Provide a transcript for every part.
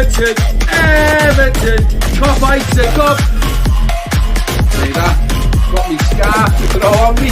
Everton, Everton, Toffee to cup. See that? Got me scarf to throw on me.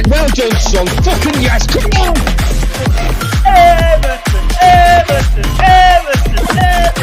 Well done, son. Fucking yes. Come on. Everton, Everton, Everton, Everton.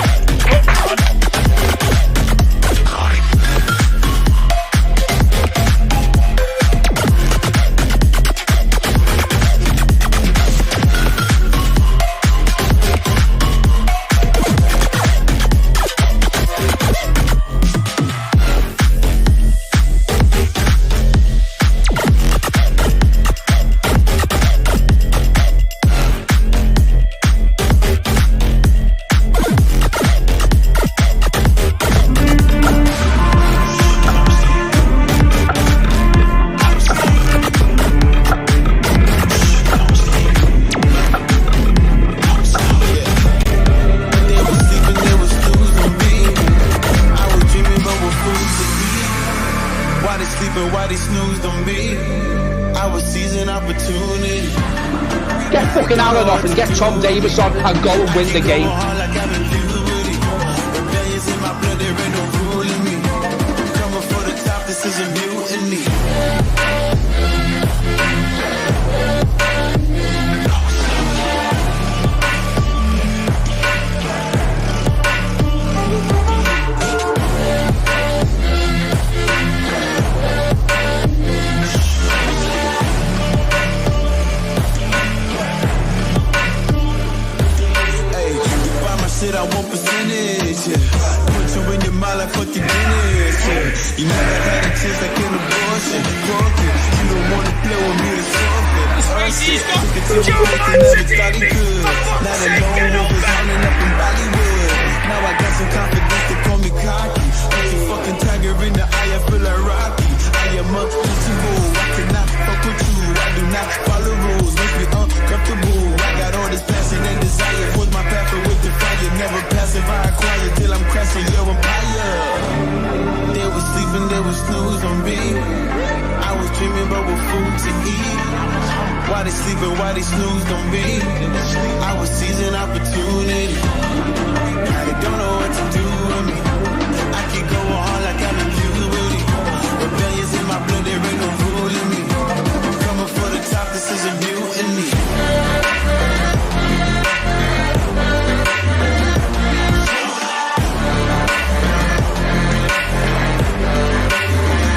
Why they snoozed on me? I was seizing opportunity. Get fucking Aaron off and get Tom Davis on and go and win the game. Rebellions in my blood, there ain't no ruling me. Coming for the top, this is a mutiny. Shit, I want percentage, yeah. Put you in your mind like fucking Guinness, yeah. You never had a chance like an abortion. Fuck it, you don't wanna play with me to solve it. Shit, took it to a place that never thought he could. Not alone, wolf is running up in Bollywood. Now I got some confidence, they call me cocky. Like a fucking tiger in the eye, I feel like Rocky. I am untouchable, I cannot fuck with you. I do not follow rules, make me uncomfortable. I got all this passion and desire, force my path with the fire. Never passive, I acquire till I'm crashing your empire. They was sleeping, they was snooze on me. I was dreaming about what food to eat. Why they sleeping, why they snoozed on me? I was seizing opportunity. Now they don't know what to do with me. I keep going on like I'm in puberty. Rebellions in my blood, there ain't no ruling me. Coming for the top, this is a mutiny.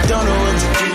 Don't know what to do.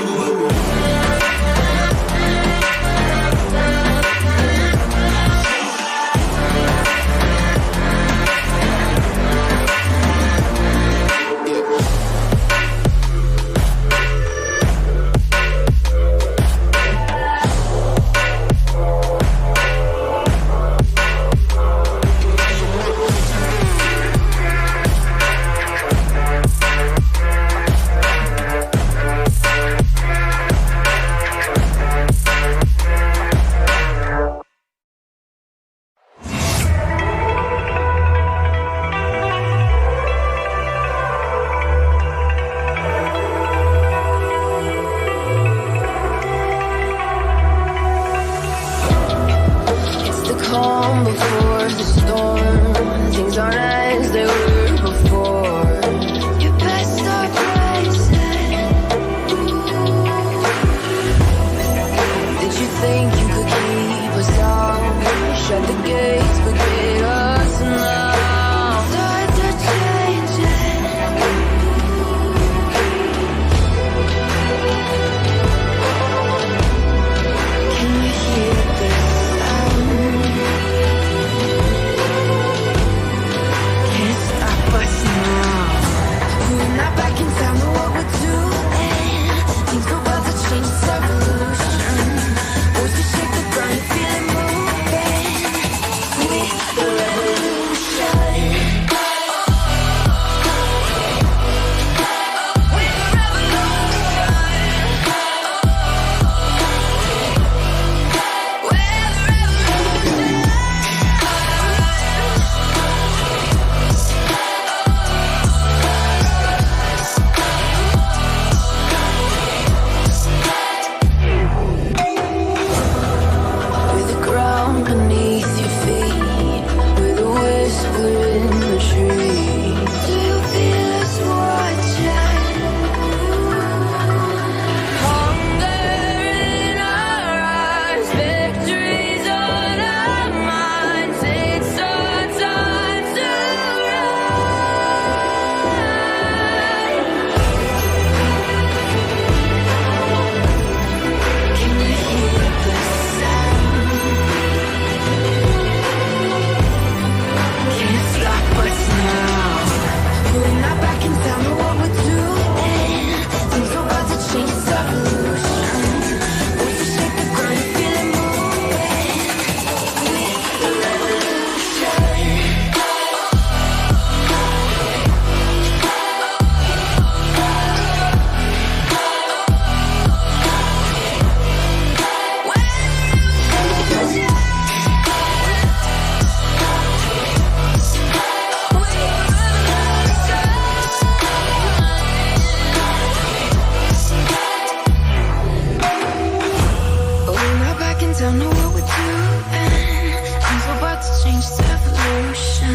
don't know what we're doing. I'm so about to change the evolution.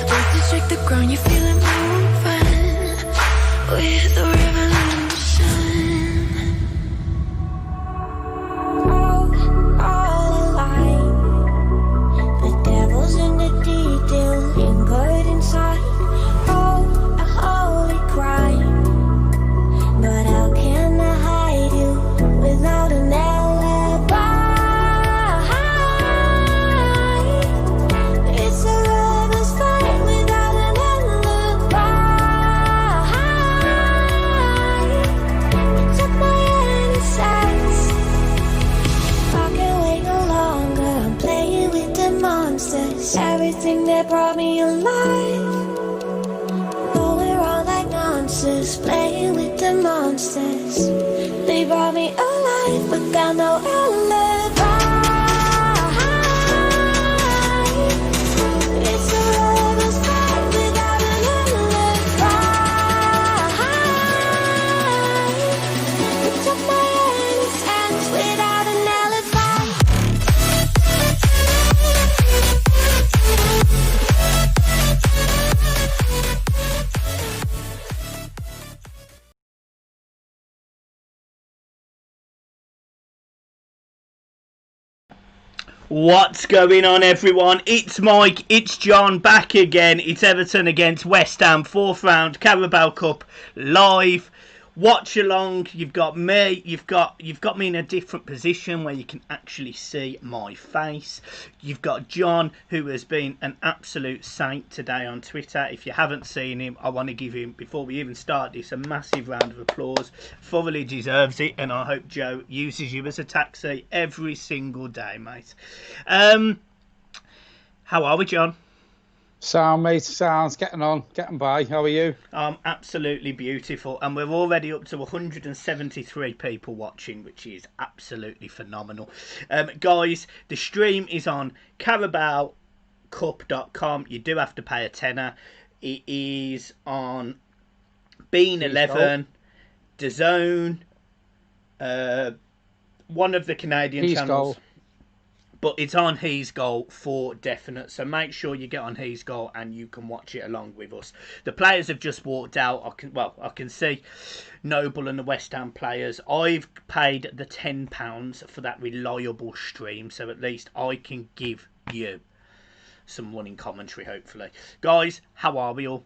With the shake the ground, you feel it moving. With the revolution. All alive. The devil's in the detail, lingered inside. Oh, a holy crime. But how can I hide you without an alibi? It's a lover's fight without an alibi. You took my innocence. I can't wait no longer. I'm playing with the monsters. Everything that brought me alive. Playing with the monsters. They brought me alive, but got no alibi. It's a lover's fight without an alibi. You took my innocence without an alibi. What's going on, everyone? It's Mike, it's John, back again. It's Everton against West Ham, 4th round Carabao Cup live. Watch along. You've got me. You've got me in a different position where you can actually see my face. You've got John, who has been an absolute saint today on Twitter. If you haven't seen him, I want to give him, before we even start this, a massive round of applause. Thoroughly deserves it, and I hope Joe uses you as a taxi every single day, mate. How are we, John? Sound, mate. Sounds getting on, getting by. How are you? Absolutely beautiful, and we're already up to 173 people watching, which is absolutely phenomenal. Guys, the stream is on carabaocup.com. You do have to pay a tenner. It is on Bean 11, DAZN, one of the Canadian channels. Goal. But it's on He's Goal for definite. So make sure you get on He's Goal and you can watch it along with us. The players have just walked out. I can see Noble and the West Ham players. I've paid the £10 for that reliable stream. So at least I can give you some running commentary, hopefully. Guys, how are we all?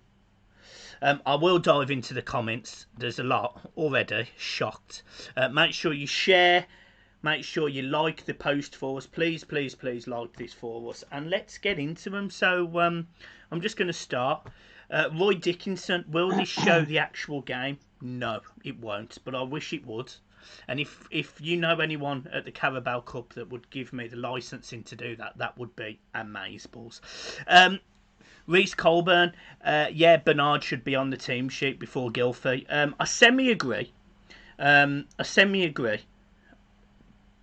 I will dive into the comments. There's a lot already. Shocked. Make sure you share. Make sure you like the post for us. Please, please, please like this for us. And let's get into them. So I'm just going to start. Roy Dickinson, will this show the actual game? No, it won't. But I wish it would. And if you know anyone at the Carabao Cup that would give me the licensing to do that, that would be amazeballs. Reece Colburn, yeah, Bernard should be on the team sheet before Gylfi. I semi-agree.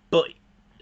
But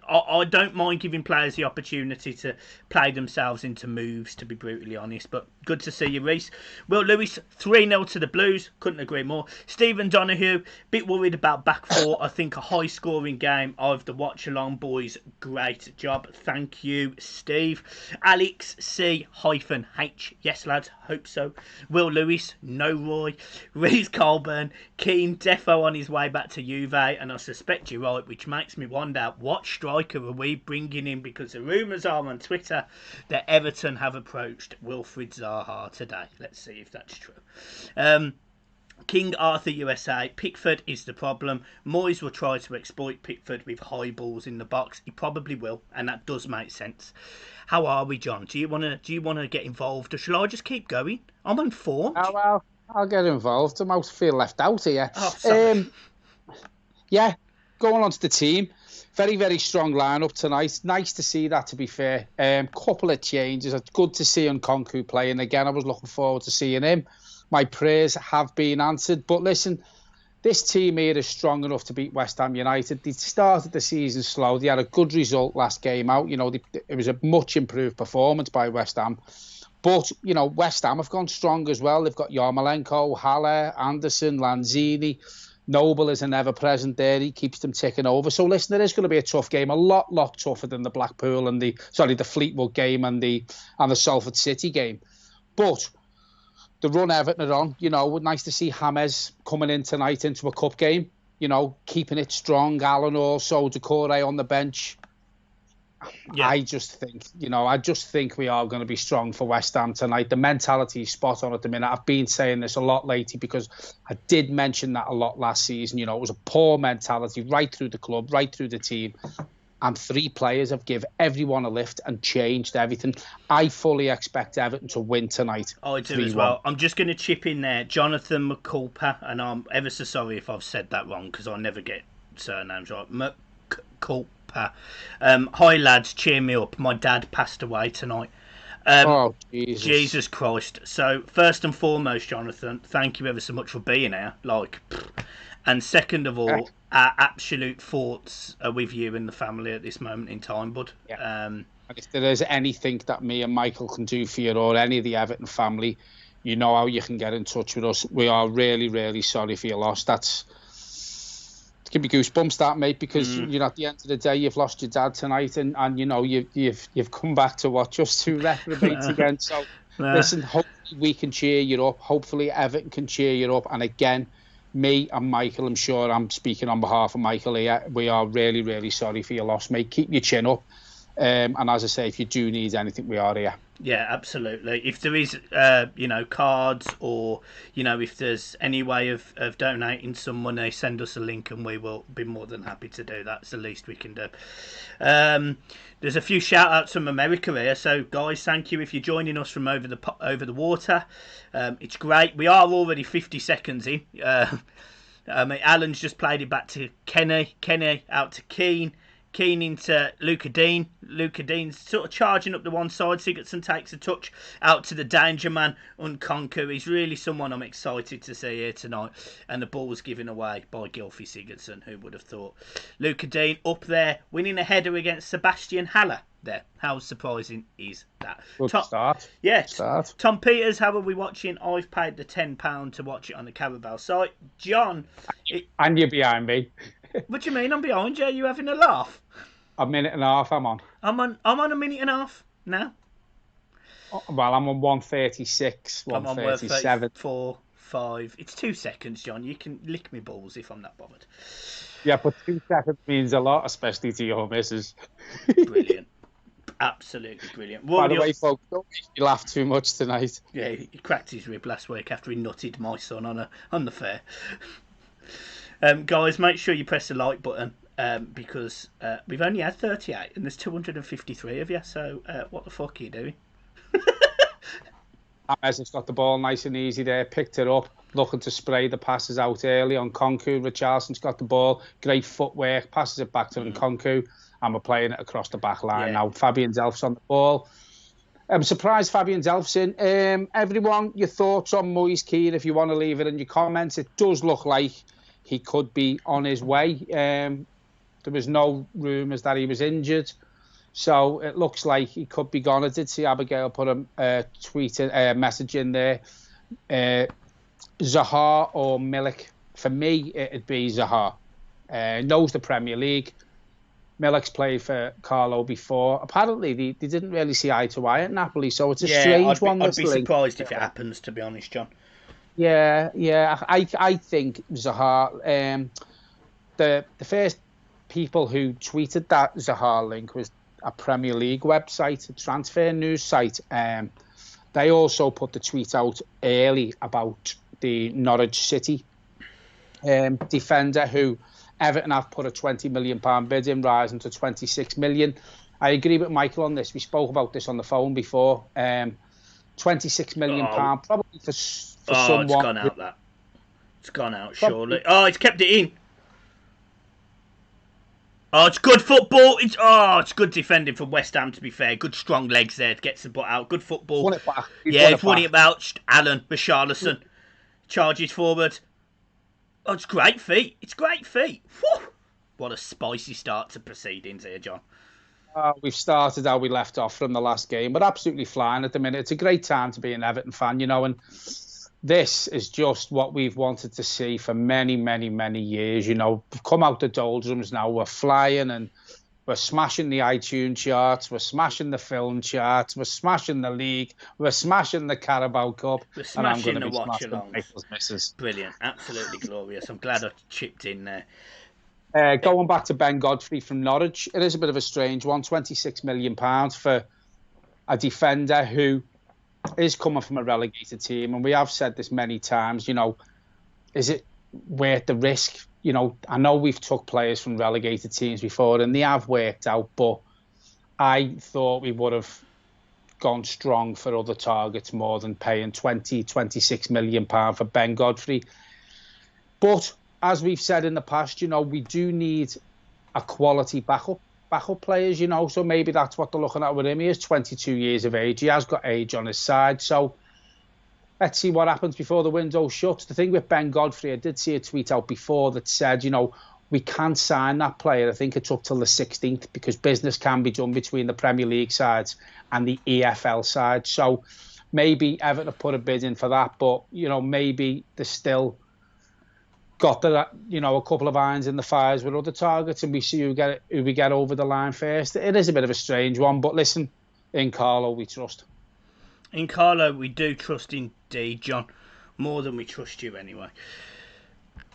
I don't mind giving players the opportunity to play themselves into moves, to be brutally honest. But good to see you, Reece. Will Lewis, 3-0 to the Blues. Couldn't agree more. Stephen Donahue, bit worried about back four. I think a high-scoring game of the watch-along, boys. Great job. Thank you, Steve. Alex C-H. Yes, lads. Hope so. Will Lewis, no Roy. Reece Colburn, keen defo on his way back to Juve. And I suspect you're right, which makes me wonder what striker are we bringing in, because the rumours are on Twitter that Everton have approached Wilfried Zaha today. Let's see if that's true. King Arthur USA, Pickford is the problem. Moyes will try to exploit Pickford with high balls in the box. He probably will, and that does make sense. How are we, John? Do you want to get involved, or shall I just keep going? I'm informed. Oh, well, I'll get involved. I might feel left out here. Oh, sorry. Yeah, going on to the team. Very, very strong lineup tonight. Nice to see that, to be fair. Couple of changes. It's good to see Nkounkou playing again. I was looking forward to seeing him. My prayers have been answered. But listen, this team here is strong enough to beat West Ham United. They started the season slow. They had a good result last game out. You know, it was a much improved performance by West Ham. But, you know, West Ham have gone strong as well. They've got Yarmolenko, Haller, Anderson, Lanzini. Noble is an ever-present there. He keeps them ticking over. So listen, it is going to be a tough game, a lot tougher than the Blackpool and the Fleetwood game and the Salford City game. But the run Everton are on, nice to see James coming in tonight into a cup game, keeping it strong. Alan also, Decore on the bench. Yeah. I just think we are going to be strong for West Ham tonight. The mentality is spot on at the minute. I've been saying this a lot lately because I did mention that a lot last season. It was a poor mentality right through the club, right through the team. And 3 players have given everyone a lift and changed everything. I fully expect Everton to win tonight. I do as well. I'm just going to chip in there. Jonathan McCulpa, and I'm ever so sorry if I've said that wrong because I never get surnames right. McCulpa. Hi lads, cheer me up. My dad passed away tonight. Jesus Christ. So first and foremost, Jonathan, thank you ever so much for being here. And second of all, our absolute thoughts are with you and the family at this moment in time, bud. Yeah. And if there is anything that me and Michael can do for you or any of the Everton family, you know how you can get in touch with us. We are really, really sorry for your loss. Give me goosebumps, that, mate, because at the end of the day, you've lost your dad tonight, and you've come back to watch us two reprobates again. So listen, hopefully we can cheer you up. Hopefully Everton can cheer you up. And again, me and Michael, I'm sure I'm speaking on behalf of Michael here, we are really, really sorry for your loss, mate. Keep your chin up. And as I say, if you do need anything, we are here. Yeah, absolutely. If there is, cards or, if there's any way of donating some money, send us a link and we will be more than happy to do that. It's the least we can do. There's a few shout outs from America here. So, guys, thank you if you're joining us from over the water. It's great. We are already 50 seconds in. Alan's just played it back to Kenny. Kenny out to Keane into Luca Dean. Luca Dean's sort of charging up the one side. Sigurdsson takes a touch out to the danger man, Nkounkou. He's really someone I'm excited to see here tonight. And the ball was given away by Gylfi Sigurdsson. Who would have thought? Luca Dean up there, winning a header against Sebastian Haller. There. How surprising is that? Good start. Yeah. Tom Peters, how are we watching? I've paid the £10 to watch it on the Carabao site. John. And you're behind me. What do you mean I'm behind you? Are you having a laugh? A minute and a half I'm on. I'm on a minute and a half now. Well, I'm on 1:36, 1:37. I'm on 1:34, 5. It's 2 seconds, John. You can lick me balls if I'm not bothered. Yeah, but 2 seconds means a lot, especially to your missus. Brilliant. Absolutely brilliant. By the way, folks, don't make me laugh too much tonight. Yeah, he cracked his rib last week after he nutted my son on the fair. Guys, make sure you press the like button because we've only had 38 and there's 253 of you, so what the fuck are you doing? James has got the ball nice and easy there, picked it up, looking to spray the passes out early on Nkounkou. Richarlison's got the ball, great footwork, passes it back to Nkounkou, and we're playing it across the back line now. Fabian Delph's on the ball. I'm surprised Fabian Delph's in. Everyone, your thoughts on Moise Kean, if you want to leave it in your comments. It does look like he could be on his way. There was no rumours that he was injured. So it looks like he could be gone. I did see Abigail put a message in there. Zaha or Milik. For me, it'd be Zaha. Knows the Premier League. Milik's played for Carlo before. Apparently, they didn't really see eye to eye at Napoli, so it's a strange one. I'd be surprised if it happens, to be honest, John. Yeah. I think Zaha. The first people who tweeted that Zaha link was a Premier League website, a transfer news site. They also put the tweet out early about the Norwich City defender who Everton have put a £20 million bid in, rising to 26 million. I agree with Michael on this. We spoke about this on the phone before. £26 million, probably for someone. It's gone out, that. It's gone out, surely. Oh, it's kept it in. Oh, it's good football. It's good defending from West Ham, to be fair. Good strong legs there to get the butt out. Good football. Won it back. He's won it back. Alan Richarlison charges forward. Oh, it's great feet. Whew. What a spicy start to proceedings here, John. We've started how we left off from the last game, but absolutely flying at the minute. It's a great time to be an Everton fan, and this is just what we've wanted to see for many, many, many years. You know, we've come out the doldrums now. We're flying and we're smashing the iTunes charts. We're smashing the film charts. We're smashing the league. We're smashing the Carabao Cup. We're smashing the be watch smashing alongs. Michael's missus. Brilliant. Absolutely glorious. I'm glad I chipped in there. Going back to Ben Godfrey from Norwich, it is a bit of a strange one. £26 million for a defender who is coming from a relegated team. And we have said this many times, you know, is it worth the risk? You know, I know we've took players from relegated teams before and they have worked out, but I thought we would have gone strong for other targets more than paying £26 million for Ben Godfrey. But as we've said in the past, you know, we do need a quality backup players, you know, so maybe that's what they're looking at with him. He is 22 years of age. He has got age on his side. So let's see what happens before the window shuts. The thing with Ben Godfrey, I did see a tweet out before that said, you know, we can't sign that player. I think it's up till the 16th because business can be done between the Premier League sides and the EFL side. So maybe Everton have put a bid in for that, but, you know, maybe there's still got the, you know, a couple of irons in the fires with other targets and we see who we get over the line first. It is a bit of a strange one, but listen, in Carlo we trust. In Carlo we do trust indeed, John. More than we trust you anyway.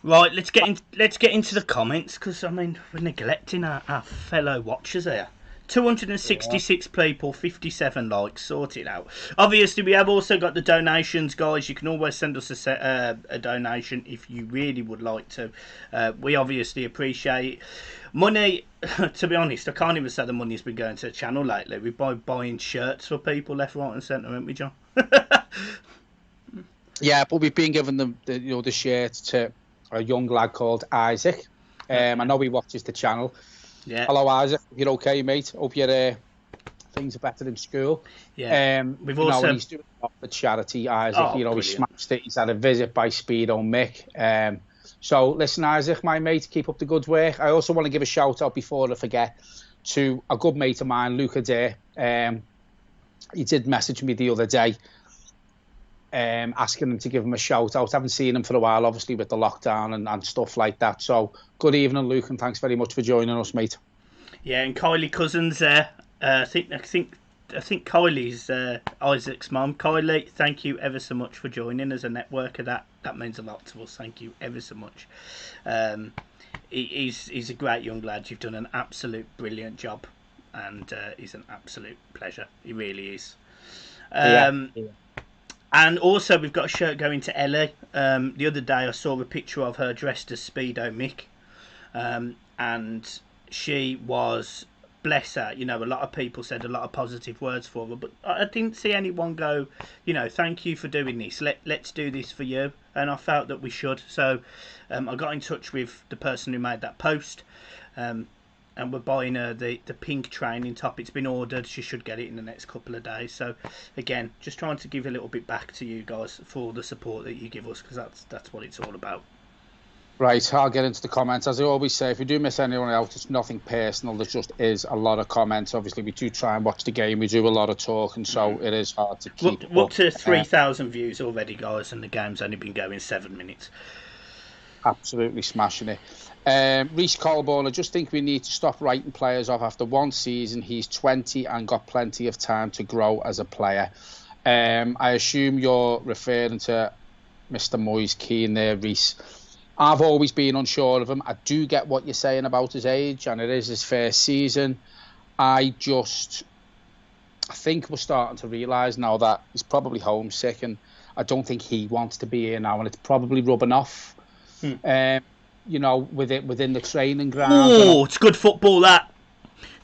Right, let's get into the comments because, I mean, we're neglecting our fellow watchers here. 266 people, 57 likes, sort it out. Obviously, we have also got the donations, guys. You can always send us a donation if you really would like to. We obviously appreciate it. Money, to be honest, I can't even say the money's been going to the channel lately. We've been buying shirts for people left, right and centre, haven't we, John? Yeah, but we've been giving them the shirts to a young lad called Isaac. I know he watches the channel. Yeah. Hello, Isaac. You're okay, mate? Hope your things are better in school. Yeah. We've also he's doing a lot for charity, Isaac. Oh, you know, brilliant. He smashed it. He's had a visit by Speedo Mick. So listen, Isaac, my mate, keep up the good work. I also want to give a shout out before I forget to a good mate of mine, Luke Adair. He did message me the other day, asking him to give him a shout out. I haven't seen him for a while, obviously with the lockdown and stuff like that. So good evening, Luke, and thanks very much for joining us, mate. Yeah, and Kylie Cousins there. I think Kylie's Isaac's mum. Kylie, thank you ever so much for joining as a networker. That means a lot to us. Thank you ever so much. He's a great young lad. You've done an absolute brilliant job, and he's an absolute pleasure. He really is. Yeah. And also, we've got a shirt going to Ellie. The other day, I saw a picture of her dressed as Speedo Mick. And she was, bless her, you know, a lot of people said a lot of positive words for her. But I didn't see anyone go, you know, thank you for doing this. Let's do this for you. And I felt that we should. So I got in touch with the person who made that post. And we're buying her the pink training top. It's been ordered. She should get it in the next couple of days. So, again, just trying to give a little bit back to you guys for the support that you give us, because that's what it's all about. Right, I'll get into the comments. As I always say, if you do miss anyone else, it's nothing personal. There just is a lot of comments. Obviously, we do try and watch the game. We do a lot of talking, so it is hard to keep We're up to 3,000 views already, guys, and the game's only been going 7 minutes. Absolutely smashing it. Reece Colborne, I just think we need to stop writing players off after one season. He's 20 and got plenty of time to grow as a player. I assume you're referring to Mr. Moyes Keane there, Reece. I've always been unsure of him. I do get what you're saying about his age, and it is his first season. I think we're starting to realise now that he's probably homesick, and I don't think he wants to be here now, and it's probably rubbing off. You know, within the training ground. Oh, it's good football, that.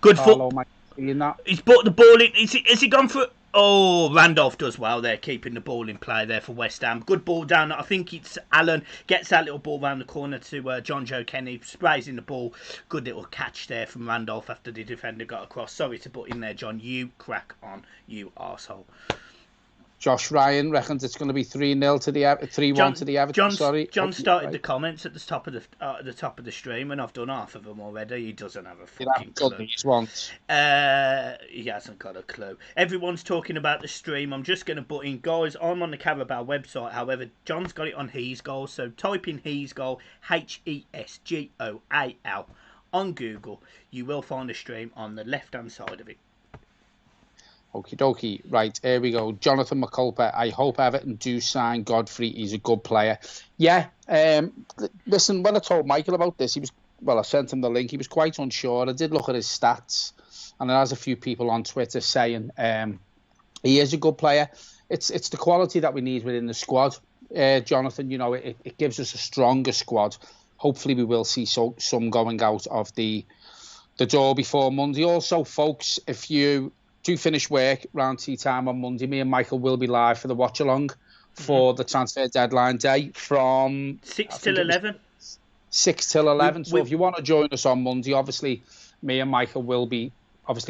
Good football. He's put the ball in. Has he gone for... Oh, Randolph does well there, keeping the ball in play there for West Ham. Good ball down. I think it's Allen. Gets that little ball round the corner to John Joe Kenny. Sprays in the ball. Good little catch there from Randolph after the defender got across. Sorry to put in there, John. You crack on, you arsehole. Josh Ryan reckons it's going to be 3-0 to the 3-1 to the Everton. John started the comments at the top of the stream, and I've done half of them already. He doesn't have a fucking clue. These ones. He hasn't got a clue. Everyone's talking about the stream. I'm just going to put in, guys, I'm on the Carabao website. However, John's got it on His Goal, so type in His Goal, HESGOAL, on Google. You will find the stream on the left-hand side of it. Okie dokie. Right, here we go. Jonathan McCulper. I hope Everton do sign Godfrey. He's a good player. Yeah. Listen, when I told Michael about this, I sent him the link. He was quite unsure. I did look at his stats, and there's a few people on Twitter saying he is a good player. It's the quality that we need within the squad, Jonathan. You know, it gives us a stronger squad. Hopefully, we will see some going out of the door before Monday. Also, folks, if you do finish work around tea time on Monday, me and Michael will be live for the watch along for the transfer deadline day from 6 till 11. 6 till 11. So if you want to join us on Monday, obviously me and Michael will be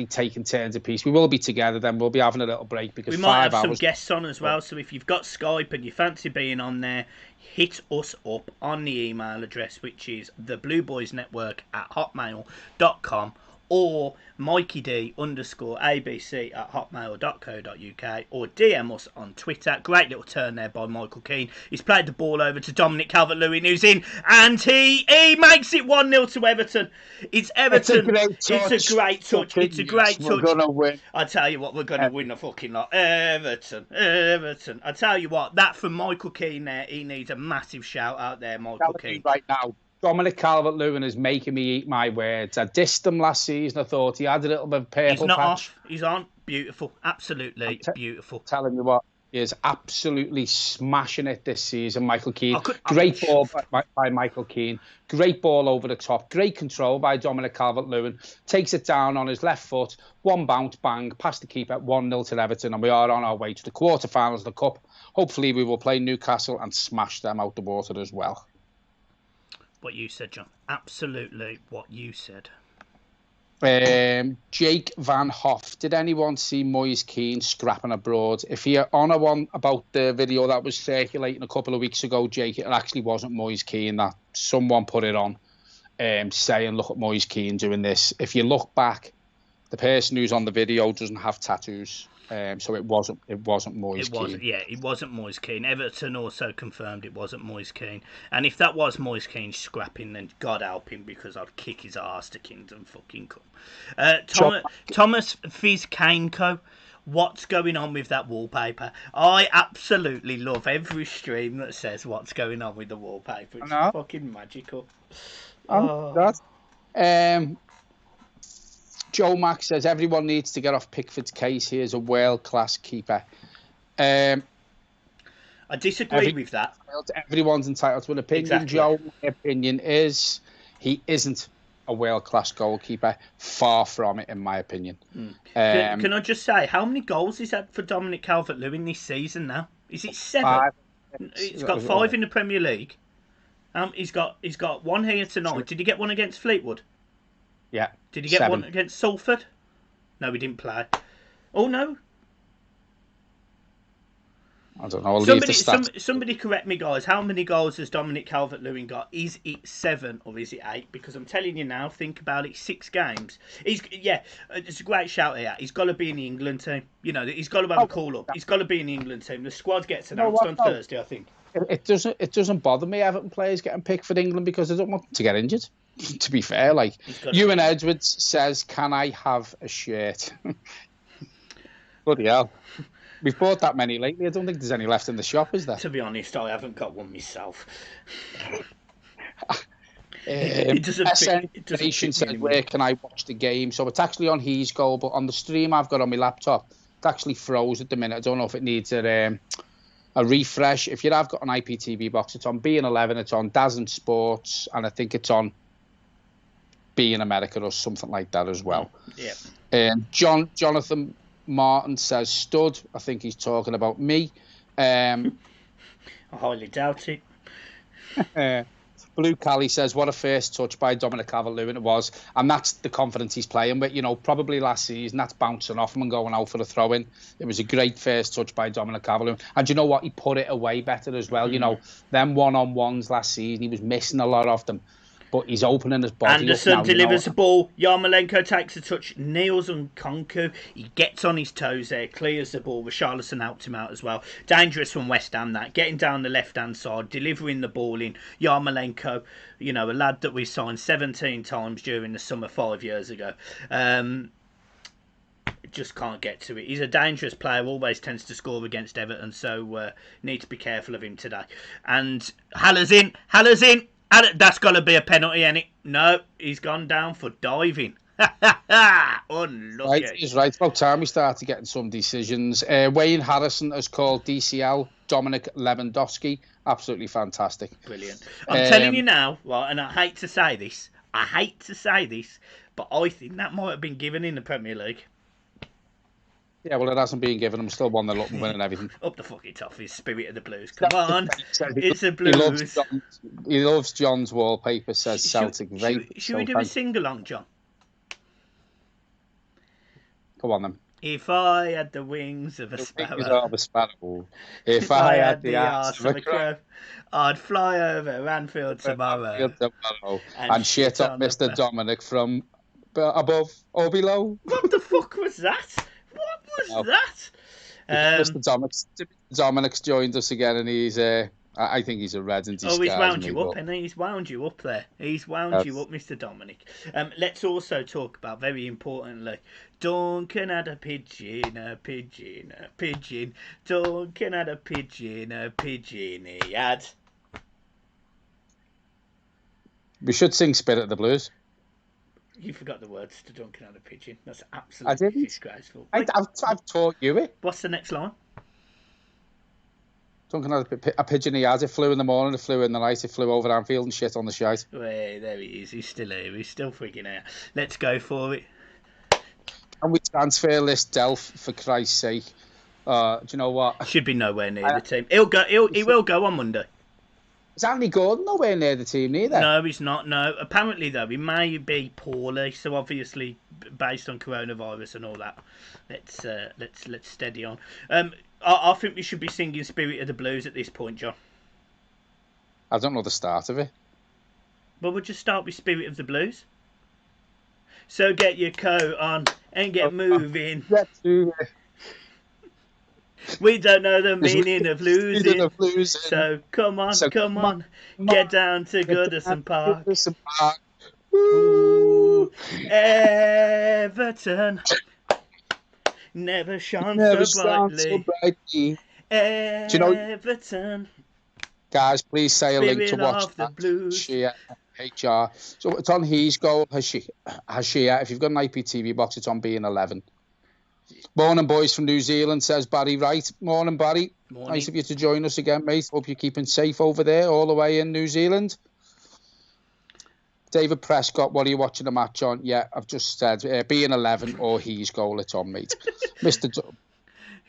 taking turns apiece. We will be together, then we'll be having a little break because we might have some guests on as well. So if you've got Skype and you fancy being on there, hit us up on the email address, which is theblueboysnetwork@hotmail.com, or MikeyD_ABC@hotmail.co.uk, or DM us on Twitter. Great little turn there by Michael Keane. He's played the ball over to Dominic Calvert-Lewin, who's in, and he makes it 1-0 to Everton. It's Everton. It's a great touch. It's a great touch. We're going to win. I tell you what, we're going to win the fucking lot. Everton. I tell you what, that from Michael Keane there, he needs a massive shout out there, Michael Keane. Right now, Dominic Calvert-Lewin is making me eat my words. I dissed him last season. I thought he had a little bit of purple He's not patch. off. He's on. Beautiful. Absolutely beautiful. Telling you what, he is absolutely smashing it this season, Michael Keane. Great ball by Michael Keane. Great ball over the top. Great control by Dominic Calvert-Lewin. Takes it down on his left foot. One bounce, bang, past the keeper, 1-0 to Everton, and we are on our way to the quarterfinals of the Cup. Hopefully we will play Newcastle and smash them out the water as well. What you said, John. Absolutely what you said. Jake Van Hoff. Did anyone see Moise Keane scrapping abroad? If you're on a one about the video that was circulating a couple of weeks ago, Jake, it actually wasn't Moise Keane. That someone put it on, saying, look at Moise Keane doing this. If you look back, the person who's on the video doesn't have tattoos. So it wasn't Moise Keane. It wasn't Moise Keane. Everton also confirmed it wasn't Moise Keane. And if that was Moise Keane scrapping, then God help him, because I'd kick his arse to Kingdom fucking come. Thomas Fizkanko, what's going on with that wallpaper? I absolutely love every stream that says what's going on with the wallpaper. It's fucking magical. Joe Mack says everyone needs to get off Pickford's case. He is a world-class keeper. I disagree with that. Everyone's entitled to an opinion. Exactly. Joe, my opinion is he isn't a world-class goalkeeper. Far from it, in my opinion. Can I just say, how many goals he's had for Dominic Calvert-Lewin this season now? Is it 7? 5. He's got 5 in the Premier League. He's got one here tonight. Did he get one against Fleetwood? Yeah. Did he get 7. one against Salford? No, he didn't play. Oh, no. I don't know. Somebody correct me, guys. How many goals has Dominic Calvert-Lewin got? Is it 7 or is it 8? Because I'm telling you now, think about it, 6 games. It's a great shout here. He's got to be in the England team. You know, he's got to have a call-up. He's got to be in the England team. The squad gets announced on Thursday, I think. It doesn't bother me Everton players getting picked for England because I don't want them to get injured. To be fair, like Ewan Edwards says, can I have a shirt? Bloody hell. We've bought that many lately. I don't think there's any left in the shop, is there? To be honest, I haven't got one myself. Nation said, where can I watch the game? So it's actually on His Goal, but on the stream I've got on my laptop, it actually froze at the minute. I don't know if it needs a refresh. If you have got an IPTV box, it's on B11, it's on DAZN Sports, and I think it's on B in America or something like that as well. Yeah. Jonathan Martin says stud. I think he's talking about me. I highly doubt it. Blue Cali says, what a first touch by Dominic Calvert-Lewin it was. And that's the confidence he's playing with. You know, probably last season, that's bouncing off him and going out for a throw-in. It was a great first touch by Dominic Calvert-Lewin. And you know what? He put it away better as well. You know, them one-on-ones last season, he was missing a lot of them. But he's opening his body Anderson up now, delivers the ball. Yarmolenko takes a touch. Niels and Nkounkou. He gets on his toes there. Clears the ball. Richarlison helped him out as well. Dangerous from West Ham that. Getting down the left-hand side. Delivering the ball in. Yarmolenko, you know, a lad that we signed 17 times during the summer 5 years ago. Just can't get to it. He's a dangerous player. Always tends to score against Everton. So need to be careful of him today. And Haller's in. Haller's in. That's got to be a penalty, ain't it? No, he's gone down for diving. Unlucky. Right, he's right. About time we started getting some decisions. Wayne Harrison has called DCL Dominic Lewandowski. Absolutely fantastic. Brilliant. I'm telling you now, right, and I hate to say this, but I think that might have been given in the Premier League. Yeah, well, it hasn't been given. I'm still 1-0 up and winning everything. Up the fucking Toffee, spirit of the Blues. Come on, it's a Blues. He loves John's wallpaper, says Celtic. Should we do a sing-along, John? Come on, then. If I had the wings of a sparrow. If I had the arse of a crow, I'd fly over Anfield tomorrow. And shit up Mr. Dominic from above or below. What the fuck was that? What was that? Mr. Dominic's joined us again, and he's I think he's a red in disguise. Oh, he's wound you up, and he's wound you up there. He's wound you up, Mr. Dominic. Let's also talk about, very importantly, Duncan had a pigeon, a pigeon, a pigeon. Duncan had a pigeon, a pigeon he had. We should sing Spirit of the Blues. You forgot the words to Duncan had a pigeon. That's absolutely disgraceful. I've taught you it. What's the next line? Duncan had a pigeon he had. It flew in the morning, it flew in the night, it flew over Anfield and shit on the shite. Hey, there he is. He's still here. He's still freaking out. Let's go for it. And we transfer list Delph, for Christ's sake. Do you know what? Should be nowhere near the team. He will go on Monday. Is Andy Gordon nowhere near the team either? No, he's not. No, apparently though he may be poorly. So obviously, based on coronavirus and all that, let's steady on. I think we should be singing "Spirit of the Blues" at this point, John. I don't know the start of it. But we'll just start with "Spirit of the Blues." So get your coat on and get moving. We don't know the meaning of losing. So come on, get down to Goodison Park. Ooh, Everton never shone so brightly. Everton. Guys, please say a link to watch that. Share HR. So it's on his goal. Hashia. If you've got an IPTV box, it's on B11. Morning, boys from New Zealand, says Barry Wright. Morning, Barry. Morning. Nice of you to join us again, mate. Hope you're keeping safe over there, all the way in New Zealand. David Prescott, what are you watching the match on? Yeah, I've just said being 11 or he's goal, it's on, mate.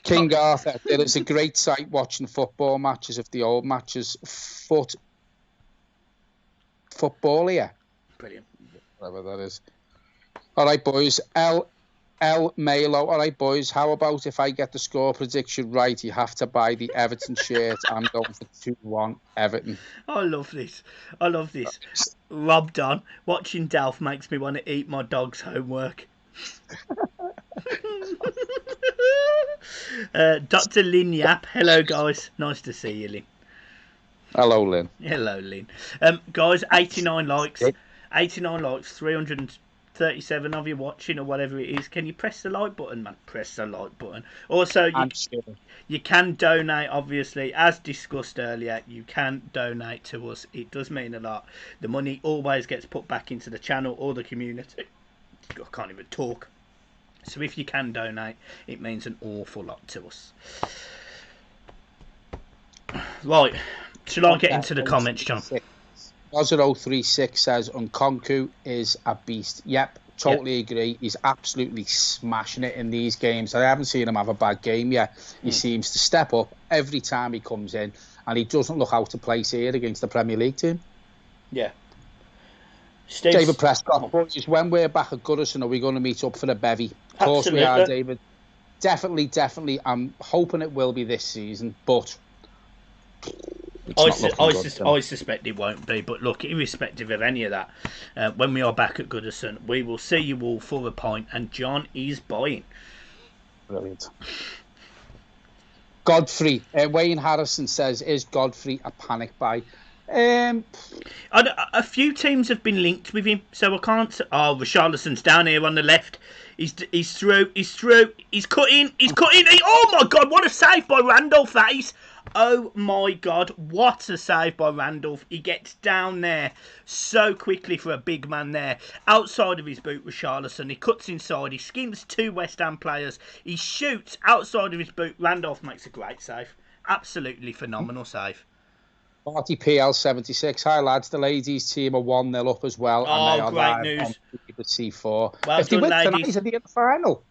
King Arthur, there is a great sight watching football matches of the old matches. Football here. Brilliant. Whatever that is. All right, boys. L. Malo. All right, boys. How about if I get the score prediction right, you have to buy the Everton shirt. I'm going for 2-1 Everton. I love this. Rob Don, watching Delph makes me want to eat my dog's homework. Dr. Lynn Yap. Hello, guys. Nice to see you, Lynn. Hello, Lynn. Hello, Lynn. Guys, 89 likes. 89 likes, 337 of you watching or whatever it is. Can you press the like button, man? Press the like button. Also, you can donate, obviously. As discussed earlier, you can donate to us. It does mean a lot. The money always gets put back into the channel or the community. I can't even talk. So if you can donate, it means an awful lot to us. Right. Shall I get into the comments, John? 036 says Nkounkou is a beast. Yep, totally agree. He's absolutely smashing it in these games. I haven't seen him have a bad game yet. He seems to step up every time he comes in, and he doesn't look out of place here against the Premier League team. Yeah. Steve's, David Prescott, boys, when we're back at Goodison, are we going to meet up for the bevy? Of course we are, David. Definitely. I'm hoping it will be this season, but I suspect it won't be. But look, irrespective of any of that, when we are back at Goodison, we will see you all for a pint, and John is buying. Brilliant. Godfrey, Wayne Harrison says, is Godfrey a panic buy? A few teams have been linked with him, so I can't. Oh, Richarlison's down here on the left. He's through. He's cutting. Oh my God! What a save by Randolph! That is. Oh my God! What a save by Randolph! He gets down there so quickly for a big man there. Outside of his boot, Richarlison. He cuts inside. He skims two West Ham players. He shoots outside of his boot. Randolph makes a great save. Absolutely phenomenal save. Marty PL76. Hi lads, the ladies team are 1-0 up as well. Oh, and they are great news. The C4. Well if they done, win ladies. tonight, are they in the final?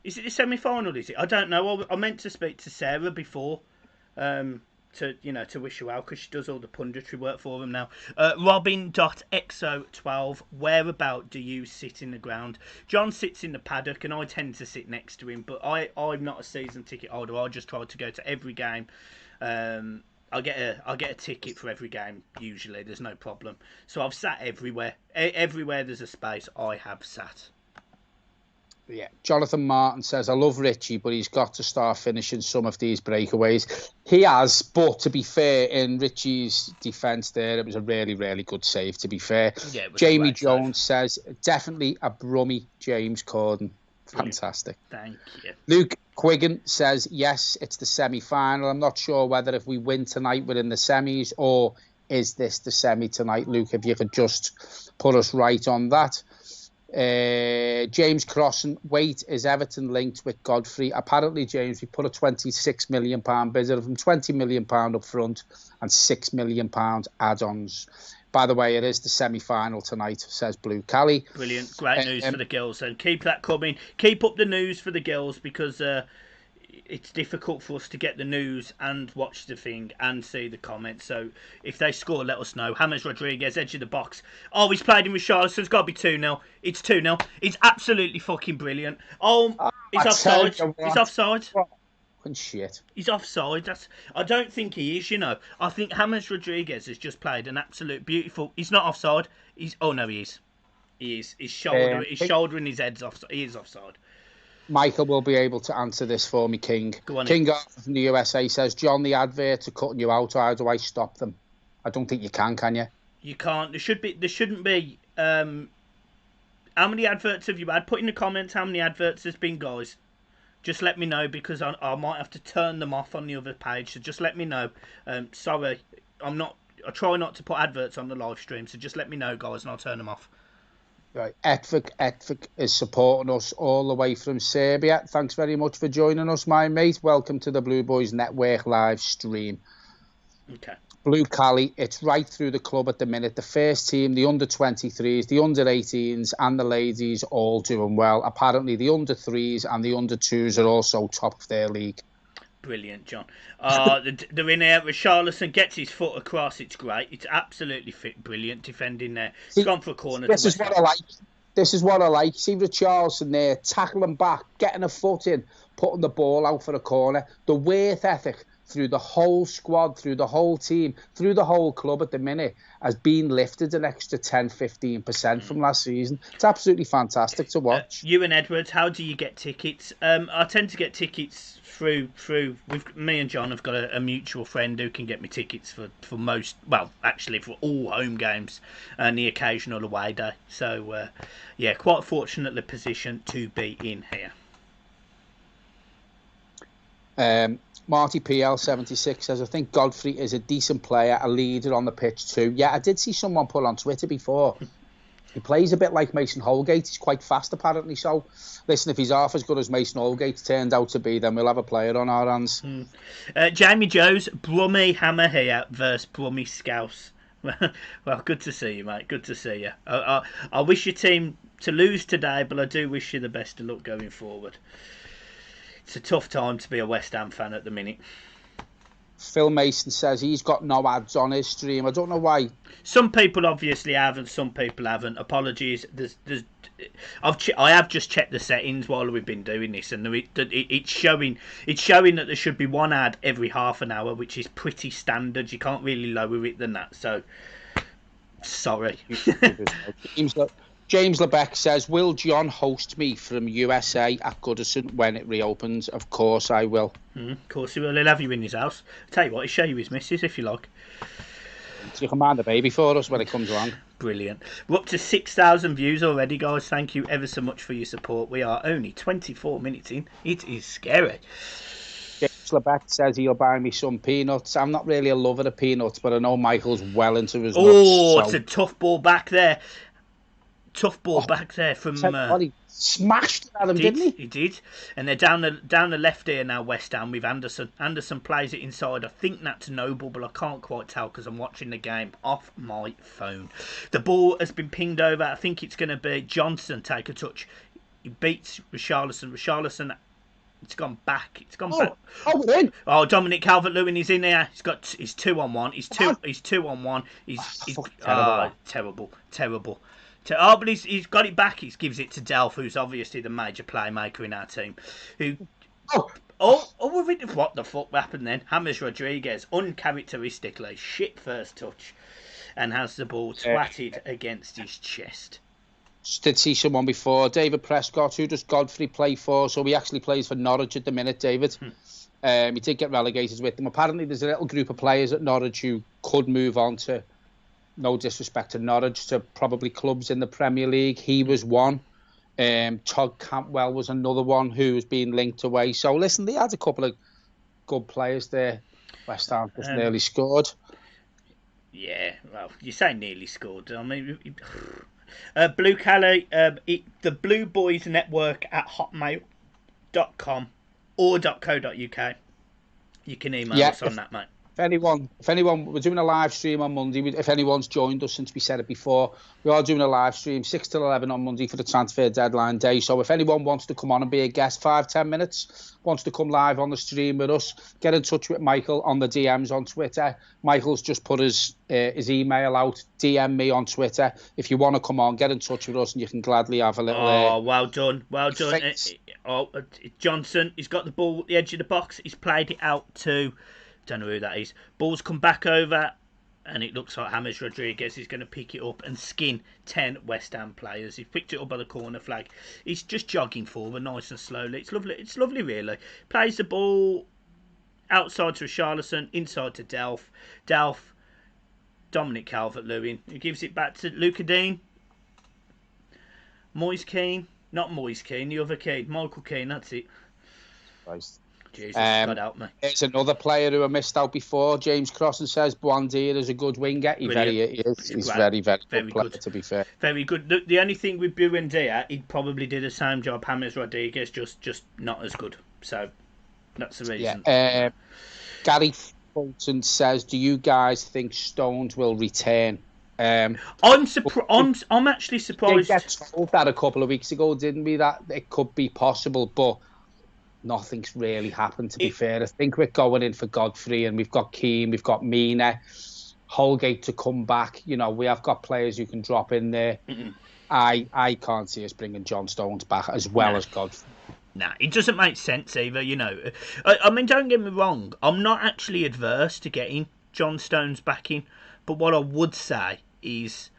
Is it the semi-final? Is it? I don't know. I meant to speak to Sarah before, to wish her well, because she does all the punditry work for them now. Robin.exo12. Whereabout do you sit in the ground? John sits in the paddock, and I tend to sit next to him. But I'm not a season ticket holder. I just try to go to every game. I get a ticket for every game usually. There's no problem. So I've sat everywhere. Everywhere there's a space, I have sat. Yeah. Jonathan Martin says, I love Richie, but he's got to start finishing some of these breakaways. He has, but to be fair, in Richie's defence there, it was a really, really good save, to be fair. Yeah, Jamie Jones says, definitely a Brummy James Corden. Fantastic. Thank you. Luke Quiggin says, yes, it's the semi-final. I'm not sure whether if we win tonight we're in the semis, or is this the semi tonight, Luke? If you could just put us right on that. James Crossan, wait, is Everton linked with Godfrey? Apparently, James, we put a £26 million bid of him, £20 million up front and £6 million add-ons. By the way, it is the semi-final tonight, says Blue Cali. Brilliant. Great news for the girls. And keep that coming. Keep up the news for the girls, because it's difficult for us to get the news and watch the thing and see the comments. So if they score, let us know. James Rodriguez, edge of the box. Oh, he's played in with Charlotte, it's got to be 2-0. It's 2-0. It's absolutely fucking brilliant. Oh, he's offside. He's offside. Shit. He's offside. I don't think he is, I think James Rodriguez has just played an absolute beautiful... He's not offside. Oh, no, he is. He is. His shoulder and his head's offside. He is offside. Michael will be able to answer this for me, King. Go on. King from the USA says, John, the adverts are cutting you out. How do I stop them? I don't think you can you? You can't. There shouldn't be... how many adverts have you had? Put in the comments how many adverts there's been, guys. Just let me know, because I might have to turn them off on the other page. So just let me know. Sorry, I try not to put adverts on the live stream. So just let me know, guys, and I'll turn them off. Right, Etvik is supporting us all the way from Serbia. Thanks very much for joining us, my mate. Welcome to the Blue Boys Network live stream. Okay. Blue Cali, it's right through the club at the minute. The first team, the under-23s, the under-18s and the ladies all doing well. Apparently the under-3s and the under-2s are also top of their league. Brilliant, John. They're in there. Richarlison gets his foot across. It's great. It's absolutely brilliant defending there. He's gone for a corner. This is what I like. This is what I like. See Richarlison there, tackling back, getting a foot in, putting the ball out for a corner. The work ethic through the whole squad, through the whole team, through the whole club at the minute has been lifted an extra 10-15% from last season. It's absolutely fantastic to watch. You and Edwards, how do you get tickets? I tend to get tickets through me and John have got a mutual friend who can get me tickets for most, well, actually for all home games and the occasional away day. So, quite fortunately positioned to be in here. Marty PL76 says, I think Godfrey is a decent player, a leader on the pitch too. Yeah, I did see someone put on Twitter before. He plays a bit like Mason Holgate. He's quite fast, apparently. So, listen, if he's half as good as Mason Holgate turned out to be, then we'll have a player on our hands. Jamie Joes, Brummy Hammer here versus Brummy Scouse. Well, good to see you, mate. Good to see you. I wish your team to lose today, but I do wish you the best of luck going forward. It's a tough time to be a West Ham fan at the minute. Phil Mason says he's got no ads on his stream. I don't know why. Some people obviously have, and some people haven't. Apologies. I have just checked the settings while we've been doing this, and it's showing that there should be one ad every half an hour, which is pretty standard. You can't really lower it than that. So, sorry. James Lebeck says, will John host me from USA at Goodison when it reopens? Of course I will. Of course he will. He'll have you in his house. Tell you what, he'll show you his missus if you like. So you can mind the baby for us when it comes along. Brilliant. We're up to 6,000 views already, guys. Thank you ever so much for your support. We are only 24 minutes in. It is scary. James Lebeck says he'll buy me some peanuts. I'm not really a lover of peanuts, but I know Michael's well into his nuts. Oh, it's a tough ball back there. Back there from... he smashed at him, didn't he? He did. And they're down the left here now, West Ham, with Anderson. Anderson plays it inside. I think that's Noble, but I can't quite tell because I'm watching the game off my phone. The ball has been pinged over. I think it's going to be Johnson take a touch. He beats Richarlison. Richarlison... It's gone back. Back. Oh, we're in. Oh, Dominic Calvert-Lewin is in there. He's 2-on-1. He's 2-on-1. Terrible. But he's got it back. He gives it to Delph, who's obviously the major playmaker in our team. What the fuck happened then? James Rodriguez, uncharacteristically, shit first touch, and has the ball twatted against his chest. Did see someone before, David Prescott, who does Godfrey play for? So he actually plays for Norwich at the minute, David. He did get relegated with them. Apparently there's a little group of players at Norwich who could move on to, no disrespect to Norwich, to probably clubs in the Premier League. He was one. Todd Cantwell was another one who was being linked away. So listen, they had a couple of good players there. West Ham just nearly scored. Yeah, well, you say nearly scored. I mean... Blue Calais, the Blue Boys Network at hotmail.com or .co.uk. You can email us on that, mate. If anyone, we're doing a live stream on Monday. If anyone's joined us since we said it before, we are doing a live stream 6 till 11 on Monday for the transfer deadline day. So if anyone wants to come on and be a guest, 5-10 minutes, wants to come live on the stream with us, get in touch with Michael on the DMs on Twitter. Michael's just put his email out. DM me on Twitter. If you want to come on, get in touch with us and you can gladly have a little... well done. Johnson, he's got the ball at the edge of the box. He's played it out to... Don't know who that is. Ball's come back over, and it looks like James Rodriguez is going to pick it up and skin 10 West Ham players. He's picked it up by the corner flag. He's just jogging forward nice and slowly. It's lovely. It's lovely, really. Plays the ball outside to Richarlison, inside to Delph. Dominic Calvert-Lewin, who gives it back to Luca Dean. Moise Keane. Not Moise Keane, the other Keane. Michael Keane, that's it. Christ. Jesus, God help me. There's another player who I missed out before. James Crossan says Buendia is a good winger. He's very, very good player, to be fair. Very good. The only thing with Buendia, he'd probably do the same job James Rodriguez, just not as good. So that's the reason. Yeah. Gary Fulton says, do you guys think Stones will return? I'm actually surprised. We got told that a couple of weeks ago, didn't we? That it could be possible, but nothing's really happened, to be fair. I think we're going in for Godfrey, and we've got Keane, we've got Mina, Holgate to come back. You know, we have got players who can drop in there. I can't see us bringing John Stones back as well as Godfrey. Nah, it doesn't make sense either, you know. I mean, don't get me wrong. I'm not actually adverse to getting John Stones back in, but what I would say is...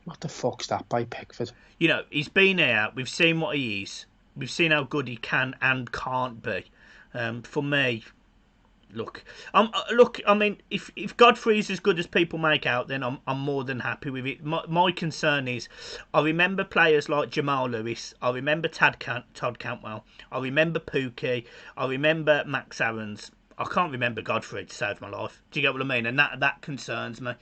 What the fuck's that by Pickford? You know, he's been here. We've seen what he is. We've seen how good he can and can't be. For me, look. I mean, if Godfrey is as good as people make out, then I'm more than happy with it. My concern is, I remember players like Jamal Lewis. I remember Todd Cantwell. I remember Pookie. I remember Max Aarons. I can't remember Godfrey to save my life. Do you get what I mean? And that concerns me.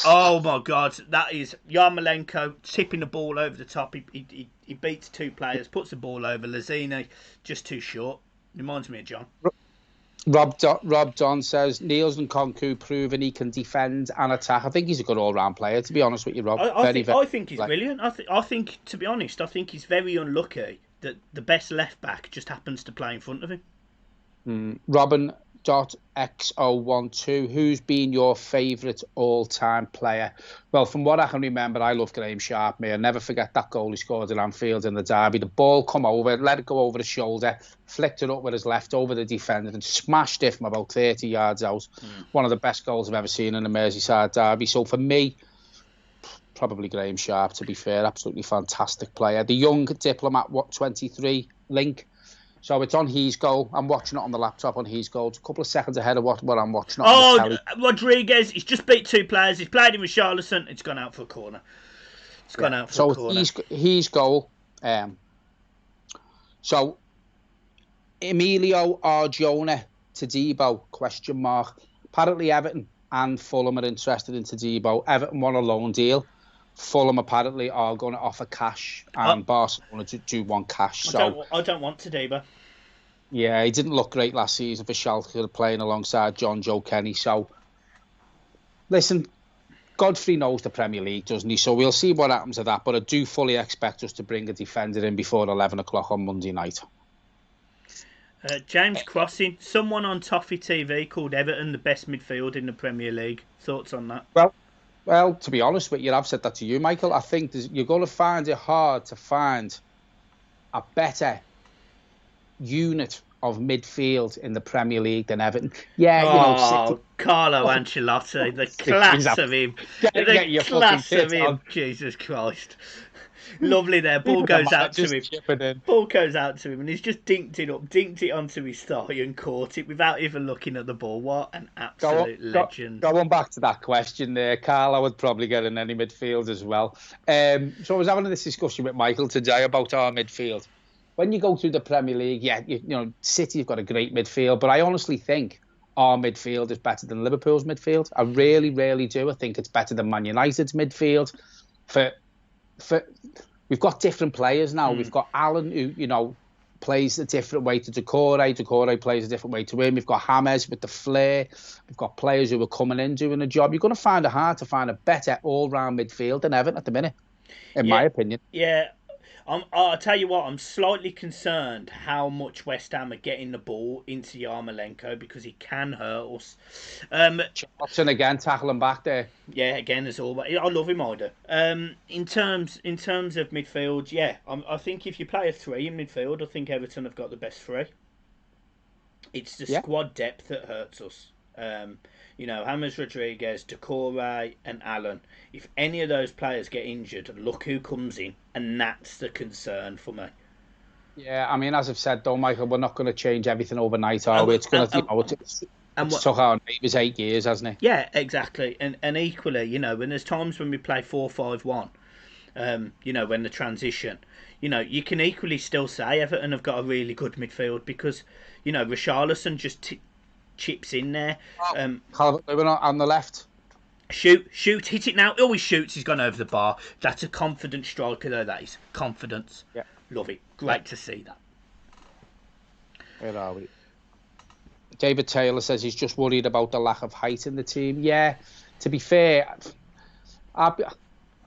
Oh my God, that is Yarmolenko tipping the ball over the top. He beats two players, puts the ball over. Lazini just too short. Reminds me of John. Rob Don says Niels and Nkounkou proven he can defend and attack. I think he's a good all-round player, to be honest with you, Rob. I think he's brilliant. I think, to be honest, I think he's very unlucky that the best left back just happens to play in front of him. Robin J.X012, who's been your favourite all-time player? Well, from what I can remember, I love Graham Sharp, mate. I'll never forget that goal he scored at Anfield in the derby. The ball come over, let it go over his shoulder, flicked it up with his left over the defender and smashed it from about 30 yards out. One of the best goals I've ever seen in a Merseyside derby. So for me, probably Graham Sharp, to be fair. Absolutely fantastic player. The young diplomat, 23, Link. So it's on his goal. I'm watching it on the laptop on his goal. It's a couple of seconds ahead of what I'm watching on the telly. Rodriguez, he's just beat 2 players. He's played in with Richarlison. It's gone out for a corner. It's gone out for a corner. So his goal. So Emilio Arjona Todibo, ? Apparently Everton and Fulham are interested in Todibo. Everton won a loan deal. Fulham apparently are going to offer cash, and Barcelona do want cash. I don't want Todibo. Yeah, he didn't look great last season for Schalke, playing alongside John Joe Kenny. So, listen, Godfrey knows the Premier League, doesn't he? So we'll see what happens to that. But I do fully expect us to bring a defender in before 11 o'clock on Monday night. James Crossing, someone on Toffee TV called Everton the best midfield in the Premier League. Thoughts on that? Well, to be honest with you, I've said that to you, Michael. I think you're going to find it hard to find a better unit of midfield in the Premier League than Everton. Yeah, Carlo Ancelotti, the class of him. The class of him. Jesus Christ. Lovely there. Ball goes out to him. Ball goes out to him, and he's just dinked it onto his thigh and caught it without even looking at the ball. What an absolute legend. Going back to that question there, Carl, I would probably get in any midfield as well. So I was having this discussion with Michael today about our midfield. When you go through the Premier League, City have got a great midfield, but I honestly think our midfield is better than Liverpool's midfield. I really, really do. I think it's better than Man United's midfield. We've got different players now. We've got Allen, who plays a different way to Decore. Decore plays a different way to him. We've got James with the flair. We've got players who are coming in doing a job. You're going to find it hard to find a better all-round midfield than Everton at the minute, in my opinion. Yeah. I'll tell you what, I'm slightly concerned how much West Ham are getting the ball into Yarmolenko because he can hurt us. Johnson again, tackling back there. Yeah, again, as always. I love him either. In terms of midfield, yeah, I think if you play a 3 in midfield, I think Everton have got the best 3. It's the squad depth that hurts us. James Rodriguez, Decore and Allen. If any of those players get injured, look who comes in, and that's the concern for me. Yeah, I mean, as I've said, though, Michael, we're not going to change everything overnight, are we? It's going to, it's took our neighbours 8 years, hasn't it? Yeah, exactly. And equally, when there's times when we play 4-5-1, when the transition, you can equally still say Everton have got a really good midfield because, Richarlison just chips in there. Calvert-Lewin on the left. Shoot, hit it now. Oh, he shoots. He's gone over the bar. That's a confident striker, though. That is confidence. Yeah, love it. Great to see that. Where are we? David Taylor says he's just worried about the lack of height in the team. Yeah, to be fair, I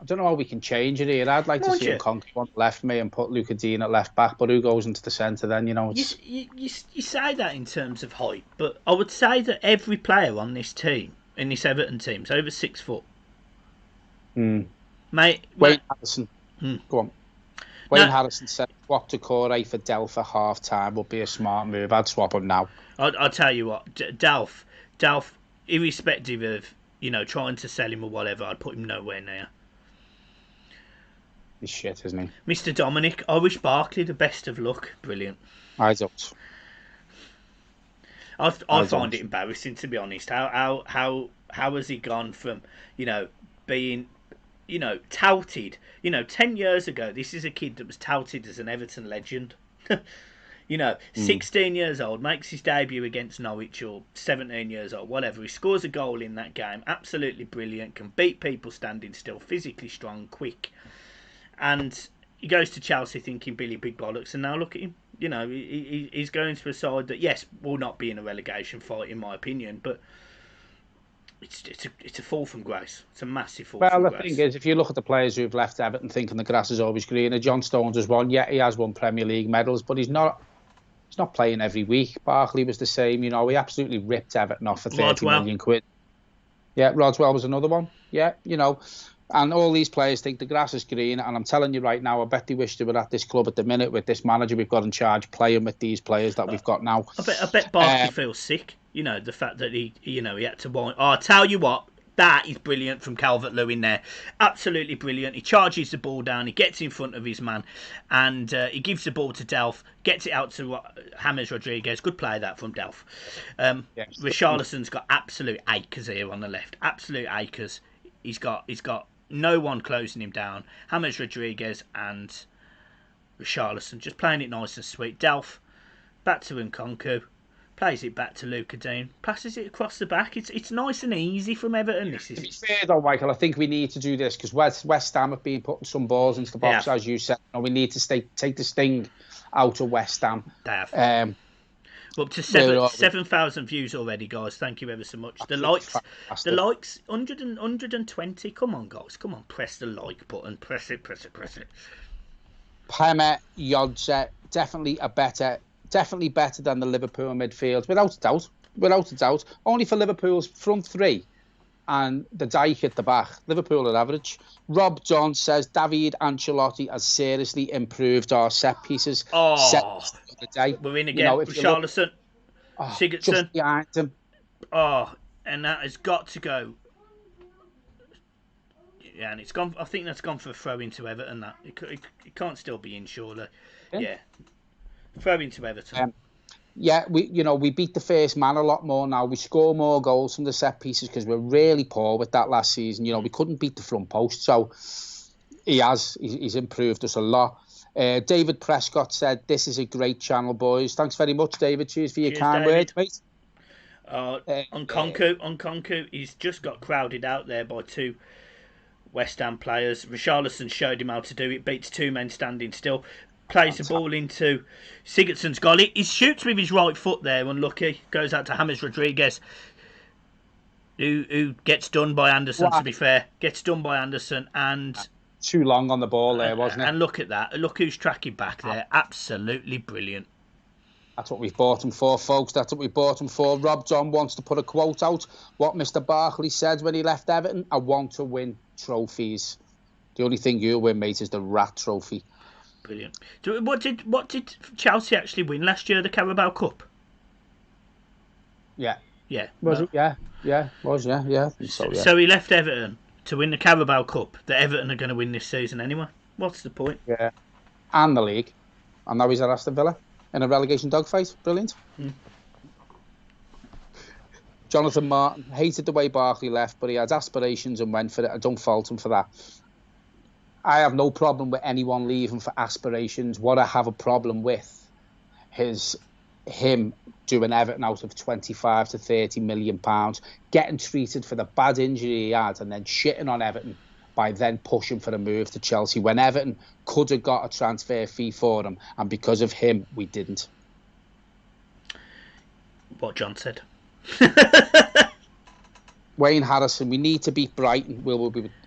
don't know how we can change it here. I'd like to see Nkounkou on left me and put Luca Dean at left back, but who goes into the centre then? It's... You say that in terms of height, but I would say that every player on this team, in this Everton team, is over 6 foot. Mate, Wayne Harrison. Go on. Wayne Harrison said swap Decore for Delph at half time would be a smart move. I'd swap him now. I'll tell you what, Delph, irrespective of trying to sell him or whatever, I'd put him nowhere near. He's shit, isn't he? Mr. Dominic, I wish Barkley the best of luck. Brilliant. I don't. I find it embarrassing, to be honest. How has he gone from being touted? 10 years ago, this is a kid that was touted as an Everton legend. 16 years old, makes his debut against Norwich, or 17 years old, whatever. He scores a goal in that game. Absolutely brilliant. Can beat people standing still. Physically strong, quick. And he goes to Chelsea thinking Billy Big Bollocks, and now look at him. He's going to a side that, yes, will not be in a relegation fight, in my opinion, but it's a fall from grace. It's a massive fall from grace. Well, the thing is, if you look at the players who've left Everton thinking the grass is always greener, John Stones has won. Yeah, he has won Premier League medals, but he's not He's not playing every week. Barkley was the same. You know, he absolutely ripped Everton off for 30 million quid. Yeah, Rodswell was another one. Yeah, you know, and all these players think the grass is green. And I'm telling you right now, I bet they wish they were at this club at the minute with this manager we've got in charge playing with these players that we've got now. I bet Barkley feels sick. You know, the fact that he had to wind. Oh, I'll tell you what. That is brilliant from Calvert-Lewin there. Absolutely brilliant. He charges the ball down. He gets in front of his man. And he gives the ball to Delph. Gets it out to James Rodriguez. Good play that from Delph. Richarlison's got absolute acres here on the left. Absolute acres. He's got no one closing him down. James Rodriguez and Richarlison just playing it nice and sweet. Delph back to Nkounkou. Plays it back to Luca Dean. Passes it across the back. It's nice and easy from Everton. This is. To be fair though, Michael, I think we need to do this because West Ham have been putting some balls into the box, as you said. And we need to take the sting out of West Ham. They have. We're up to 7,000 views already, guys. Thank you ever so much. The likes, 120. Come on, guys. Come on, press the like button. Press it. Pema Yodze, definitely better than the Liverpool midfield, without a doubt. Only for Liverpool's front three and the Dijk at the back. Liverpool are average. Rob John says David Ancelotti has seriously improved our set pieces. We're in again. Richarlison, Sigurdsson. Just behind him. And that has got to go. Yeah, and it's gone. I think that's gone for a throw into Everton. That it can't still be in, surely. Yeah. Throw into Everton. We beat the first man a lot more now. We score more goals from the set pieces because we're really poor with that last season. You know, we couldn't beat the front post, so he's improved us a lot. David Prescott said, "This is a great channel, boys." Thanks very much, David. Cheers for your kind words, mate. Nkounkou, he's just got crowded out there by two West Ham players. Richarlison showed him how to do it. Beats two men standing still. Plays the ball into Sigurdsson's goal. He shoots with his right foot there, unlucky. Goes out to James Rodriguez, who gets done by Anderson, to be fair. Gets done by Anderson. And too long on the ball there, wasn't it? And look at that. Look who's tracking back there. Absolutely brilliant. That's what we've bought him for, folks. That's what we bought him for. Rob John wants to put a quote out. What Mr. Barkley said when he left Everton: "I want to win trophies. The only thing you'll win, mate, is the Rat Trophy." Brilliant. What did Chelsea actually win last year? The Carabao Cup. Yeah. Was it? Yeah. So he left Everton to win the Carabao Cup. That Everton are going to win this season anyway. What's the point? Yeah. And the league. And now he's at Aston Villa in a relegation dogfight. Brilliant. Jonathan Martin hated the way Barkley left, but he had aspirations and went for it. I don't fault him for that. I have no problem with anyone leaving for aspirations. What I have a problem with is him doing Everton out of 25 to 30 million pounds, getting treated for the bad injury he had, and then shitting on Everton by then pushing for a move to Chelsea when Everton could have got a transfer fee for him, and because of him, we didn't. What John said. Wayne Harrison, we need to beat Brighton.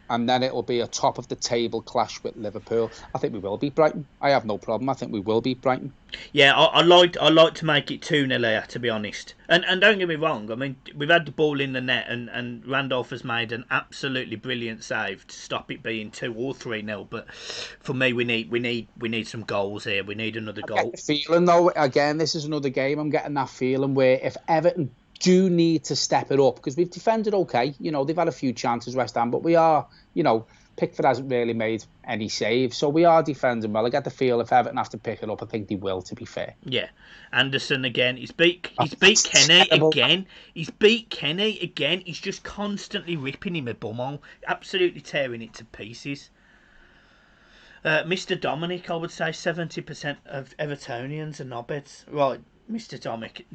And then it'll be a top of the table clash with Liverpool. I think we will beat Brighton. I have no problem. I think we will beat Brighton. Yeah, I like to make it 2-0 here, to be honest. And don't get me wrong. I mean, we've had the ball in the net, and Randolph has made an absolutely brilliant save to stop it being 2 or 3-0. But for me, we need some goals here. We need another goal. I get the feeling though. Again, this is another game. I'm getting that feeling where if Everton do need to step it up, because we've defended okay. You know, they've had a few chances, West Ham, but we are, you know, Pickford hasn't really made any saves, so we are defending well. I get the feel if Everton have to pick it up, I think they will, to be fair. Yeah. Anderson again. He's beat Kenny again. He's beat Kenny again. He's just constantly ripping him a bumhole, absolutely tearing it to pieces. Mr. Dominic, I would say 70% of Evertonians are knobheads. Right. Mr.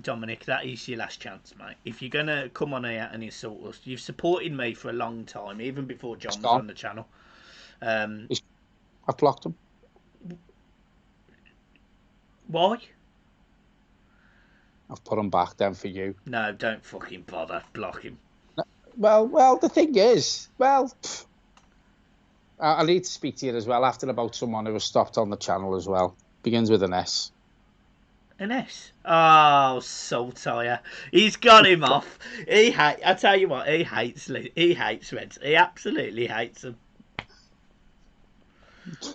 Dominic, that is your last chance, mate. If you're going to come on here and insult us, you've supported me for a long time, even before John was on the channel. I've blocked him. Why? I've put him back then for you. No, don't fucking bother. Block him. Well, the thing is, I need to speak to you as well after about someone who was stopped on the channel as well. Begins with an S. An S. Oh, Saltire. He's got him off. I tell you what, he hates Reds. He absolutely hates them.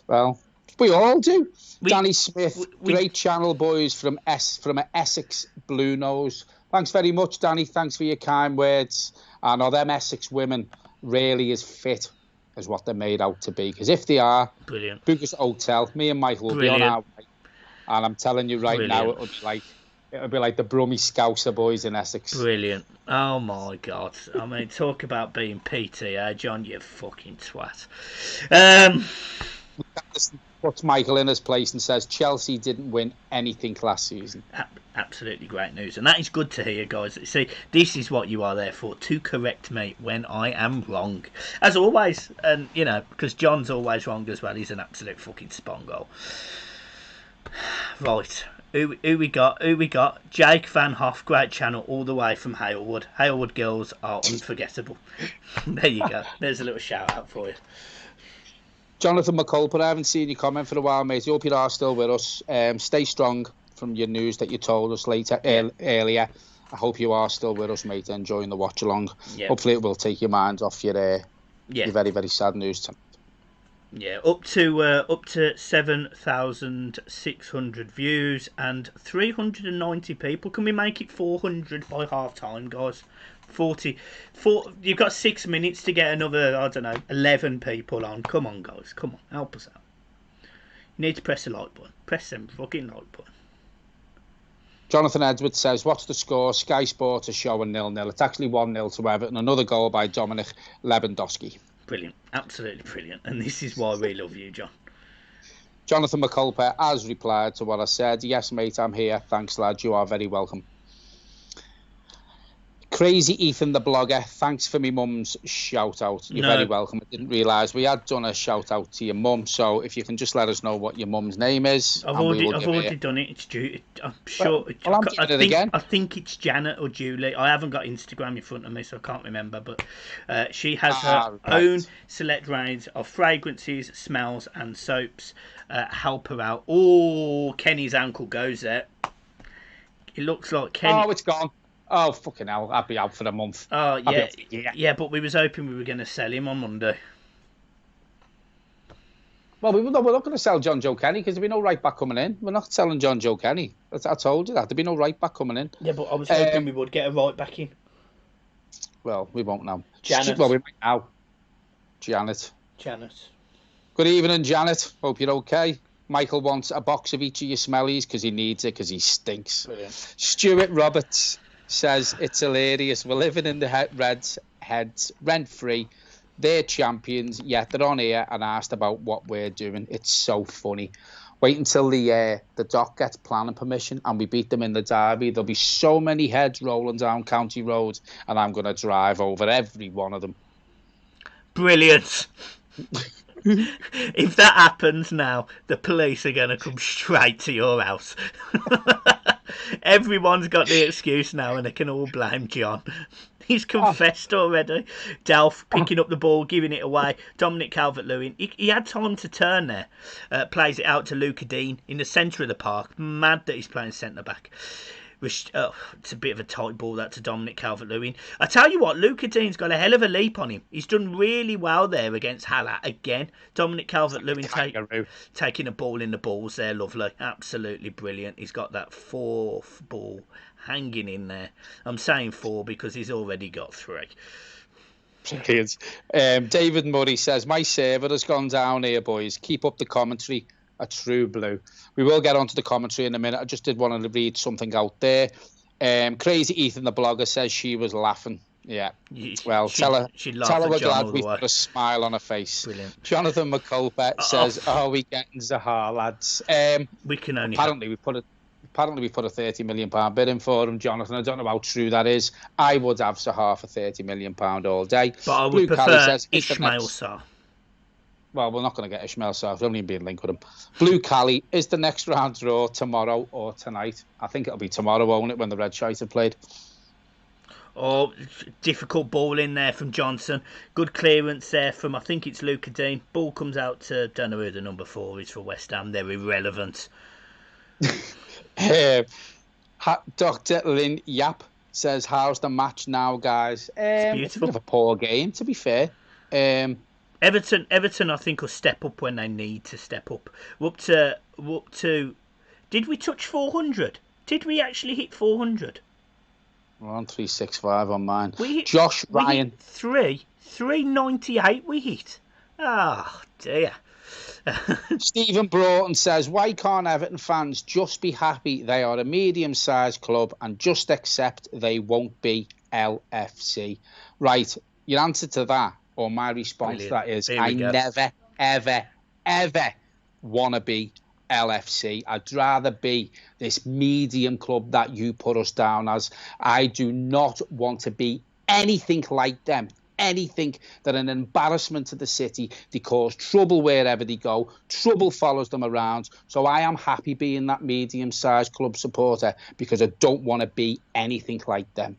Well, we all do. Danny Smith, great channel, boys, from Essex Blue Nose. Thanks very much, Danny. Thanks for your kind words. I know them Essex women really is fit as what they're made out to be. Because if they are, brilliant. book us a hotel. Me and Michael will be on our way. And I'm telling you right now, it'll be like the Brummy Scouser boys in Essex. Brilliant. Oh my God. I mean, talk about being PT, John, you fucking twat. Puts Michael in his place and says Chelsea didn't win anything last season. Absolutely great news, and that is good to hear, guys. See, this is what you are there for, to correct me when I am wrong, as always. And you know, because John's always wrong as well. He's an absolute fucking spongo. Right, who we got? Jake Van Hoff, great channel all the way from Halewood. Halewood girls are unforgettable. There you go. There's a little shout out for you. Jonathan McCulper, I haven't seen your comment for a while, mate. I hope you are still with us. Stay strong from your news that you told us earlier. I hope you are still with us, mate, enjoying the watch along. Yep. Hopefully it will take your mind off your very, very sad news tonight. Yeah, up to 7,600 views and 390 people. Can we make it 400 by half time, guys? 40. You've got 6 minutes to get another, I don't know, 11 people on. Come on, guys. Come on. Help us out. You need to press the like button. Press them fucking like button. Jonathan Edwards says, what's the score? Sky Sports are showing 0-0. It's actually 1-0 to Everton. Another goal by Dominic Lewandowski. Brilliant. Absolutely brilliant. And this is why we love you, John. Jonathan McCulper has replied to what I said. Yes, mate, I'm here. Thanks, lad. You are very welcome. Crazy Ethan the blogger, thanks for me mum's shout out. You're very welcome. I didn't realise we had done a shout out to your mum, so if you can just let us know what your mum's name is. I've already done it. It's due. I'm sure. I think it's Janet or Julie. I haven't got Instagram in front of me, so I can't remember. But she has her own select range of fragrances, smells, and soaps. Help her out. Oh, Kenny's ankle goes there. It looks like Kenny. Oh, it's gone. Oh, fucking hell. I'd be out for a month. Oh, yeah. Yeah, but we was hoping we were going to sell him on Monday. Well, we're not going to sell John Joe Kenny because there'll be no right back coming in. We're not selling John Joe Kenny. I told you that. There'll be no right back coming in. Yeah, but I was hoping we would get a right back in. Well, we won't now. Janet. Well, we might now. Janet. Good evening, Janet. Hope you're okay. Michael wants a box of each of your smellies because he needs it because he stinks. Brilliant. Stuart Roberts says it's hilarious. We're living in the Reds' heads rent-free. They're champions, yet they're on here and asked about what we're doing. It's so funny. Wait until the doc gets planning permission and we beat them in the derby. There'll be so many heads rolling down County Road and I'm going to drive over every one of them. Brilliant. If that happens now, the police are going to come straight to your house. Everyone's got the excuse now and they can all blame John. He's confessed already. Delph picking up the ball, giving it away. Dominic Calvert-Lewin. He had time to turn there. Plays it out to Luca Dean in the centre of the park. Mad that he's playing centre-back. It's a bit of a tight ball that to Dominic Calvert-Lewin. I tell you what, Luca Dean's got a hell of a leap on him. He's done really well there against Haller again. Dominic Calvert-Lewin taking a ball in the balls there, lovely. Absolutely brilliant. He's got that fourth ball hanging in there. I'm saying 4 because he's already got 3. Brilliant. David Murray says, my server has gone down here, boys. Keep up the commentary. A true blue. We will get onto the commentary in a minute. I just did want to read something out there. Crazy Ethan, the blogger, says she was laughing. Yeah. Well, tell her we're glad we put a smile on her face. Brilliant. Jonathan McCulper says, we getting Zaha, lads? We can only... Apparently, we put a £30 million bid in for him, Jonathan. I don't know how true that is. I would have Zaha for £30 million all day. But I would prefer Ismail Sarr. Well, we're not going to get Ishmael Sarr. We don't even be in link with him. Blue Cali, is the next round draw tomorrow or tonight? I think it'll be tomorrow, won't it, when the Red Shite have played? Oh, difficult ball in there from Johnson. Good clearance there from, I think it's Luca Dean. Ball comes out to, don't know who the number 4 is for West Ham. They're irrelevant. Dr. Lynn Yap says, how's the match now, guys? It's beautiful. a bit of a poor game, to be fair. Everton, I think, will step up when they need to step up. We're up to. Did we touch 400? Did we actually hit 400? We're on 365 on mine. Josh Ryan. 398 we hit. Oh, dear. Stephen Broughton says, why can't Everton fans just be happy they are a medium-sized club and just accept they won't be LFC? Right, your answer to that, or my response to that is, I never, ever, ever want to be LFC. I'd rather be this medium club that you put us down as. I do not want to be anything like them. Anything that an embarrassment to the city. They cause trouble wherever they go. Trouble follows them around. So I am happy being that medium-sized club supporter because I don't want to be anything like them.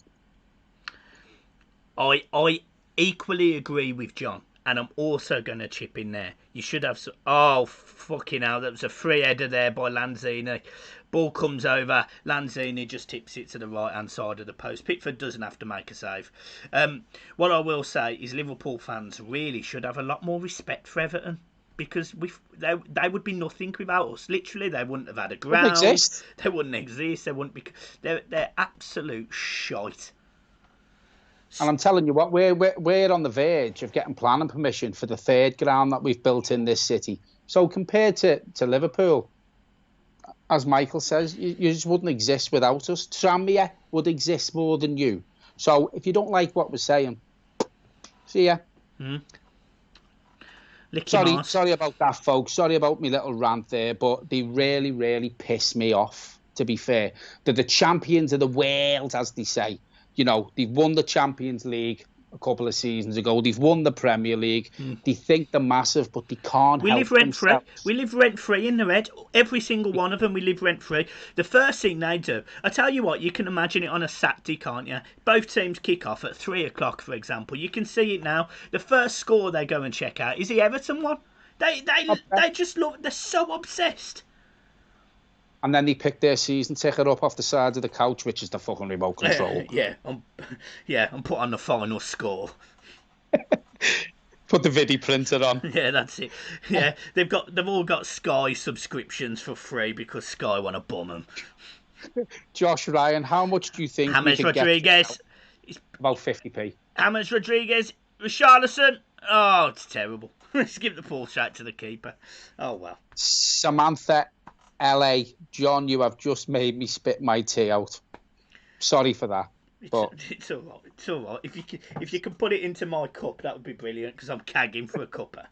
I equally agree with John, and I'm also going to chip in there. You should have some... Oh, fucking hell, that was a free header there by Lanzini. Ball comes over, Lanzini just tips it to the right-hand side of the post. Pickford doesn't have to make a save. What I will say is Liverpool fans really should have a lot more respect for Everton, because they would be nothing without us. Literally, they wouldn't have had a ground. They wouldn't exist. They wouldn't be... They're absolute shite. And I'm telling you what, we're on the verge of getting planning permission for the third ground that we've built in this city. So compared to Liverpool, as Michael says, you just wouldn't exist without us. Tranmere would exist more than you. So if you don't like what we're saying, see ya. Sorry about that, folks. Sorry about my little rant there, but they really, really piss me off, to be fair. They're the champions of the world, as they say. You know, they've won the Champions League a couple of seasons ago. They've won the Premier League. They think they're massive, but they can't help themselves. We live rent-free in the red. Every single one of them, we live rent-free. The first thing they do, I tell you what, you can imagine it on a Saturday, can't you? Both teams kick off at 3 o'clock, for example. You can see it now. The first score they go and check out is the Everton one. They just love... They're so obsessed. And then they pick their season ticket up off the side of the couch, which is the fucking remote control. And put on the final score. Put the video printer on. Yeah, that's it. Yeah, they've all got Sky subscriptions for free because Sky want to bum them. Josh Ryan, how much do you think James Rodriguez? About 50p. James Rodriguez, Richarlison. Oh, it's terrible. Let's give the ball straight to the keeper. Oh well. Samantha. LA, John, you have just made me spit my tea out. Sorry for that. It's all right. It's all right. If you can put it into my cup, that would be brilliant because I'm cagging for a cuppa.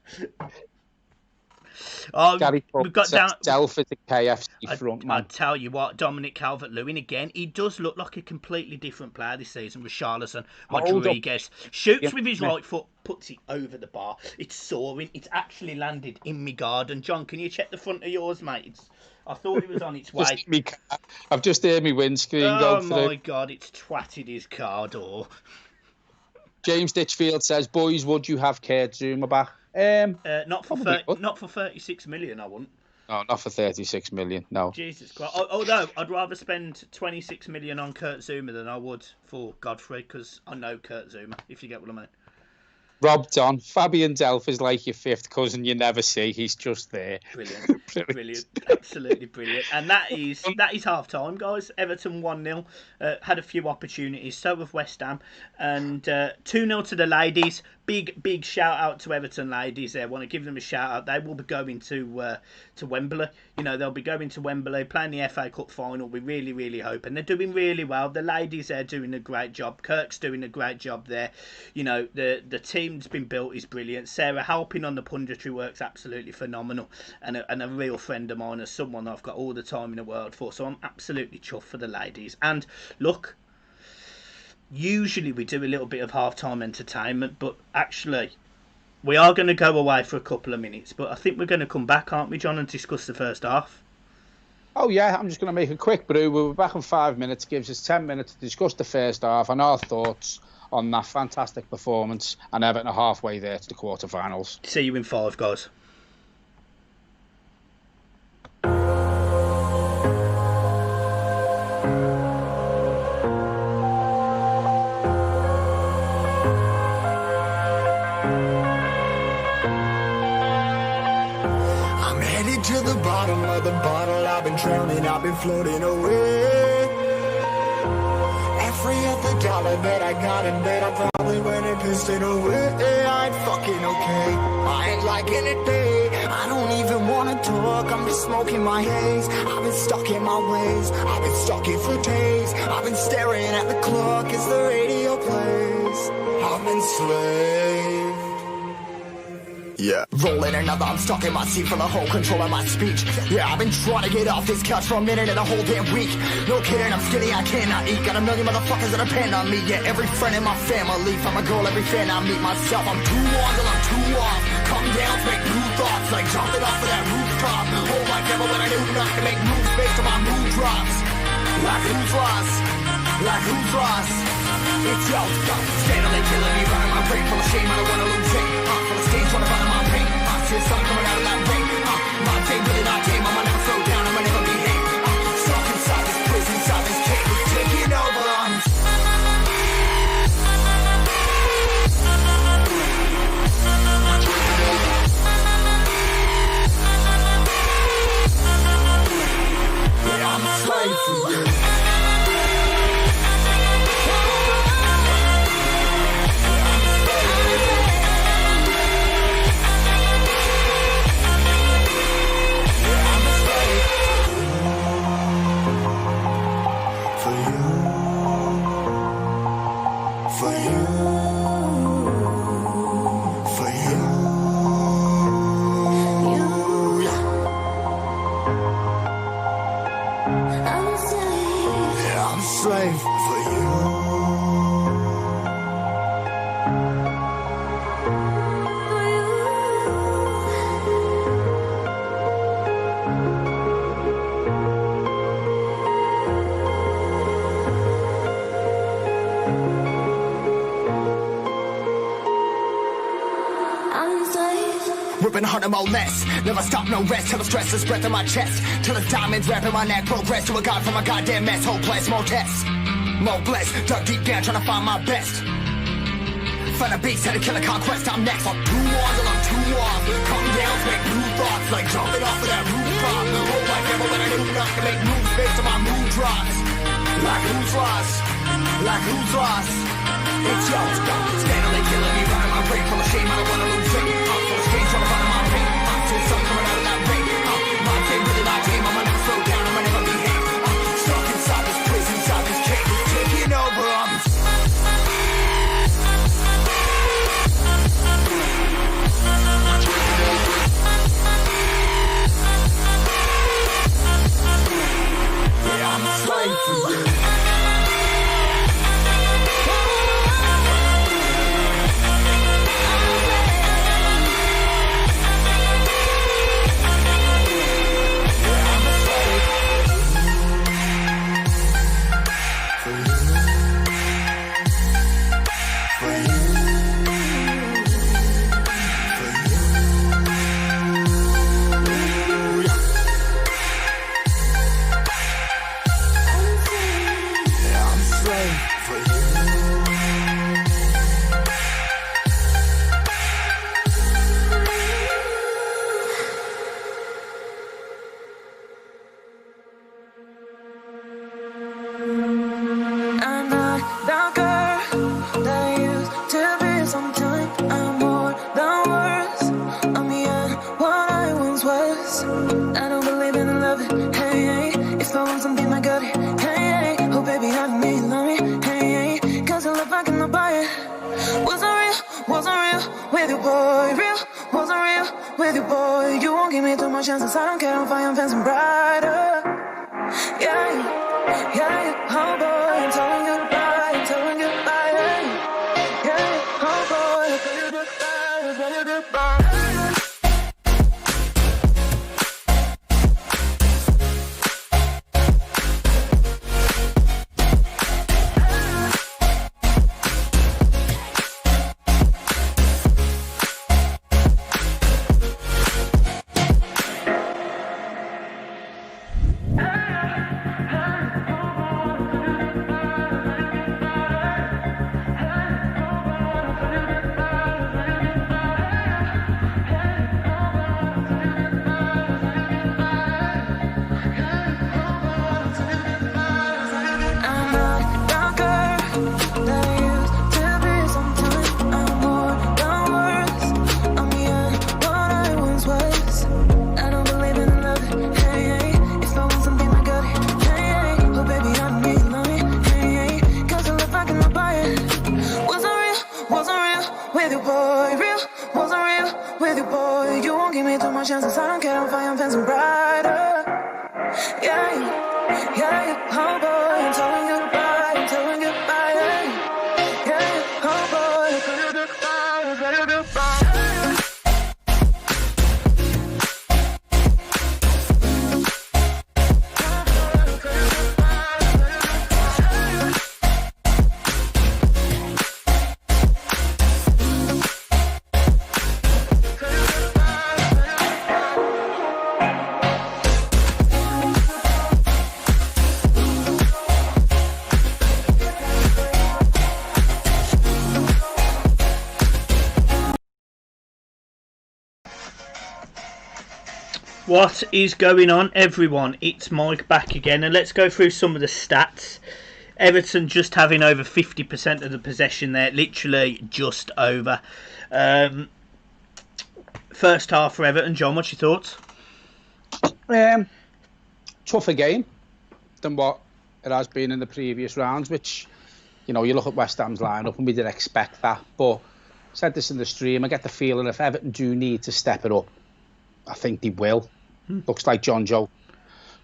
Gary we've got down. Delphi to KFC front man. I tell you what, Dominic Calvert-Lewin again. He does look like a completely different player this season. Richarlison, Rodriguez shoots with his right foot, puts it over the bar. It's soaring. It's actually landed in my garden. John, can you check the front of yours, mate? I thought it was on its way. I've just heard my windscreen go through. Oh my God, it's twatted his car door. James Ditchfield says, boys, would you have Kurt Zuma back? Not for 36 million, I wouldn't. No, not for 36 million, no. Jesus Christ. Although, I'd rather spend 26 million on Kurt Zuma than I would for Godfrey, because I know Kurt Zuma, if you get what I mean. Rob Don, Fabian Delph is like your fifth cousin you never see. He's just there. Brilliant. Absolutely brilliant. And that is half time, guys. Everton 1-0. Had a few opportunities. So have West Ham. And 2-0 to the ladies. Big shout out to Everton ladies there. Want to give them a shout out. They will be going to Wembley. You know, they'll be going to Wembley, playing the FA Cup final. We really, really hope. And they're doing really well. The ladies there doing a great job. Kirk's doing a great job there. You know, the team that's been built is brilliant. Sarah helping on the punditry work's absolutely phenomenal, and a real friend of mine, as someone I've got all the time in the world for. So I'm absolutely chuffed for the ladies. And look, usually we do a little bit of half-time entertainment, but actually we are going to go away for a couple of minutes, but I think we're going to come back, aren't we, John, and discuss the first half? Oh yeah, I'm just going to make a quick brew. We'll be back in 5 minutes. Gives us 10 minutes to discuss the first half and our thoughts on that fantastic performance, and Everton are halfway there to the quarterfinals. See you in 5, guys. drowning, I've been floating away. Every other dollar that I got in bed, I probably went and pissed it away. I ain't fucking okay, I ain't liking it, babe. I don't even wanna talk, I'm just smoking my haze. I've been stuck in my ways, I've been stuck here for days. I've been staring at the clock as the radio plays. I'm enslaved. Yeah, rolling another, I'm stuck in my seat for the whole control of my speech. Yeah, I've been trying to get off this couch for a minute and a whole damn week. No kidding, I'm skinny, I cannot eat. Got a million motherfuckers that depend on me. Yeah, every friend in my family, from a girl, every fan I meet myself. I'm too on till I'm too off. Come down, make new thoughts, like jumping off of that rooftop. Oh my devil, when I knew not to make moves based on my mood drops. Like who's lost? Like who's lost? It's yo, steadily killing me, running my brain full of shame, I don't wanna lose it. Full of stage, trying to find my pain. I see the sun coming out of that rain. My day really not tame, I'ma never slow down, I'ma never be hate. Stuck inside this prison, inside this cage, it's taking over. Yeah, I'm a slave for you. Ripping harder, more less. Never stop, no rest. Till the stress is breath in my chest. Till the diamonds wrapping my neck. Progress to a god from a goddamn mess. Hopeless, more tests. More blessed. Dug deep down, trying to find my best. Find a beast, had to kill a conquest. I'm next. I'm too on till I'm too off. Come down, make new thoughts. Like jumping off of that rooftop. Oh my devil, when I knew not to make moves based on my mood drops. Like who's lost? Like who's lost? It's yo, steadily killing me, running my brain full of shame, I don't wanna lose it. I'm full of stage, trying to find my pain. I'm still sun coming out of that rain. My day really not tame, I'ma never slow down, I'ma never be hate. Stuck inside this prison, inside this cage, it's taking over. Yeah, I'm a slave for you. Chances I don't care, I'm fine, I'm fencing brighter. Yeah, yeah, oh boy, I'm telling goodbye, I'm telling goodbye. Yeah, oh boy, I'm telling goodbye, I'm telling goodbye. yeah, oh boy, I'm telling you goodbye, I'm telling you goodbye, yeah, oh boy, I'm telling you goodbye, I'm telling you goodbye. What is going on, everyone? It's Mike back again, and let's go through some of the stats. Everton just having over 50% of the possession there, literally just over. First half for Everton. John, what's your thoughts? Tougher game than what it has been in the previous rounds, which, you know, you look at West Ham's lineup and we did expect that. But I said this in the stream, I get the feeling if Everton do need to step it up, I think they will. Looks like John Joe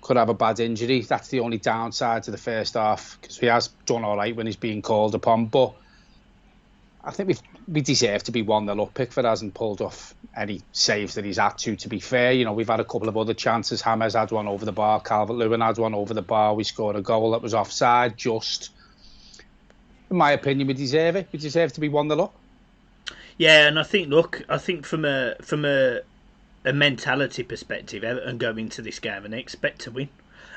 could have a bad injury. That's the only downside to the first half, because he has done all right when he's being called upon. But I think we deserve to be 1-0 up. Pickford hasn't pulled off any saves that he's had to be fair. You know, we've had a couple of other chances. James had one over the bar. Calvert-Lewin had one over the bar. We scored a goal that was offside. Just, in my opinion, we deserve it. We deserve to be 1-0 up. Yeah, and I think, look, from a mentality perspective, Everton go into this game and they expect to win,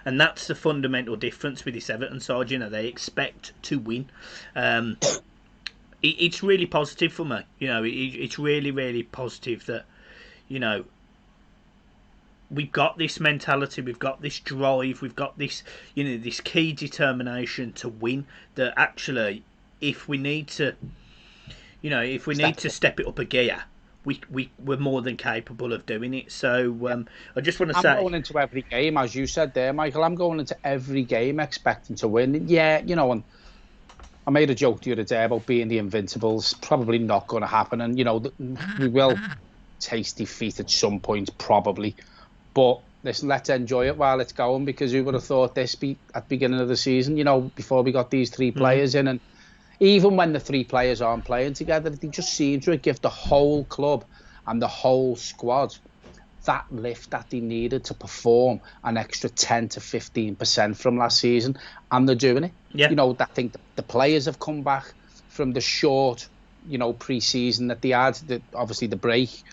and that's the fundamental difference with this Everton side. You know, they expect to win. It's really positive for me. You know, it's really, really positive that, you know, we've got this mentality, we've got this drive, we've got this, you know, this key determination to win. That actually, if we need to, you know, step it up a gear, we're more than capable of doing it. So I just want to say, I'm going into every game, as you said there, Michael. I'm going into every game expecting to win. Yeah, you know, and I made a joke the other day about being the Invincibles. Probably not going to happen, and you know, we will taste defeat at some point, probably. But listen, let's enjoy it while it's going, because who would have thought this at the beginning of the season? You know, before we got these three players in, and even when the three players aren't playing together, they just seem to give the whole club and the whole squad that lift that they needed to perform an extra 10 to 15% from last season, and they're doing it. Yeah. You know, I think the players have come back from the short, you know, pre-season that they had, obviously the break,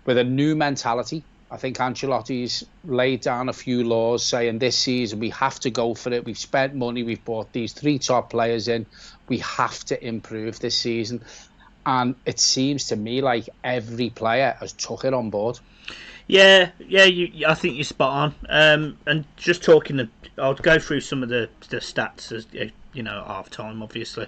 with a new mentality. I think Ancelotti's laid down a few laws saying this season we have to go for it. We've spent money. We've brought these three top players in. We have to improve this season. And it seems to me like every player has took it on board. Yeah, I think you're spot on. And just talking, I'll go through some of the stats as you know, half time. Obviously,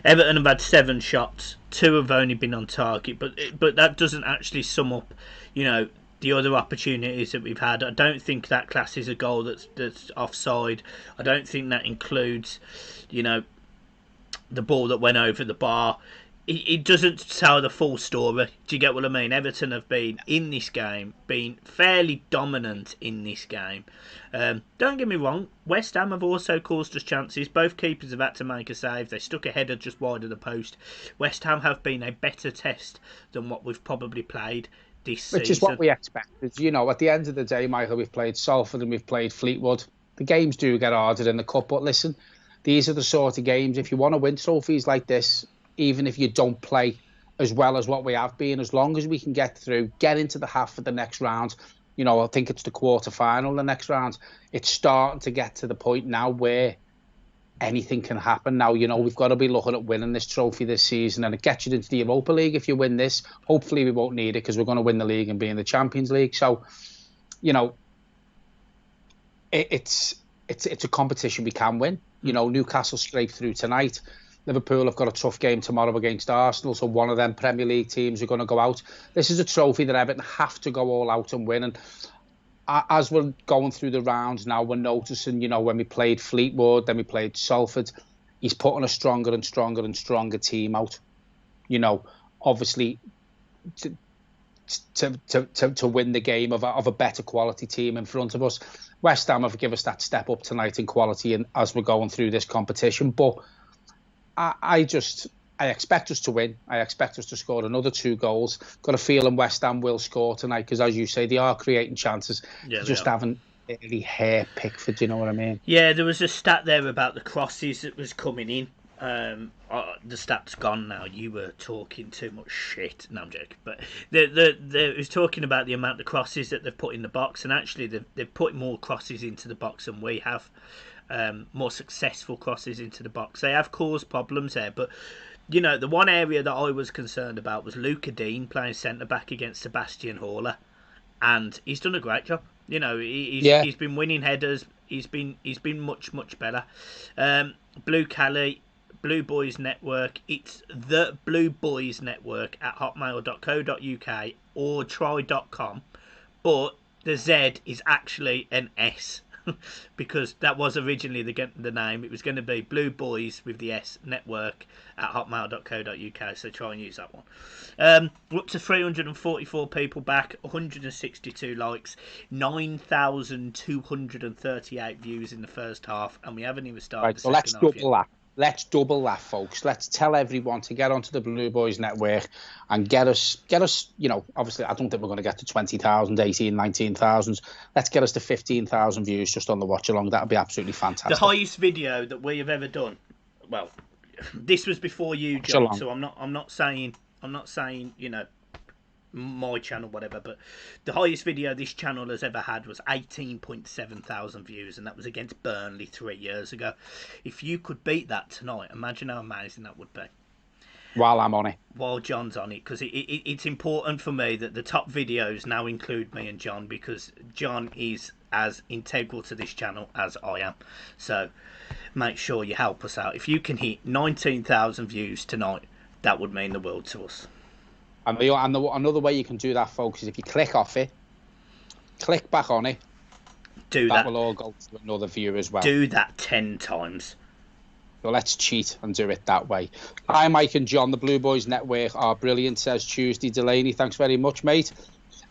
Everton have had 7 shots. 2 have only been on target, but that doesn't actually sum up, you know, the other opportunities that we've had. I don't think that classes a goal that's offside. I don't think that includes, you know, the ball that went over the bar. It doesn't tell the full story. Do you get what I mean? Everton have been in this game, been fairly dominant in this game. Don't get me wrong, West Ham have also caused us chances. Both keepers have had to make a save. They stuck a header just wide of the post. West Ham have been a better test than what we've probably played this season. Which is what we expected. You know, at the end of the day, Michael, we've played Salford and we've played Fleetwood. The games do get harder in the cup, but listen, these are the sort of games, if you want to win trophies like this, even if you don't play as well as what we have been, as long as we can get through, get into the half of the next round, you know, I think it's the quarter-final the next round, it's starting to get to the point now where anything can happen. Now, you know, we've got to be looking at winning this trophy this season, and it gets you into the Europa League if you win this. Hopefully we won't need it because we're going to win the league and be in the Champions League. So, you know, it's a competition we can win. You know, Newcastle scraped through tonight. Liverpool have got a tough game tomorrow against Arsenal, so one of them Premier League teams are going to go out. This is a trophy that Everton have to go all out and win. And as we're going through the rounds now, we're noticing, you know, when we played Fleetwood, then we played Salford, he's putting a stronger and stronger and stronger team out. You know, obviously, to win the game of a better quality team in front of us. West Ham have given us that step up tonight in quality and as we're going through this competition. But I expect us to win. I expect us to score another 2 goals. Got a feeling West Ham will score tonight because, as you say, they are creating chances. Yeah, they just haven't really hair Pickford. Do you know what I mean? Yeah, there was a stat there about the crosses that was coming in. The stat's gone now. You were talking too much shit. No, I'm joking. But it was talking about the amount of crosses that they've put in the box, and actually they've put more crosses into the box than we have. More successful crosses into the box. They have caused problems there, but you know, the one area that I was concerned about was Luca Dean playing centre back against Sebastian Haller, and he's done a great job. You know, he's been winning headers. He's been much better. Blue Boys Network. It's the Blue Boys Network at hotmail.co.uk or try.com, but the Z is actually an S. Because that was originally the name. It was going to be Blue Boys with the S Network at hotmail.co.uk, so try and use that one. We're up to 344 people back, 162 likes, 9,238 views in the first half, and we haven't even started the second half yet. Let's double that, folks. Let's tell everyone to get onto the Blue Boys Network and get us, you know, obviously I don't think we're going to get to 20,000, 18, 19,000. Let's get us to 15,000 views just on the watch along. That would be absolutely fantastic. The highest video that we have ever done. Well, this was before you, John, so I'm not saying, you know, my channel, whatever, but the highest video this channel has ever had was 18.7 thousand views, and that was against Burnley 3 years ago. If you could beat that tonight, imagine how amazing that would be. While I'm on it. While John's on it, because it's important for me that the top videos now include me and John, because John is as integral to this channel as I am. So make sure you help us out. If you can hit 19,000 views tonight, that would mean the world to us. And another way you can do that, folks, is if you click off it, click back on it, that will all go to another view as well. Do that 10 times. So let's cheat and do it that way. Hi, Mike and John. The Blue Boys Network are brilliant, says Tuesday Delaney. Thanks very much, mate.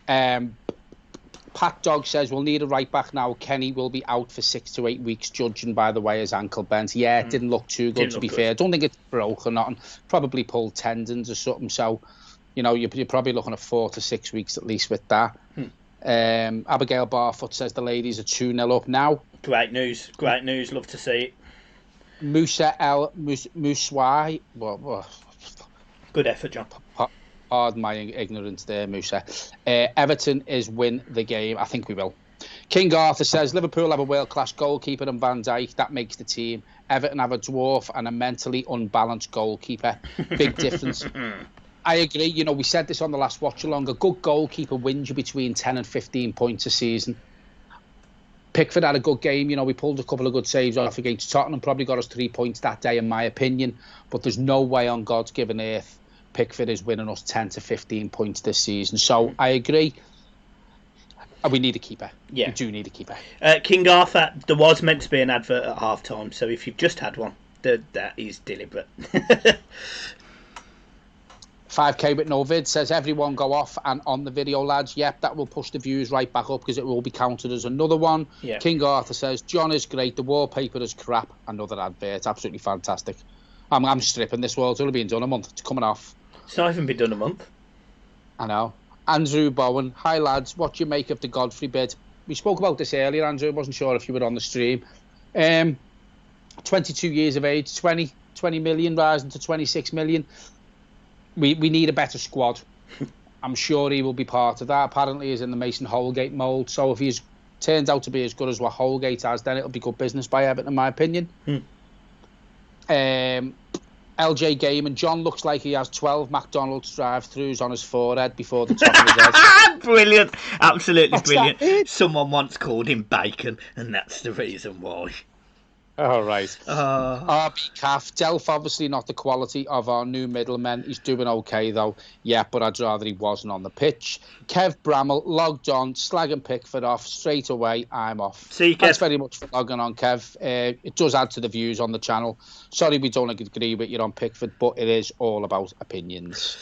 Pat Dog says, we'll need a right back now. Kenny will be out for 6 to 8 weeks, judging by the way his ankle bent. Yeah, it didn't look too good, to be fair. I don't think it's broke or nothing. Probably pulled tendons or something. So, you know, you're probably looking at 4 to 6 weeks at least with that. Abigail Barfoot says the ladies are 2-0 up now. Great news. Great news. Love to see it. Musa El Muswai. Good effort, John. Pardon my ignorance there, Musa. Everton is win the game. I think we will. King Arthur says Liverpool have a world-class goalkeeper and Van Dijk. That makes the team. Everton have a dwarf and a mentally unbalanced goalkeeper. Big difference. I agree. You know, we said this on the last watch-along. A good goalkeeper wins you between 10 and 15 points a season. Pickford had a good game. You know, we pulled a couple of good saves off against Tottenham. Probably got us 3 points that day, in my opinion. But there's no way on God's given earth Pickford is winning us 10 to 15 points this season. So I agree. We need a keeper. Yeah. We do need a keeper. King Arthur, there was meant to be an advert at half-time. So if you've just had one, that is deliberate. 5k with no vid says everyone go off and on the video, lads. Yep, that will push the views right back up because it will be counted as another one. Yeah. King Arthur says John is great, the wallpaper is crap. Another advert, absolutely fantastic. I'm stripping this world. It's only been done a month. It's coming off. It's not even been done a month. I know. Andrew Bowen, hi lads, what do you make of the Godfrey bid? We spoke about this earlier, Andrew. I wasn't sure if you were on the stream. 22 years of age, 20 million rising to 26 million. We need a better squad. I'm sure he will be part of that. Apparently he's in the Mason Holgate mould. So if he turns out to be as good as what Holgate has, then it'll be good business by Everton, in my opinion. LJ Game and John looks like he has 12 McDonald's drive-thrus on his forehead before the top of his head. Brilliant. Absolutely brilliant. Someone once called him Bacon, and that's the reason why. All right. RB Calf. Delph, obviously not the quality of our new middlemen. He's doing okay, though. Yeah, but I'd rather he wasn't on the pitch. Kev Bramall, logged on, slagging Pickford off. Straight away, I'm off. See you, Kev. Thanks very much for logging on, Kev. It does add to the views on the channel. Sorry we don't agree with you on Pickford, but it is all about opinions.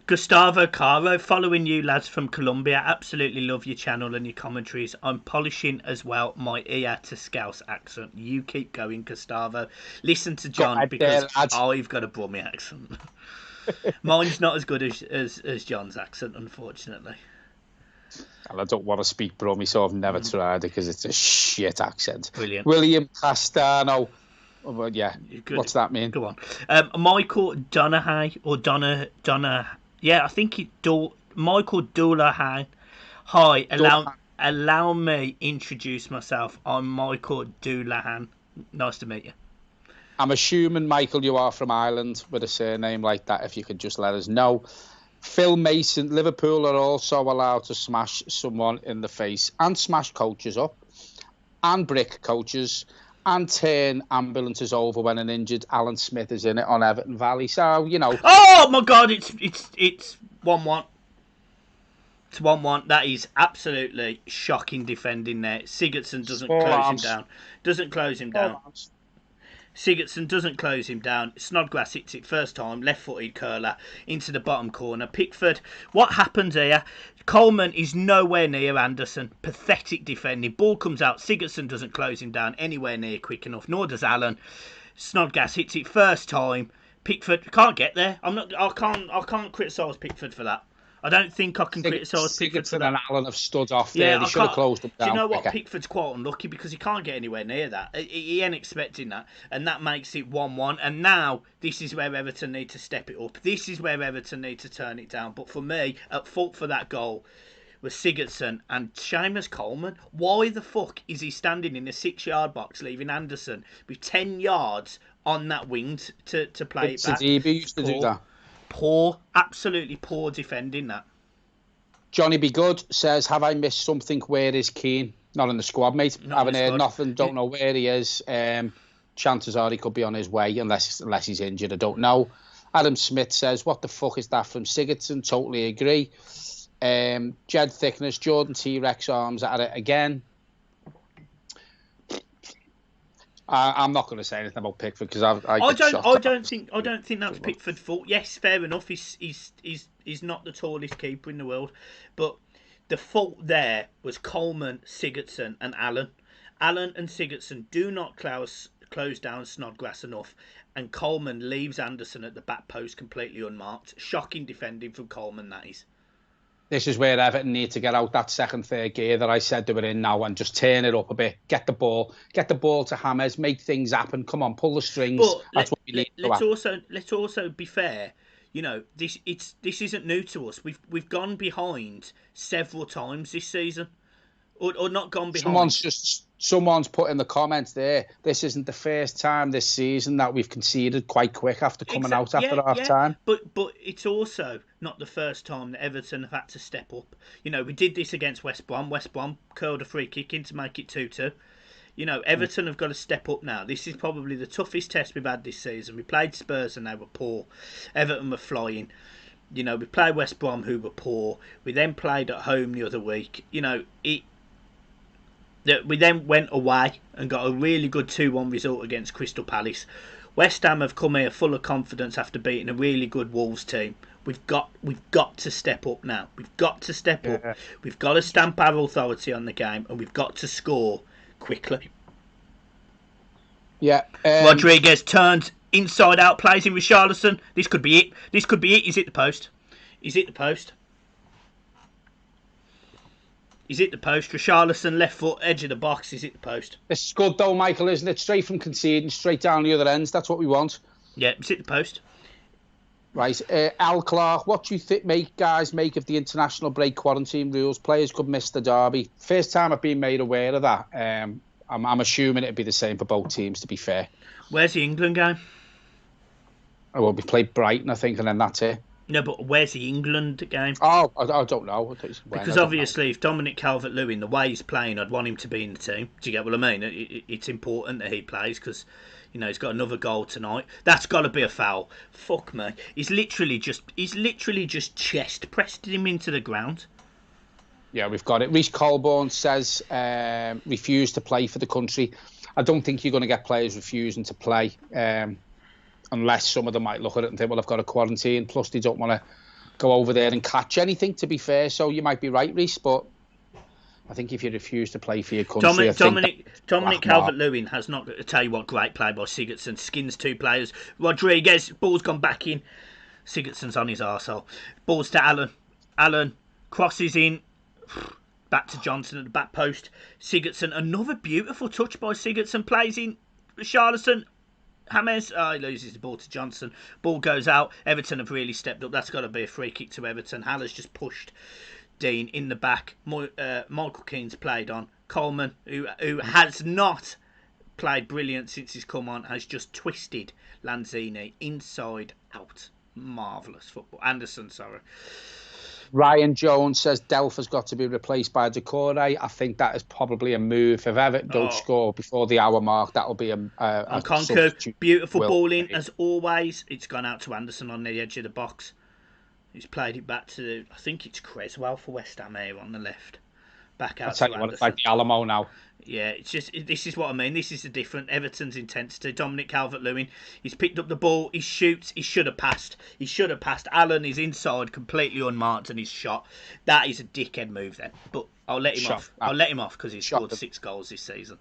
Gustavo Caro, following you lads from Colombia. Absolutely love your channel and your commentaries. I'm polishing as well my ear to Scouse accent. You keep going, Gustavo. Listen to John because I've got a Brummie accent. Mine's not as good as John's accent, unfortunately. And I don't want to speak Brummie, so I've never tried it because it's a shit accent. Brilliant. William Castano. Oh, well, yeah. What's that mean? Go on. Michael Donaghy or Donna. Yeah, I think Michael Doulahan. Hi, allow me introduce myself. I'm Michael Doulahan. Nice to meet you. I'm assuming, Michael, you are from Ireland with a surname like that. If you could just let us know. Phil Mason, Liverpool are also allowed to smash someone in the face and smash coaches up and brick coaches and turn ambulances over when an injured Alan Smith is in it on Everton Valley. So, you know. Oh my God, it's 1-1. It's 1-1. That is absolutely shocking defending there. Sigurdsson doesn't close him down. Sigurdsson doesn't close him down. Snodgrass hits it first time, left-footed curler into the bottom corner. Pickford, what happens here? Coleman is nowhere near Anderson. Pathetic defending. Ball comes out. Sigurdsson doesn't close him down anywhere near quick enough, nor does Allen. Snodgrass hits it first time. Pickford can't get there. I can't criticise Pickford for that. I don't think I can criticise Pickford for that. And Allen have stood off there. They should have closed them down. Do you know what? Pickford's quite unlucky because he can't get anywhere near that. He ain't expecting that. And that makes it 1-1. And now, this is where Everton need to step it up. This is where Everton need to turn it down. But for me, at fault for that goal was Sigurdsson and Seamus Coleman. Why the fuck is he standing in the 6-yard box, leaving Anderson with 10 yards on that wing to play it back? Sidibe used to do that. Poor, absolutely poor defending that. Johnny Be Good says, have I missed something? Where is Keane? Not in the squad, mate. Haven't heard nothing. Don't know where he is. Chances are he could be on his way unless he's injured. I don't know. Adam Smith says, what the fuck is that from Sigurdsson? Totally agree. Jed Thickness, Jordan T-Rex arms at it again. I'm not going to say anything about Pickford because I don't think that was Pickford's fault. Yes, fair enough. He's not the tallest keeper in the world, but the fault there was Coleman, Sigurdsson, and Allen. Allen and Sigurdsson do not close down Snodgrass enough, and Coleman leaves Anderson at the back post completely unmarked. Shocking defending from Coleman, that is. This is where Everton need to get out that second, third gear that I said they were in now and just turn it up a bit. Get the ball to Hammers, make things happen. Come on, pull the strings. But that's what we need. Let's also be fair. You know, this isn't new to us. We've gone behind several times this season, or not gone behind. Someone's put in the comments there. This isn't the first time this season that we've conceded quite quick after coming out after half time. But it's also not the first time that Everton have had to step up. You know, we did this against West Brom. West Brom curled a free kick in to make it 2-2. You know, Everton have got to step up now. This is probably the toughest test we've had this season. We played Spurs and they were poor. Everton were flying. You know, we played West Brom who were poor. We then played at home the other week. You know, we then went away and got a really good 2-1 result against Crystal Palace. West Ham have come here full of confidence after beating a really good Wolves team. We've got to step up now. We've got to step up. We've got to stamp our authority on the game, and we've got to score quickly. Yeah. Rodriguez turns inside out, plays in with Richarlison. This could be it. He's hit the post. Richarlison, left foot, edge of the box. He's hit the post. This is good though, Michael, isn't it? Straight from conceding, straight down the other ends. That's what we want. Yeah, he's hit the post. Right. Al Clark, what do you think make of the international break quarantine rules? Players could miss the derby. First time I've been made aware of that. I'm assuming it'd be the same for both teams, to be fair. Where's the England game? Well, we played Brighton, I think, and then that's it. No, but where's the England game? Oh, I don't know. Because obviously, if Dominic Calvert-Lewin, the way he's playing, I'd want him to be in the team. Do you get what I mean? It's important that he plays because, you know, he's got another goal tonight. That's got to be a foul. Fuck me. He's literally just chest pressed him into the ground. Yeah, we've got it. Reece Colborne says refuse to play for the country. I don't think you're going to get players refusing to play. Unless some of them might look at it and think, well, I've got a quarantine. Plus, they don't want to go over there and catch anything, to be fair. So you might be right, Reece, but I think if you refuse to play for your country... Dominic Calvert-Lewin has not... I tell you what, great play by Sigurdsson. Skins 2 players. Rodriguez, ball's gone back in. Sigurdsson's on his arsehole. Ball's to Allen. Allen crosses in. Back to Johnson at the back post. Sigurdsson, another beautiful touch by Sigurdsson. Plays in. Charleston. James, he loses the ball to Johnson. Ball goes out. Everton have really stepped up. That's got to be a free kick to Everton. Haller's just pushed Dean in the back. Michael Keane's played on. Coleman, who has not played brilliant since he's come on, has just twisted Lanzini inside out. Marvellous football. Anderson, sorry. Ryan Jones says Delph has got to be replaced by Decore. I think that is probably a move. If Everton don't score before the hour mark, that'll be a Nkounkou, beautiful ball in as always. It's gone out to Anderson on the edge of the box. He's played it back to, I think it's Creswell for West Ham here on the left. Back out to Anderson. It's like the Alamo now. Yeah, it's just, this is what I mean. This is the different Everton's intensity. Dominic Calvert-Lewin, he's picked up the ball, he shoots, he should have passed. He should have passed. Allen is inside, completely unmarked, and he's shot. That is a dickhead move then. But I'll let him off. I'll let him off because he's scored 6 goals this season.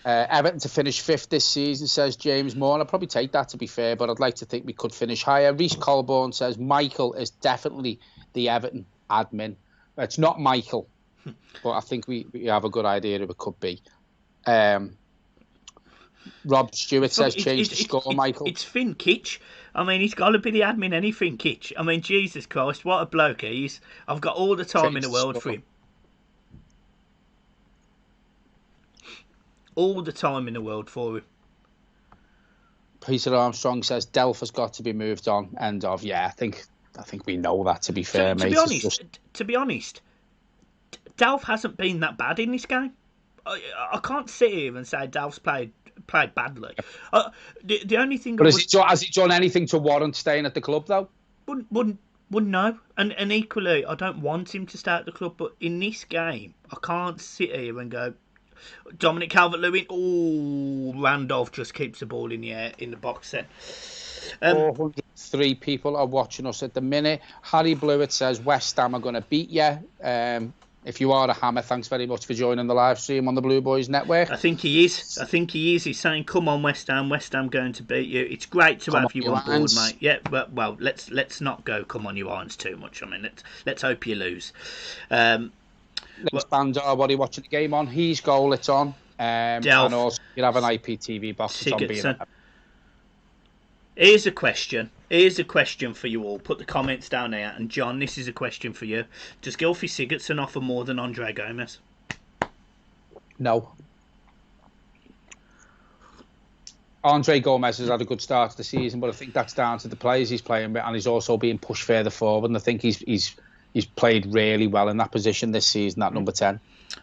Everton to finish 5th this season, says James Moore. I'll probably take that, to be fair, but I'd like to think we could finish higher. Reece Colborne says Michael is definitely the Everton admin. It's not Michael, but I think we have a good idea of it could be. Rob Stewart says change the score, Michael. It's Finn Kitch. I mean, he's got to be the admin, any Finn Kitch. I mean, Jesus Christ, what a bloke he is. I've got all the time in the world for him. All the time in the world for him. Peter Armstrong says Delph has got to be moved on. End of. Yeah, I think we know that, to be fair, mate. To be honest, Delph hasn't been that bad in this game. I can't sit here and say Delph's played badly. The only thing... But has he done anything to warrant staying at the club, though? Wouldn't know. And equally, I don't want him to stay at the club, but in this game, I can't sit here and go... Dominic Calvert-Lewin, Randolph just keeps the ball in the air in the box set. 403 people are watching us at the minute. Harry Blewett says West Ham are going to beat you. If you are a hammer, thanks very much for joining the live stream on the Blue Boys Network. I think he is. He's saying, come on, West Ham going to beat you. It's great to have you on board, mate. Yeah, but well, let's not go come on you irons too much. I mean, let's hope you lose. Next Bandar, what are you watching the game on? His goal, it's on. And also you have an IPTV box. It's on being. Here's a question for you all. Put the comments down there. And John, this is a question for you. Does Gylfi Sigurdsson offer more than Andre Gomez? No. Andre Gomez has had a good start to the season, but I think that's down to the players he's playing with, and he's also being pushed further forward. And I think he's played really well in that position this season, that number 10.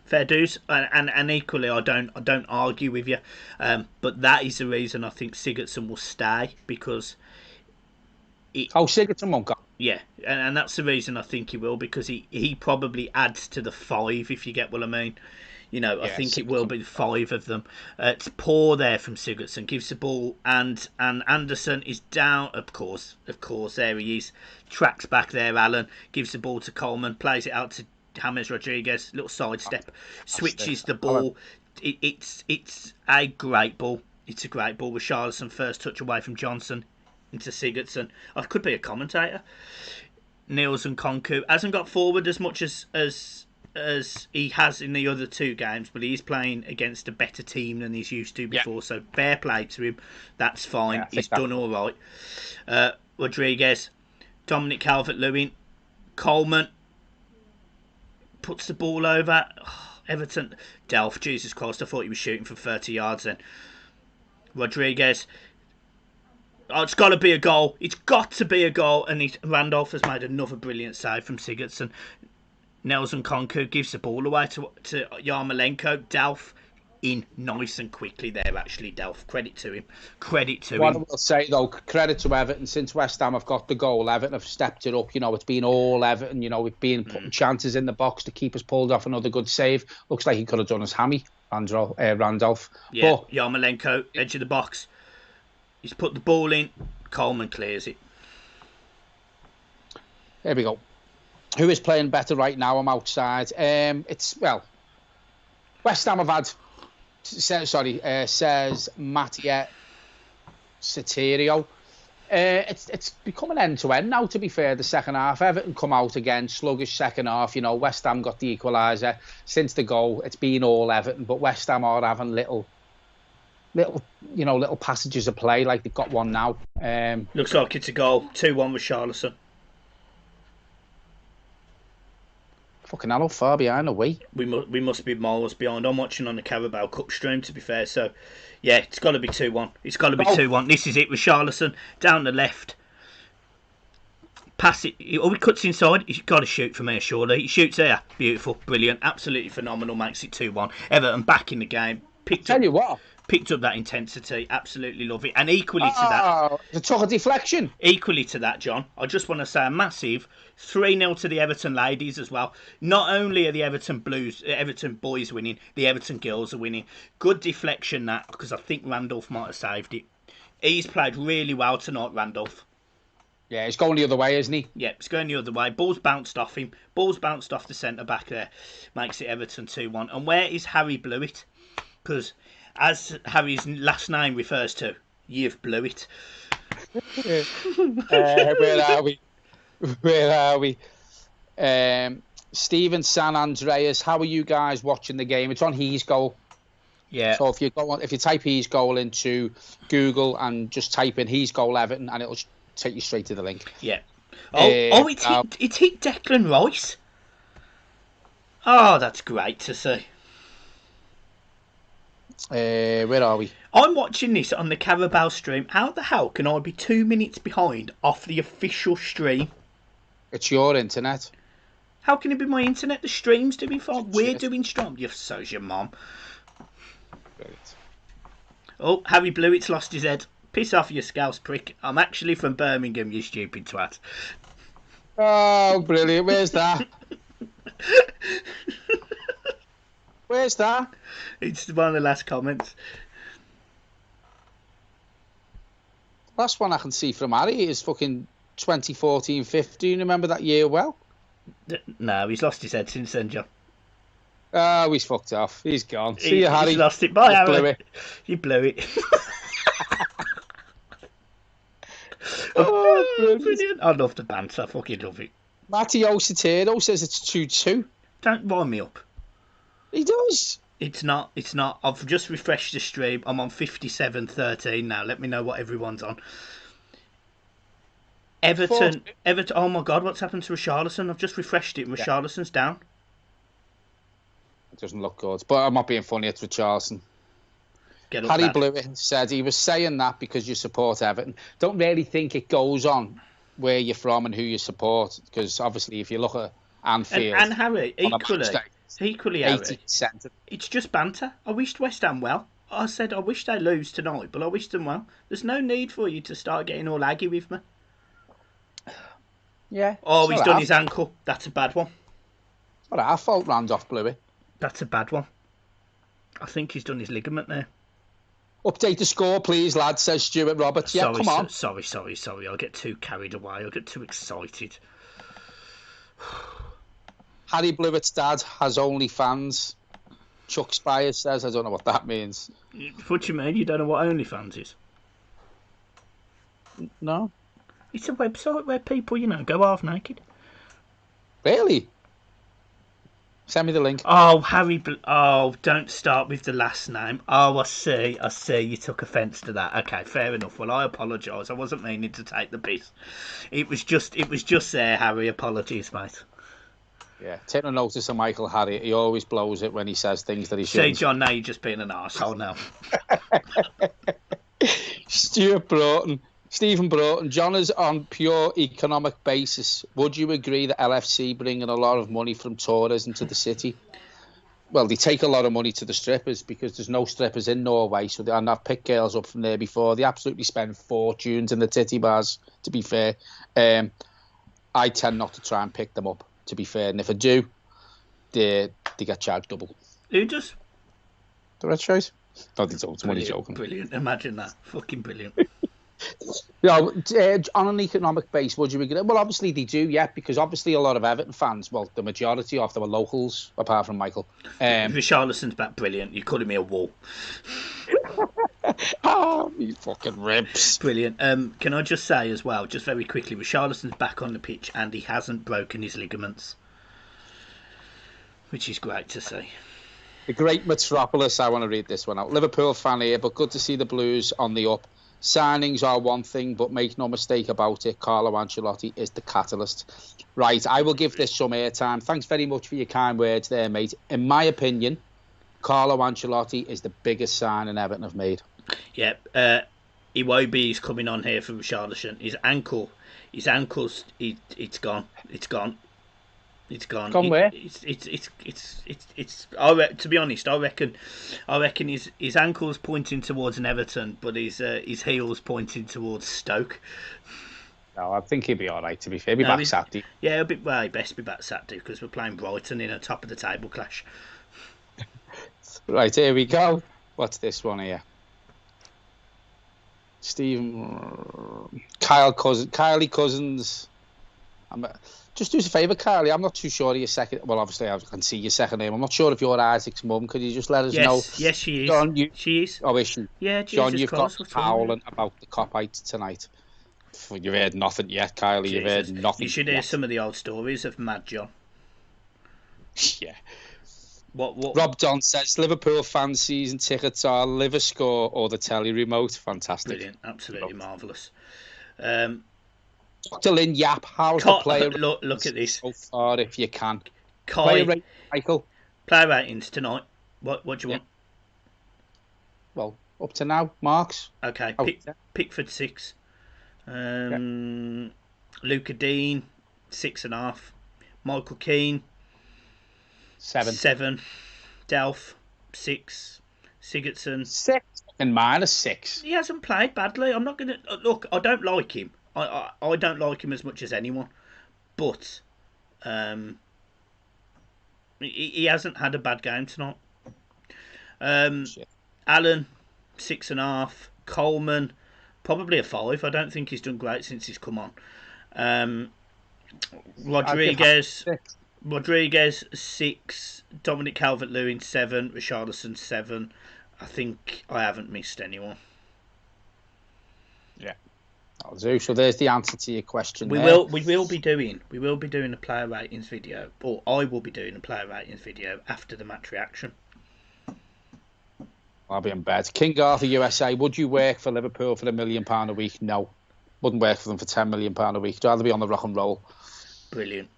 Fair dues, and equally, I don't argue with you, but that is the reason I think Sigurdsson will stay, because Sigurdsson won't go. Yeah, and that's the reason I think he will, because he probably adds to the 5, if you get what I mean. You know, I think it will be 5 of them. It's poor there from Sigurdsson. Gives the ball, and Anderson is down. Of course, there he is. Tracks back there, Allen. Gives the ball to Coleman. Plays it out to James Rodriguez. Little sidestep. Switches the ball. It's a great ball. It's a great ball with Charleston. First touch away from Johnson into Sigurdsson. I could be a commentator. Niels and Nkounkou hasn't got forward as much as he has in the other 2 games, but he's playing against a better team than he's used to before, so fair play to him. That's fine. Yeah, he's done all right. Rodriguez, Dominic Calvert-Lewin, Coleman puts the ball over. Everton, Delph, Jesus Christ, I thought he was shooting from 30 yards then. Rodriguez, it's got to be a goal. It's got to be a goal, and Randolph has made another brilliant save from Sigurdsson. Nelson Nkounkou gives the ball away to Yarmolenko. Delph in nice and quickly there, actually, Delph. Credit to him. What I will say, though, credit to Everton. Since West Ham have got the goal, Everton have stepped it up. You know, it's been all Everton. You know, we've been putting chances in the box. The keeper's pulled off another good save. Looks like he could have done his hammy, Randolph. Yeah, but Yarmolenko, edge of the box. He's put the ball in. Coleman clears it. Here we go. Who is playing better right now? I'm outside. West Ham have had. Says Mattia Soterio. It's becoming end to end now. To be fair, the second half, Everton come out again, sluggish second half. West Ham got the equaliser. Since the goal, it's been all Everton, but West Ham are having little passages of play, like they've got one now. Looks like it's a goal. 2-1 with Charleston. Fucking hell, how far behind are we? We must be miles behind. I'm watching on the Carabao Cup stream, to be fair. So, yeah, it's got to be 2-1. It's got to be 2-1. This is it with Charleston down the left. Pass it. He cuts inside. He's got to shoot from here, surely. He shoots there. Beautiful, brilliant, absolutely phenomenal. Makes it 2-1. Everton back in the game. Picked up that intensity. Absolutely love it. And equally to that, it took a deflection. Equally to that, John, I just want to say a massive 3-0 to the Everton ladies as well. Not only are the Everton boys winning, the Everton girls are winning. Good deflection that, because I think Randolph might have saved it. He's played really well tonight, Randolph. Yeah, he's going the other way, isn't he? Yeah, it's going the other way. Ball's bounced off him. Ball's bounced off the centre back there. Makes it Everton 2-1. And where is Harry Blewett? Because as Harry's last name refers to, you've blew it. Where are we? Stephen San Andreas, how are you guys watching the game? It's on His Goal. Yeah. So if you type His Goal into Google and just type in His Goal Everton, and it'll take you straight to the link. Yeah. It's hit Declan Rice. Oh, that's great to see. Where are we? I'm watching this on the Carabao stream. How the hell can I be 2 minutes behind off the official stream? It's your internet. How can it be my internet? The stream's doing fine. We're doing strong. So's your mum. Right. Oh, Harry Blewett's lost his head. Piss off, you scouse prick. I'm actually from Birmingham, you stupid twat. Oh, brilliant. Where's that? Where's that? It's one of the last comments. Last one I can see from Harry is fucking 2014-15. Remember that year well? No, he's lost his head since then, John. Oh, he's fucked off. He's gone. See you, Harry. He's lost it. Bye, Harry. Blew it. You blew it. Oh, brilliant. I love the banter. I fucking love it. Matteo Soterio says it's 2-2. Don't wind me up. He does. It's not. I've just refreshed the stream. I'm on 57-13 now. Let me know what everyone's on. Everton. Oh my God, what's happened to Richarlison? I've just refreshed it and Richarlison's down. It doesn't look good. But I'm not being funny, it's Richarlison. Harry Blewett said he was saying that because you support Everton. Don't really think it goes on where you're from and who you support. Because obviously if you look at Anfield... And Harry, equally Harry, 80%. It's just banter. I wished West Ham well. I said I wish they lose tonight, but I wish them well. There's no need for you to start getting all aggy with me. Yeah. Oh, he's done his ankle. That's a bad one. It's not our fault Randolph blew it. That's a bad one. I think he's done his ligament there. Update the score, please, lad, says Stuart Roberts. Yeah, come on. Sorry. I'll get too carried away. I'll get too excited. Harry Blewett's dad has OnlyFans. Chuck Spires says, I don't know what that means. What do you mean? You don't know what OnlyFans is? No. It's a website where people, go half naked. Really? Send me the link. Oh, Harry... don't start with the last name. Oh, I see. You took offence to that. Okay, fair enough. Well, I apologise. I wasn't meaning to take the piss. It was just there, Harry. Apologies, mate. Yeah, take no notice of Michael Harry. He always blows it when he says things that he shouldn't. See, John, now you're just being an arsehole now. Stephen Broughton, John is on pure economic basis. Would you agree that LFC bring in a lot of money from tourism to the city? Well, they take a lot of money to the strippers because there's no strippers in Norway, so I've picked girls up from there before. They absolutely spend fortunes in the titty bars, to be fair. I tend not to try and pick them up, to be fair, and if I do, they get charged double. Who does? The Red Shows? No, they don't. I'm only joking. Brilliant. Imagine that. Fucking brilliant. On an economic base, would you agree? Well, obviously they do, yeah, because obviously a lot of Everton fans, well, the majority of them are locals, apart from Michael. Richarlison's back brilliant. You're calling me a wall. Oh, you fucking ribs. Brilliant. Can I just say as well, just very quickly, Richarlison's back on the pitch and he hasn't broken his ligaments, which is great to see. The great Metropolis, I want to read this one out. Liverpool fan here, but good to see the Blues on the up. Signings are one thing, but make no mistake about it, Carlo Ancelotti is the catalyst. Right, I will give this some airtime. Thanks very much for your kind words there, mate. In my opinion, Carlo Ancelotti is the biggest signing Everton have made. Yeah, Iwobi is coming on here for Richarlison. His ankle's, it's gone. It's gone. It's gone. Gone where? It's. To be honest, I reckon his ankle's pointing towards an Everton, but his heel's pointing towards Stoke. No, I think he'll be all right. To be fair, he'll be back Saturday. Yeah, he best be back Saturday because we're playing Brighton in a top of the table clash. Right, here we go. What's this one here? Kylie Cousins. Just do us a favour, Kylie. I'm not too sure of your second. Well, obviously, I can see your second name. I'm not sure if you're Isaac's mum. Could you just let us know? Yes, she is. John, she is. Oh, is she? Yeah, John, you've got howling about the cop-out tonight. You've heard nothing yet, Kylie. You've heard nothing. You should hear some of the old stories of Mad John. Yeah. What? Rob Don says Liverpool fan season tickets are Liverscore or the telly remote. Fantastic. Brilliant. Absolutely marvellous. Dr. Lynn Yap, how's the player? Look at this. So far, if you can. Player rating, Michael. Player ratings tonight. What do you want? Well, up to now, marks. Okay, Pickford 6. Luca Dean 6.5. Michael Keane 7. Delph 6. Sigurdsson 6 and minus 6. He hasn't played badly. I'm not gonna look. I don't like him. I don't like him as much as anyone, but he hasn't had a bad game tonight. Allen 6.5. Coleman probably a 5. I don't think he's done great since he's come on. Rodriguez 6. Dominic Calvert-Lewin 7. Richarlison 7. I think I haven't missed anyone. Yeah. So there's the answer to your question. We will be doing a player ratings video, or I will be doing a player ratings video after the match reaction. I'll be in bed. King Arthur USA, would you work for Liverpool for £1 million a week? No. Wouldn't work for them for £10 million a week. I'd rather be on the rock and roll. Brilliant.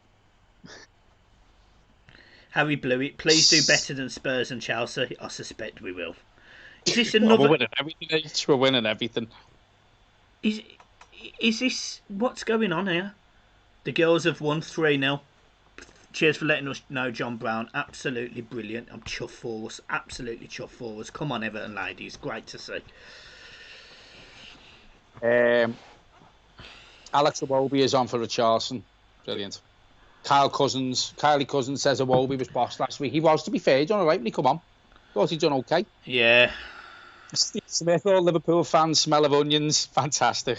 Harry Blewett, please do better than Spurs and Chelsea. I suspect we will. Is this another? We're winning everything. We're winning everything. Is this what's going on here? The girls have won 3-0. Cheers for letting us know, John Brown. Absolutely brilliant. I'm chuffed for us. Absolutely chuffed for us. Come on, Everton ladies. Great to see. Alex Iwobi is on for Richarlison. Brilliant. Kylie Cousins says Iwobi was boss last week. He was, to be fair. He done all right when he come on. Thought he'd done okay. Yeah. Steve Smith, all Liverpool fans, smell of onions. Fantastic.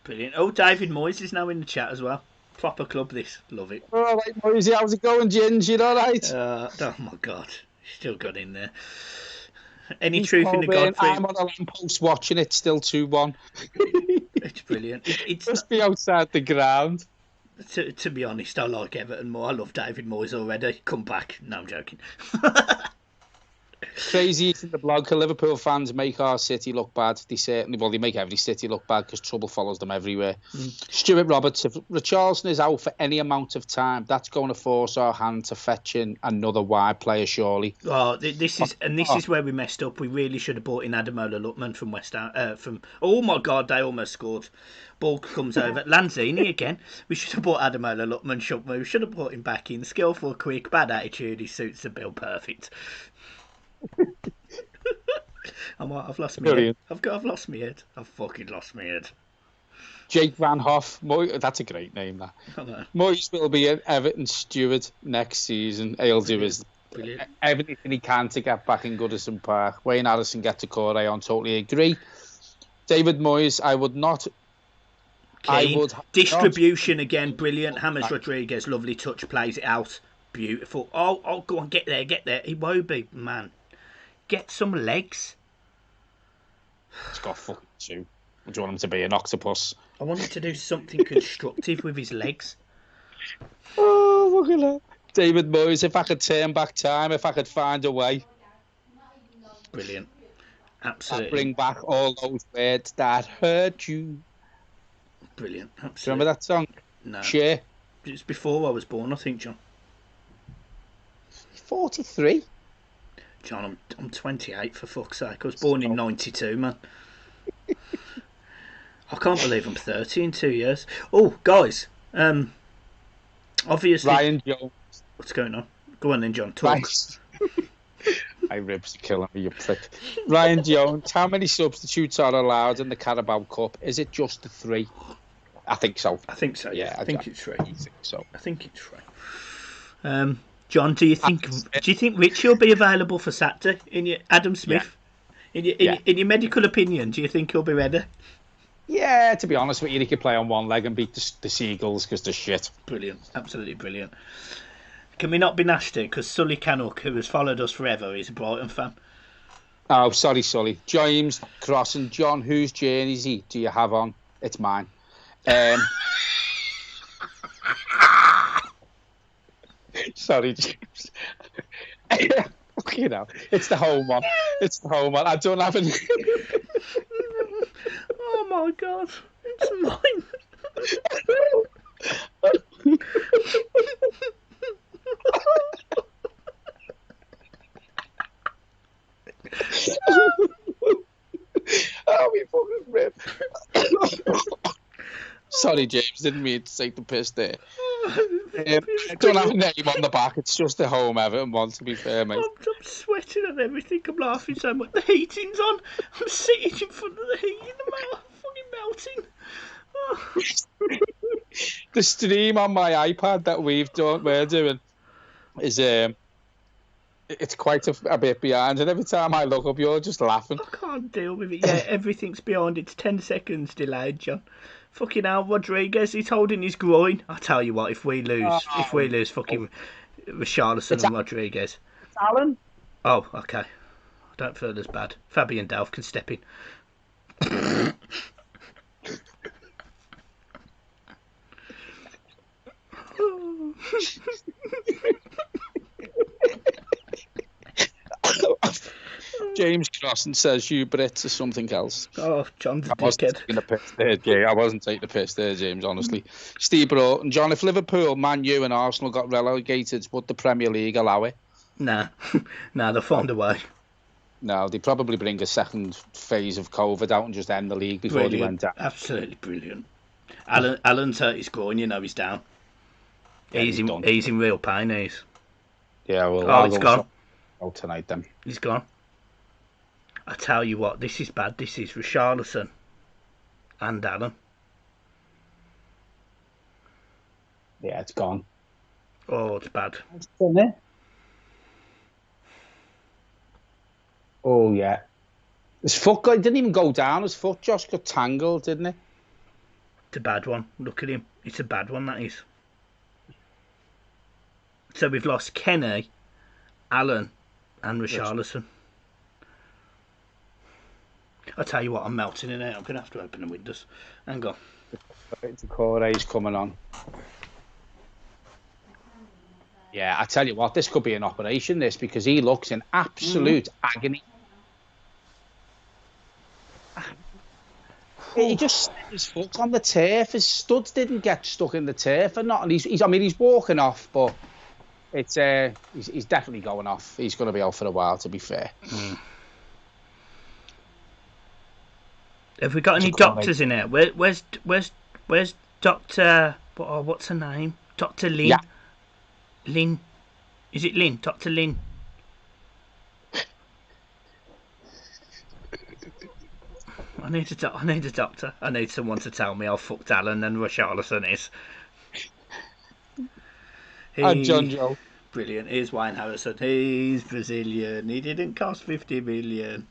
Brilliant. Oh, David Moyes is now in the chat as well. Proper club this. Love it. All right, Moisey, how's it going, Ginge? You all right? Oh, my God. Still got in there. Any truth in the Godfrey? I'm on a lamppost watching it, still 2-1. It's brilliant. It's must be outside the ground. To be honest, I like Everton more. I love David Moyes already. Come back. No, I'm joking. Crazy in the blog. Liverpool fans make our city look bad. They make every city look bad because trouble follows them everywhere. Stuart Roberts, if Richarlison is out for any amount of time, that's going to force our hand to fetch in another wide player, surely. Oh, this is where we messed up. We really should have brought in Ademola Lookman from West Ham. Oh my God, they almost scored. Ball comes over. Lanzini again. We should have brought Ademola Lookman. We should have brought him back in. Skillful, quick, bad attitude. He suits the bill perfect. I've lost my head. I've lost my head. I've fucking lost my head. Jake Van Hoff. That's a great name, that. Moyes will be an Everton steward next season. He'll do his everything he can to get back in Goodison Park. Wayne Addison gets a call. I totally agree. David Moyes, I would not. Keen. I would Distribution again, brilliant. James Rodriguez, lovely touch, plays it out, beautiful. Oh, go on, get there. He won't be, man. Get some legs. He's got fucking two. Do you want him to be an octopus? I want him to do something constructive with his legs. Oh, look at that. David Moyes, if I could turn back time, if I could find a way. Brilliant. I'd Absolutely. bring back all those words that hurt you. Brilliant. Do you Absolutely. remember that song? No. Cher. It's before I was born, I think, John. 43. John, I'm 28, for fuck's sake. I was born in 92, man. I can't believe I'm 30 in 2 years. Oh, guys. Obviously. Ryan Jones. What's going on? Go on then, John. Talk. My ribs are killing me, you prick. Ryan Jones, how many substitutes are allowed in the Carabao Cup? Is it just the 3? I think so. I think so. Yeah, I think it's 3. I think so. I think it's 3. John, do you think Richie will be available for Saturday? In your Adam Smith, in your medical opinion, do you think he'll be ready? Yeah, to be honest with you, he could play on one leg and beat the Seagulls because they're shit. Brilliant, absolutely brilliant. Can we not be nasty? Because Sully Canuck, who has followed us forever, is a Brighton fan. Oh, sorry, Sully. James Cross and John, whose jersey do you have on? It's mine. Sorry, James. You know, it's the home one. It's the home one. I don't have any. Oh my God, it's mine. Oh, we fucking rip. Sorry, James. Didn't mean to take the piss there. Don't have a name on the back. It's just the home Everton one, to be fair, mate. I'm sweating and everything. I'm laughing so much. The heating's on. I'm sitting in front of the heating. I'm fucking melting. Oh. The stream on my iPad that we're doing is it's quite a bit behind, and every time I look up, you're just laughing. I can't deal with it. Yeah, everything's behind. It's 10 seconds delayed, John. Fucking hell, Rodriguez, he's holding his groin. I tell you what, if we lose fucking Richarlison and Rodriguez. Alan? Oh, okay. I don't feel as bad. Fabian Delph can step in. James Crossan says you Brits are something else. Oh, John's a I wasn't taking the piss there, Jay. I wasn't taking the piss there, James, honestly. Steve Broughton, John, if Liverpool, Man U and Arsenal got relegated, would the Premier League allow it? Nah. Nah, they'll find a way. No, they probably bring a second phase of COVID out and just end the league before they went down. Absolutely brilliant. Alan's hurt his groin, you know he's down. Yeah, he's in real pain, he's. Yeah, well, oh, he's gone. Out tonight then. He's gone. I tell you what, this is bad. This is Richarlison and Alan. Yeah, it's gone. Oh, it's bad. It's done it. Oh, yeah. His foot didn't even go down. His foot just got tangled, didn't it? It's a bad one. Look at him. It's a bad one, that is. So we've lost Kenny, Alan, and Richarlison. I tell you what, I'm melting in here. I'm going to have to open the windows. Hang on. The Corey's coming on. Yeah, I tell you what, this could be an operation, this, because he looks in absolute agony. He just set his foot on the turf. His studs didn't get stuck in the turf or not. And he's walking off, but it's he's definitely going off. He's going to be out for a while, to be fair. Have we got any doctors in here? Where's Dr. What's her name? Dr. Lynn? Yeah. Lynn. Is it Lynn? Dr. Lynn? I need a doctor. I need someone to tell me how fucked Alan and Richarlison is. And John Joe. Brilliant. Here's Wayne Harrison. He's Brazilian. He didn't cost 50 million.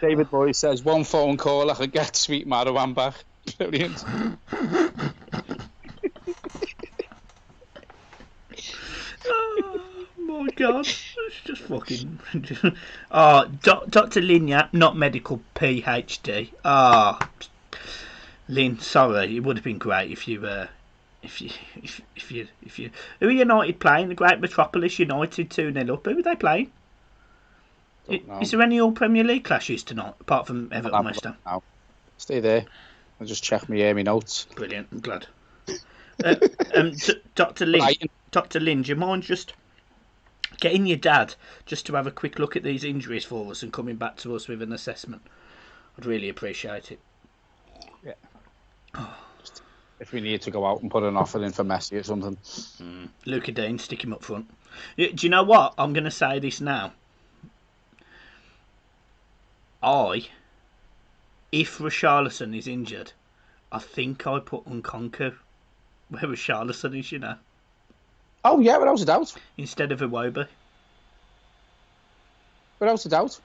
David Boy says, one phone call, I could get Sweet Marawan back. Brilliant. Oh my god, it's just fucking. Dr. Lin Yap, not medical PhD. Lin, sorry, it would have been great if you who are United playing? The Great Metropolis United 2-0 up. Who are they playing? Is there any all Premier League clashes tonight apart from Everton West Ham? No. Stay there. I'll just check my notes. Brilliant, I'm glad. Dr. Lin, do you mind just getting your dad just to have a quick look at these injuries for us and coming back to us with an assessment? I'd really appreciate it. Yeah. If we need to go out and put an offer in for Messi or something. Luca Dean, stick him up front. Do you know what? I'm going to say this now. If Richarlison is injured, I think I put Nkounkou where Richarlison is, you know. Oh, yeah, without a doubt. Instead of Iwobi. Without a doubt.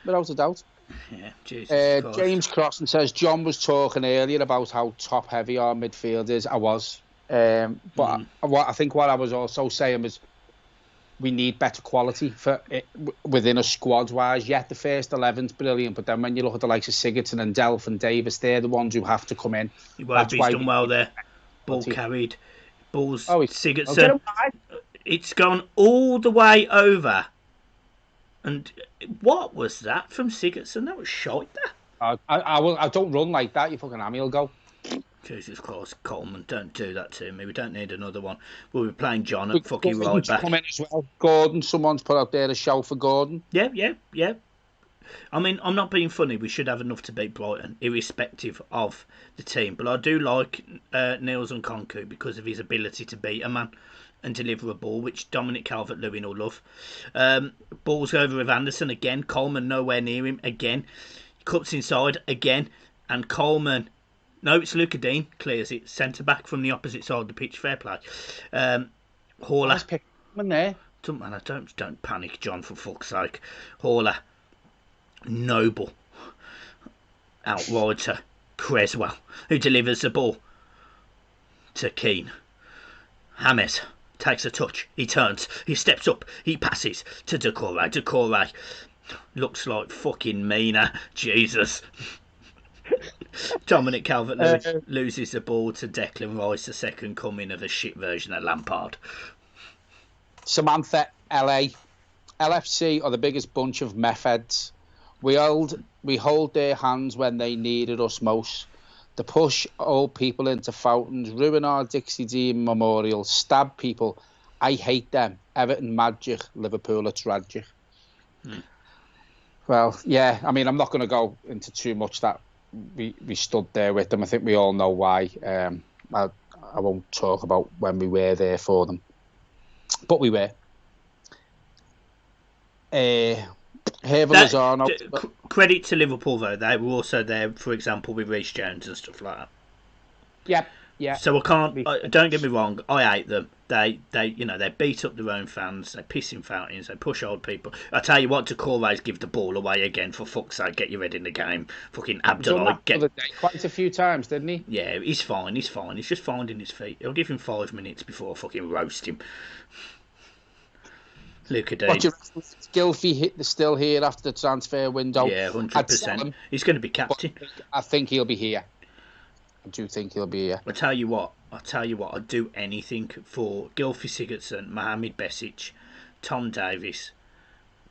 Without a doubt. Yeah, Jesus James Crossan says, John was talking earlier about how top-heavy our midfield is. I was. But I think what I was also saying was we need better quality for it, within a squad-wise. Yeah, the first 11's brilliant, but then when you look at the likes of Sigurdsson and Delph and Davis, they're the ones who have to come in. Iwobi's done well there. Ball carried. Balls, Sigurdsson. It's gone all the way over. And what was that from Sigurdsson? That was shite there. I don't run like that. You fucking hammy will go. Jesus Christ, Coleman, don't do that to me. We don't need another one. We'll be playing John at fucking right back. Come in as well. Gordon, someone's put out there a shout for Gordon. Yeah. I mean, I'm not being funny. We should have enough to beat Brighton, irrespective of the team. But I do like Niels Nkounkou because of his ability to beat a man and deliver a ball, which Dominic Calvert-Lewin will love. Balls over with Anderson again. Coleman nowhere near him again. Cuts inside again. And Coleman... No, it's Luca Dean. Clears it. Centre-back from the opposite side of the pitch. Fair play. Haller. There. Don't panic, John, for fuck's sake. Haller. Noble. Outrider to Creswell, who delivers the ball to Keane. James takes a touch. He turns. He steps up. He passes to Decore. Decore looks like fucking Mina. Jesus. Dominic Calvert-Lewin loses the ball to Declan Rice, the second coming of a shit version of Lampard. Samantha, LA. LFC are the biggest bunch of meth heads. We hold their hands when they needed us most. They push old people into fountains, ruin our Dixie Dean memorial, stab people. I hate them. Everton magic, Liverpool are tragic. Well, yeah, I mean, I'm not going to go into too much that we stood there with them. I think we all know why. I won't talk about when we were there for them, but we were. Credit to Liverpool though; they were also there, for example, with Reece Jones and stuff like that. Yeah. So I can't. Don't get me wrong. I hate them. They beat up their own fans. They piss in fountains. They push old people. I tell you what, Decore's give the ball away again. For fuck's sake, get your head in the game. Fucking Abdullah. Quite a few times, didn't he? Yeah, he's fine. He's just finding his feet. I'll give him 5 minutes before I fucking roast him. Luca Dean. Gylfi still here after the transfer window. Yeah, 100%. He's going to be captain. I think he'll be here. I do think he'll be here. I tell you what, I'd do anything for Gylfi Sigurdsson, Mohamed Besic, Tom Davies,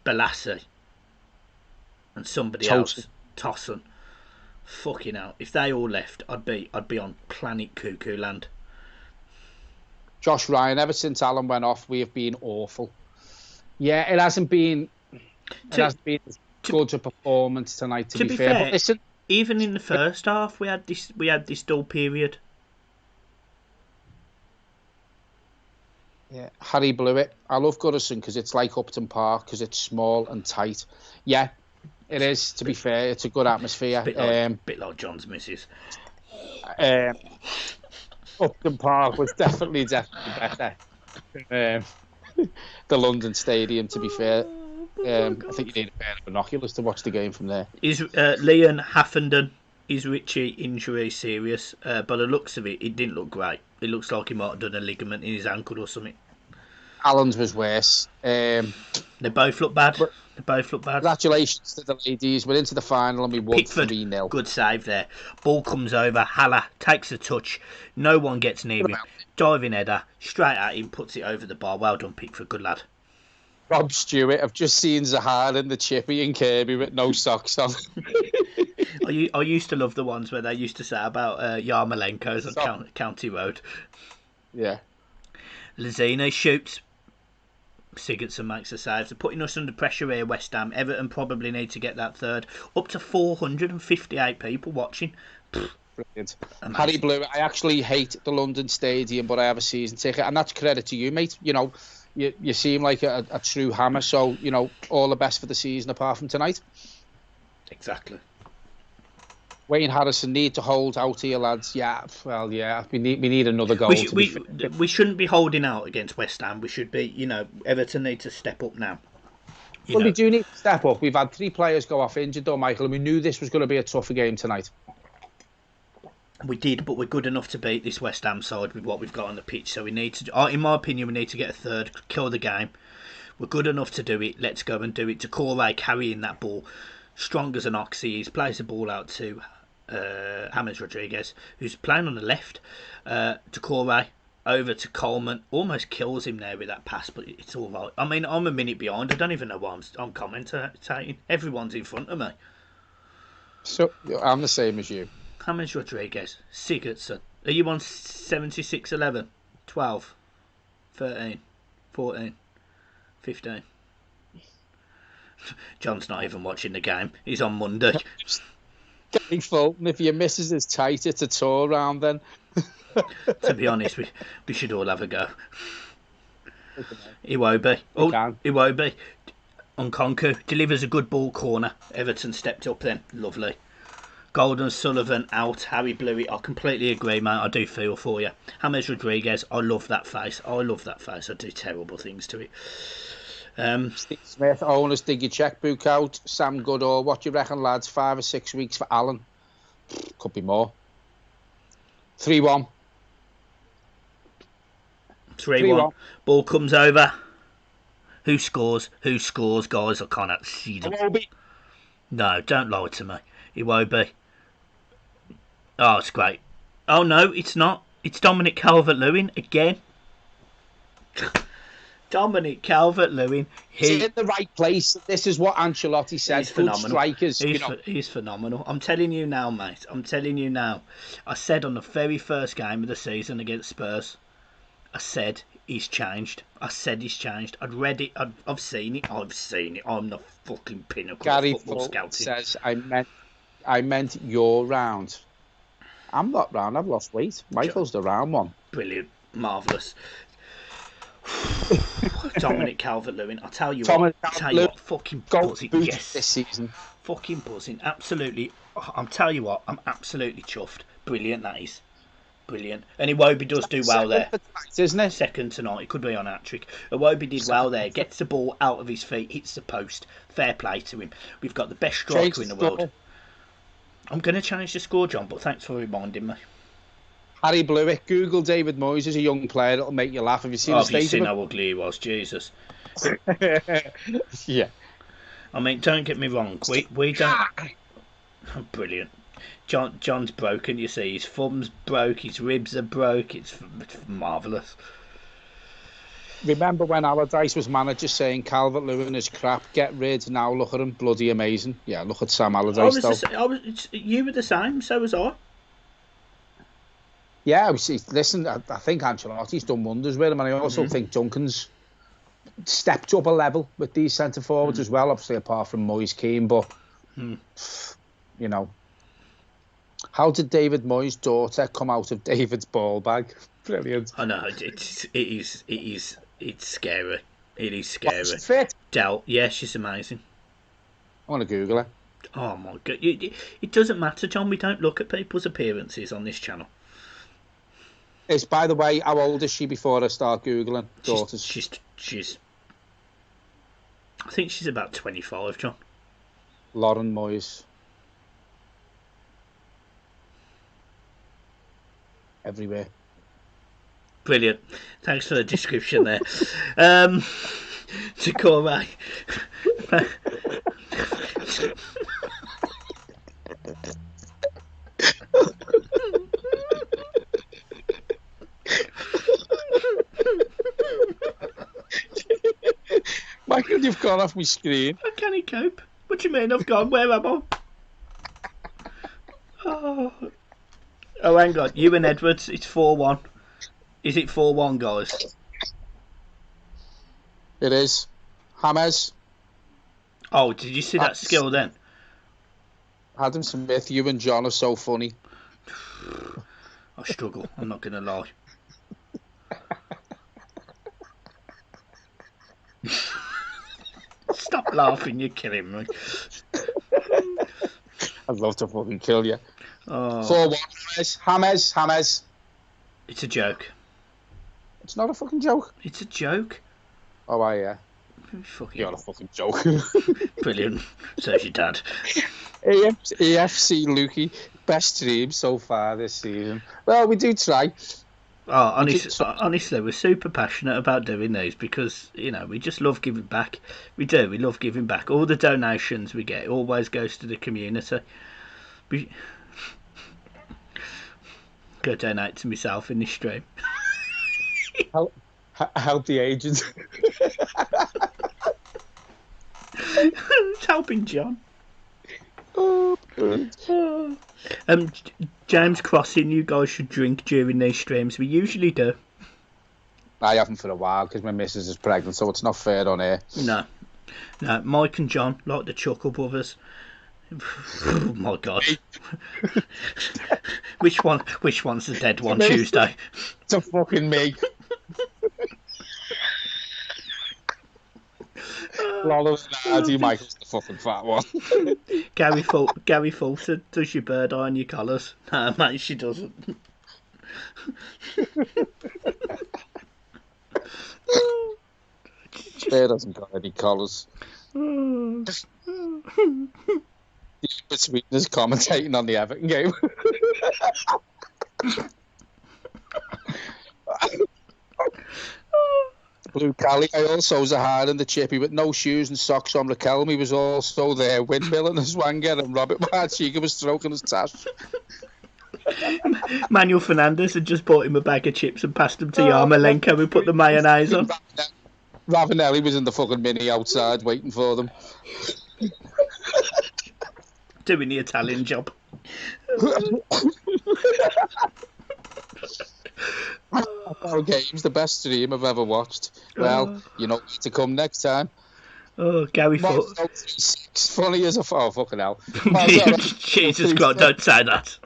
Balassi, and somebody else. Tosson. Fucking hell. If they all left, I'd be on planet cuckoo land. Josh Ryan, ever since Alan went off, we have been awful. Yeah, it hasn't been as good a performance tonight, to be fair. But listen, even in the first half, we had this dull period. Yeah, Harry blew it. I love Goodison because it's like Upton Park because it's small and tight. Yeah, it is. To be fair, it's a good atmosphere. Bit like John's missus. Upton Park was definitely better. The London Stadium, to be fair. I think you need a pair of binoculars to watch the game from there. Is Leon Haffenden, is Richie injury serious? By the looks of it, it didn't look great. It looks like he might have done a ligament in his ankle or something. Alan's was worse. They both look bad. They both look bad. Congratulations to the ladies. We're into the final and we won Pickford, 3-0. good save there. Ball comes over. Haller takes a touch. No one gets near him. Diving header, straight at him, puts it over the bar. Well done, Pickford. Good lad. Rob Stewart, I've just seen Zahar in the Chippy and Kirby with no socks on. I used to love the ones where they used to say about Yarmolenko's on County Road. Yeah. Lazine shoots. Sigurdsson makes a save. They're putting us under pressure here, West Ham. Everton probably need to get that third. Up to 458 people watching. Brilliant. Amazing. Harry Blue, I actually hate the London Stadium, but I have a season ticket, and that's credit to you, mate. You know, you seem like a true hammer, so, you know, all the best for the season apart from tonight. Exactly. Wayne Harrison need to hold out here, lads. Yeah, well, yeah, we need another goal. We shouldn't be holding out against West Ham. We should be, you know, Everton need to step up now. Well, we do need to step up. We've had 3 players go off injured, though, Michael, and we knew this was going to be a tougher game tonight. We did, but we're good enough to beat this West Ham side with what we've got on the pitch. So we need to, in my opinion, we need to get a third, kill the game. We're good enough to do it. Let's go and do it. Decore carrying that ball, strong as an ox. He plays the ball out to James Rodriguez, who's playing on the left. Decore over to Coleman, almost kills him there with that pass, but it's all right. I mean, I'm a minute behind. I don't even know why I'm commentating. Everyone's in front of me. So I'm the same as you. James Rodriguez, Sigurdsson. Are you on 76, 11, 12, 13, 14, 15? John's not even watching the game. He's on Monday. Getting full, and if your missus is tight, it's a tour round then. To be honest, we should all have a go. Iwobi. Iwobi. Nkounkou delivers a good ball corner. Everton stepped up then. Lovely. Golden Sullivan out. Harry Blue. I completely agree, mate. I do feel for you. James Rodriguez. I love that face. I do terrible things to it. Steve Smith, owners, dig your checkbook out. Sam Goodall, what do you reckon, lads? 5 or 6 weeks for Alan. Could be more. 3-1. 3-1. Ball comes over. Who scores? Guys, I can't see them. No, don't lie to me. It won't be. Oh, it's great. Oh, no, it's not. It's Dominic Calvert-Lewin again. Dominic Calvert-Lewin. He's in the right place. This is what Ancelotti said. He's phenomenal. Good strikers. He's phenomenal. I'm telling you now, mate. I'm telling you now. I said on the very first game of the season against Spurs, I said he's changed. I'd read it. I've seen it. I'm the fucking pinnacle Gary of football scouting. Says, I meant your round. I'm not round. I've lost weight. Michael's the round one. Brilliant. Marvellous. Dominic Calvert-Lewin. I'll tell you what. Fucking buzzing. Yes. This season. Fucking buzzing. Absolutely. I'll tell you what. I'm absolutely chuffed. Brilliant, that is. Brilliant. And Iwobi does do well there. Isn't it? Second tonight. It could be on hat-trick. Iwobi did well there. Gets the ball out of his feet. Hits the post. Fair play to him. We've got the best striker in the world. I'm going to change the score, John, but thanks for reminding me. Harry Blewett, Google David Moyes as a young player. It'll make you laugh. Have you seen the state Have you seen how ugly he was? Jesus. Yeah. I mean, don't get me wrong. We don't... Brilliant. John's broken, you see. His thumb's broke. His ribs are broke. It's marvellous. Remember when Allardyce was manager saying Calvert-Lewin is crap, get rid, now look at him, bloody amazing. Yeah, look at Sam Allardyce you were the same, so was I. Yeah, listen, I think Ancelotti's done wonders with him, and I also think Duncan's stepped up a level with these centre-forwards as well, obviously apart from Moyes Keane, but, you know. How did David Moyes' daughter come out of David's ball bag? Brilliant. I know, it's scary. It is scary. What's fit? Del, yeah, she's amazing. I want to Google her. Oh my God. It doesn't matter, John, we don't look at people's appearances on this channel. It's, by the way, how old is she before I start Googling daughters? She's I think she's about 25, John. Lauren Moyes. Everywhere. Brilliant. Thanks for the description there. Takore. Michael, you've gone off my screen. How can he cope? What do you mean I've gone? Where am I? Oh, hang on. You and Edwards, it's 4-1. Is it 4-1, guys? It is. James. Oh, did you see that skill then? Adam Smith, you and John are so funny. I struggle, I'm not going to lie. Stop laughing, you're killing me. I'd love to fucking kill you. Oh. 4-1, James. It's a joke. It's not a fucking joke. It's a joke. Oh, yeah. Fucking You're a fucking joke. brilliant. So's your dad. AFC Lukey, best stream so far this season. Well, we do try. Oh, honestly, we're super passionate about doing these because, you know, we just love giving back. We do. We love giving back. All the donations we get always goes to the community. Go donate to myself in this stream. Help the agents. It's helping John. Oh, good. James Crossing, you guys should drink during these streams. We usually do. I haven't for a while because my missus is pregnant, so it's not fair on air. No, Mike and John, like the Chuckle Brothers. Oh my God. Which one's the dead one? Tuesday. It's a fucking me. Lola's and Hardy, Michael's the fucking fat one. Gary Fulton, does your bird eye on your collars? No, mate, she doesn't. Bear doesn't got any collars. Between us commentating on the Everton game. Blue Cali. I also was a hard in the chippy with no shoes and socks on. Raquelme was also there, windmilling his wanger, and Robert Marchiga was stroking his tash. Manuel Fernandez had just bought him a bag of chips and passed them to Yarmolenko who put the mayonnaise on. Ravanelli was in the fucking mini outside waiting for them. Doing the Italian job. Our game's the best stream I've ever watched. Well, you know what's to come next time. Oh, Gary Fulton. It's funny as a fucking hell. Jesus Christ, don't say that.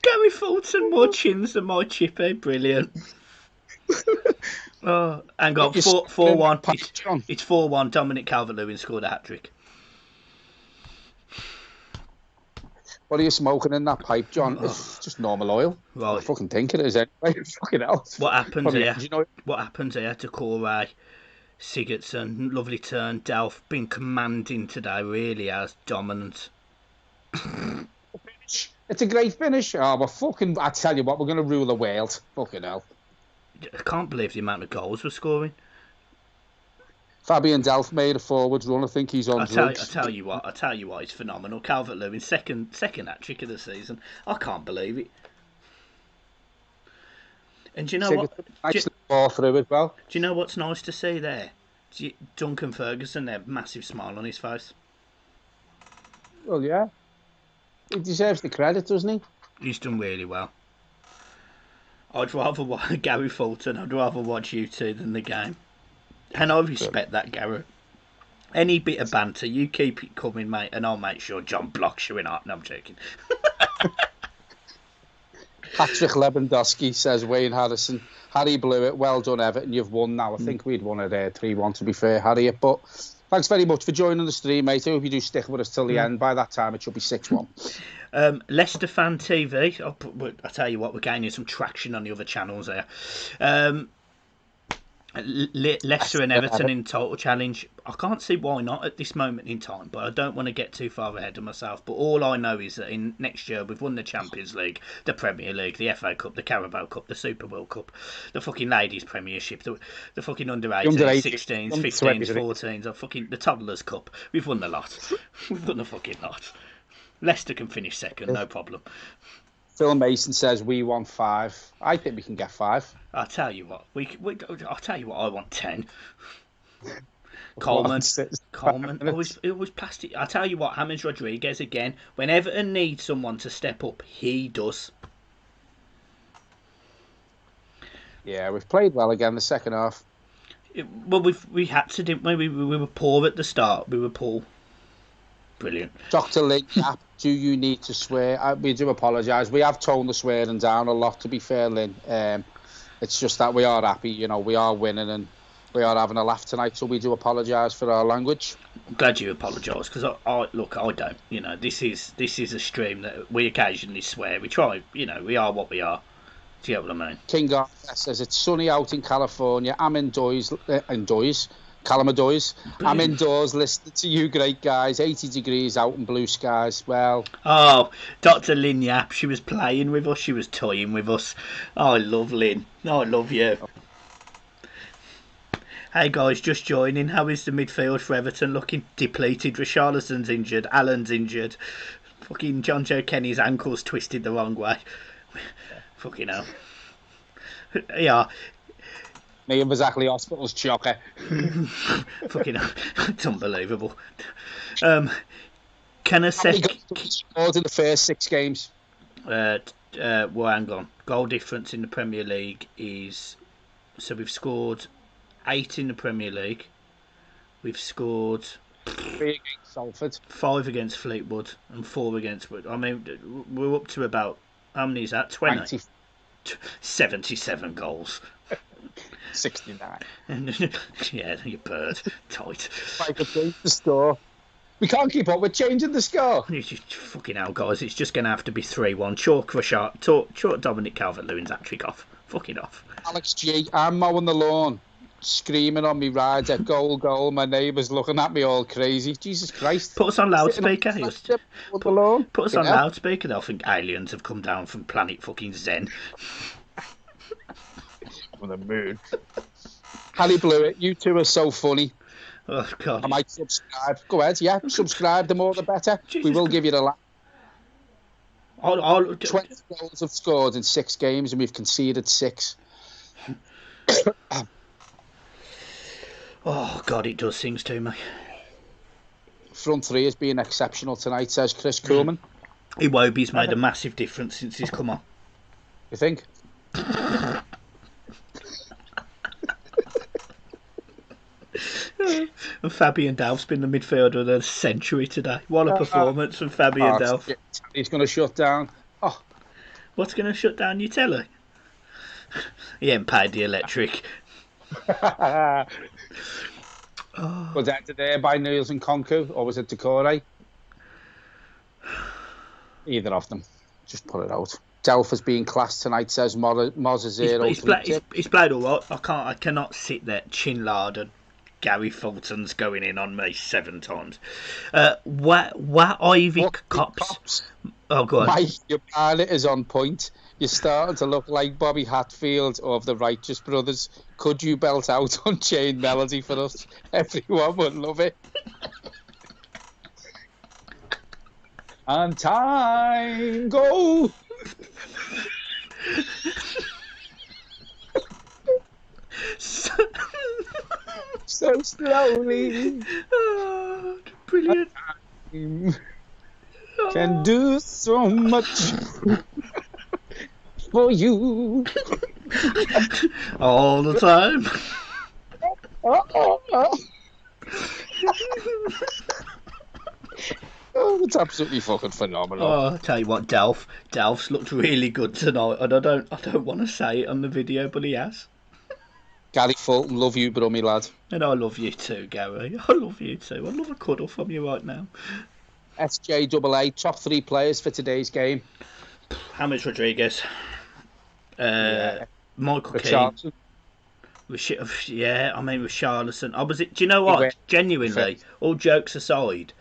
Gary Fulton, more chins than my chippy. Brilliant. Oh, hang on, 4-1. It's 4-1. Dominic Calvert-Lewin scored a hat-trick. What are you smoking in that pipe, John? It's just normal oil. Right. I fucking think it is anyway. Fucking hell. What happens here? You know, What happens here? Takore, Sigurdsson, lovely turn. Delph been commanding today, really has dominant. it's a great finish. Oh, but fucking, I tell you what, we're going to rule the world. Fucking hell. I can't believe the amount of goals we're scoring. Fabian Delph made a forwards run. I think he's on drugs. I tell you what, it's phenomenal. Calvert-Lewin, second hat-trick of the season. I can't believe it. And do you know what? Actually, ball through as well. Do you know what's nice to see there? Duncan Ferguson there, massive smile on his face. Well, yeah. He deserves the credit, doesn't he? He's done really well. I'd rather watch Gary Fulton. I'd rather watch you two than the game. And I respect that, Gareth. Any bit of banter, you keep it coming, mate, and I'll make sure John blocks you in art. No, I'm joking. Patrick Lewandowski, says Wayne Harrison. Harry blew it. Well done, Everton. You've won now. I think we'd won it 3-1, to be fair, Harry. But thanks very much for joining the stream, mate. I hope you do stick with us till the end. By that time, it should be 6-1. Leicester Fan TV. I'll tell you what, we're gaining some traction on the other channels there. Leicester and Everton in total challenge. I can't see why not at this moment in time, but I don't want to get too far ahead of myself. But all I know is that in next year we've won the Champions League, the Premier League, the FA Cup, the Carabao Cup, the Super World Cup, the fucking Ladies Premiership, the fucking under 18s, 16s, 15s, 14s, the Toddlers Cup. We've won the lot. We've won the fucking lot. Leicester can finish second, no problem. Phil Mason says we want 5. I think we can get 5. I'll tell you what. I'll tell you what. I want 10. Coleman. It was plastic. I'll tell you what. James Rodriguez again. When Everton needs someone to step up, he does. Yeah, we've played well again the second half. We had to, didn't we? We were poor at the start. We were poor. Brilliant. Dr. Link, do you need to swear? We do apologise. We have toned the swearing down a lot, to be fair, Lynn. It's just that we are happy, we are winning and we are having a laugh tonight, so we do apologise for our language. I'm glad you apologise, because I don't. This is a stream that we occasionally swear. We try, we are what we are. Do you get what I mean? King Arthur says it's sunny out in California. I'm indoors. Calamadoys. I'm indoors listening to you great guys. 80 degrees out and blue skies. Well. Oh, Dr. Lynn Yap, she was playing with us. She was toying with us. Oh, I love Lynn. Oh, I love you. Hey guys, just joining. How is the midfield for Everton looking? Depleted. Richarlison's injured. Allen's injured. Fucking John Joe Kenny's ankle's twisted the wrong way. Fucking hell. Yeah. Me and Bazakli Hospital's chocker. Fucking hell. It's unbelievable. Can a second scored in the first 6 games? Well, hang on. Goal difference in the Premier League is, so we've scored 8 in the Premier League. We've scored 3 against Salford, 5 against Fleetwood, and 4 against Wood. I mean, we're up to about, how many is that? 20. 90. 77 goals. 69. Yeah, you bird. Tight. I could change the score. We can't keep up with changing the score. Fucking hell, guys. It's just going to have to be 3-1. Chalk Dominic Calvert-Lewin's hat-trick off. Fucking off. Alex G, I'm mowing the lawn, screaming on me rider, goal. My neighbour's looking at me all crazy. Jesus Christ. Put us on loudspeaker. Put us on Yeah. loudspeaker. They'll think aliens have come down from planet fucking Zen. On the moon. Harry Blewett, you two are so funny. Oh, God. I might subscribe. Go ahead, yeah. Subscribe, the more the better. Jesus we will give you the laugh. 20 goals have scored in 6 games and we've conceded 6. Oh, God, it does things to me. Front 3 has been exceptional tonight, says Chris Coleman. Iwobi's made a massive difference since he's come on. You think? And Fabian Delph's been the midfielder of the century today. What a performance from Fabian Delph. He's going to shut down. Oh, what's going to shut down your telly? He ain't paid the electric. Was that today by Niels and Nkounkou, or was it Decore? Either of them. Just put it out. Delph has been classed tonight, says Moz is here. He's played all right. I cannot sit there chin-lard and Gary Fulton's going in on me 7 times. What Ivy Cops? Oh, God. Mike, your pilot is on point. You're starting to look like Bobby Hatfield of the Righteous Brothers. Could you belt out Unchained Melody for us? Everyone would love it. And time go. So slowly. Oh, brilliant. Can do so much for you all the time. Oh, it's absolutely fucking phenomenal. Oh, I'll tell you what, Delph's looked really good tonight, and I don't want to say it on the video, but he has. Gary Fulton, love you, brummy lad. And I love you too, Gary. I love you too. I love a cuddle from you right now. SJAA, top 3 players for today's game. James Rodriguez. Michael Richarlison. Keane. Yeah, I mean, with Charlison. Do you know what? Genuinely, all jokes aside,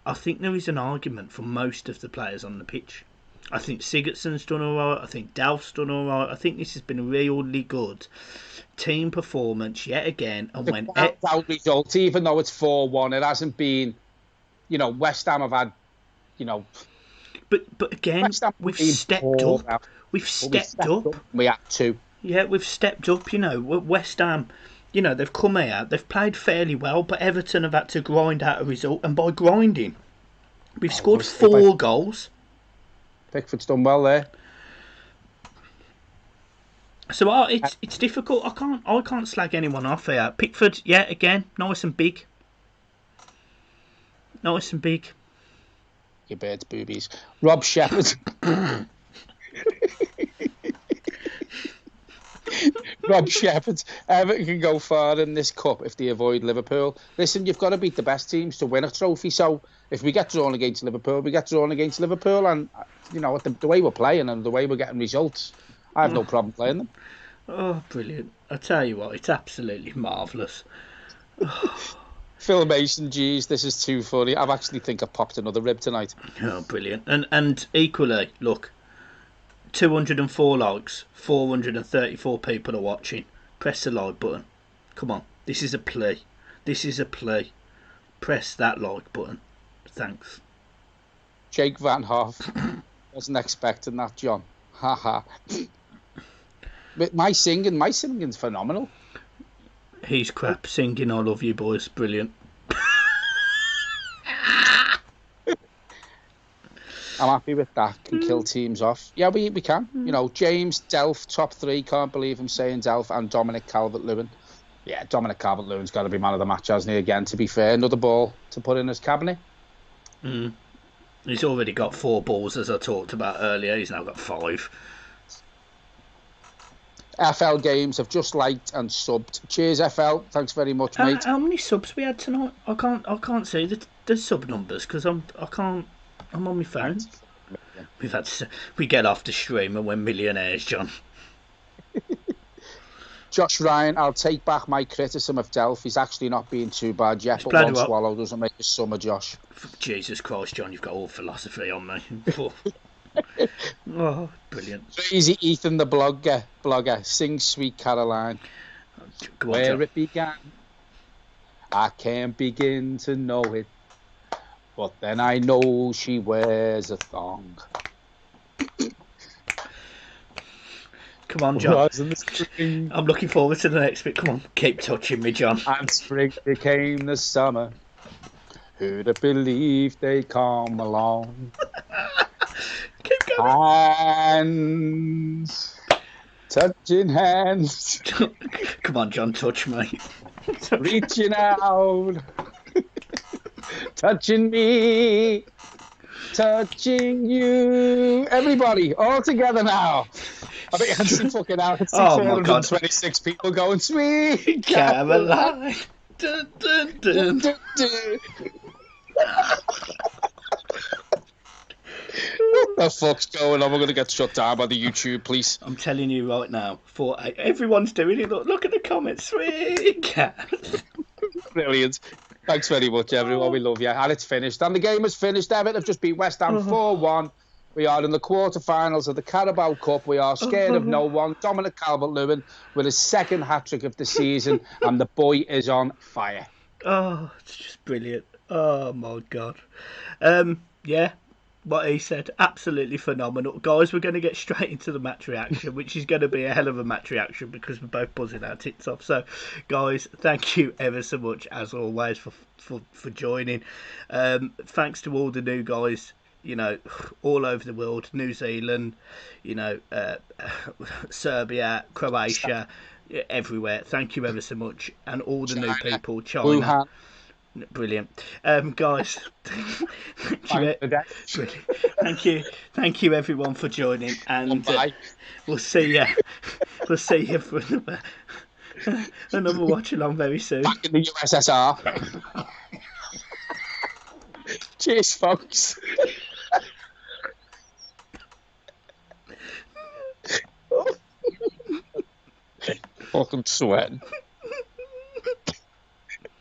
I think there is an argument for most of the players on the pitch. I think Sigurdsson's done all right. I think Delph's done all right. I think this has been a really good team performance yet again. And when out result, even though it's 4-1, it hasn't been. West Ham have had. But again, we've stepped up. We've stepped up. We had to. Yeah, we've stepped up. West Ham. They've come here. They've played fairly well, but Everton have had to grind out a result, and by grinding, we've scored 4 goals. Pickford's done well there. So it's difficult. I can't slag anyone off here. Pickford, yeah, again, nice and big. Nice and big. Your bird's boobies. Rob Shepherd. Rob Shepherd. Everton can go far in this cup if they avoid Liverpool. Listen, you've got to beat the best teams to win a trophy. So if we get drawn against Liverpool, we get drawn against Liverpool. And, the way we're playing and the way we're getting results, I have no problem playing them. Oh, brilliant. I tell you what, it's absolutely marvellous. Phil Mason, geez, this is too funny. I actually think I popped another rib tonight. Oh, brilliant. And equally, look, 204 likes, 434 people are watching. Press the like button. Come on, this is a plea. This is a plea. Press that like button. Thanks. Jake Van Hoff. Wasn't expecting that, John. Haha. My singing's phenomenal. He's crap singing. I love you, boys. Brilliant. I'm happy with that. Can kill teams off. Yeah, we can. James, Delph, top 3. Can't believe I'm saying Delph, and Dominic Calvert-Lewin. Yeah, Dominic Calvert-Lewin's got to be man of the match, hasn't he? Again, to be fair, another ball to put in his cabinet. He's already got 4 balls, as I talked about earlier. He's now got 5. FL Games have just liked and subbed. Cheers, FL. Thanks very much, mate. How many subs we had tonight? I can't see the sub numbers because I'm on my phone. We get off the stream and we're millionaires, John. Josh Ryan, I'll take back my criticism of Delph. He's actually not being too bad yet, but one swallow doesn't make a summer, Josh. Jesus Christ, John, you've got all philosophy on me. Oh, brilliant. Crazy Ethan, the blogger. Sing Sweet Caroline. Go on, Where John. it began, I can't begin to know it, but then I know she wears a thong. Come on, John. I'm looking forward to the next bit. Come on, keep touching me, John. And spring became the summer. Who'd have believed they come along? Keep going. Hands, touching hands. Come on, John, touch me. Reaching out, touching me, touching you. Everybody, all together now. I bet you can see fucking out. It's 426 people going, sweet Caroline. Dun, dun, dun. What the fuck's going on? We're going to get shut down by the YouTube, please. I'm telling you right now, everyone's doing it. Look at the comments. Sweet cat. Brilliant. Thanks very much, everyone. We love you. And it's finished. And the game is finished. Everton have just beat West Ham 4-1. We are in the quarterfinals of the Carabao Cup. We are scared of no one. Dominic Calvert-Lewin with his second hat-trick of the season. And the boy is on fire. Oh, it's just brilliant. Oh, my God. Yeah. What he said, absolutely phenomenal. Guys, we're going to get straight into the match reaction, which is going to be a hell of a match reaction because we're both buzzing our tits off. So, guys, thank you ever so much, as always, for joining. Thanks to all the new guys, all over the world, New Zealand, Serbia, Croatia, everywhere. Thank you ever so much. And all the new people, China. Wuhan. Brilliant, guys. Thank you everyone for joining, and we'll see you for another watch along very soon. Back in the USSR. Cheers, folks. Fucking sweating.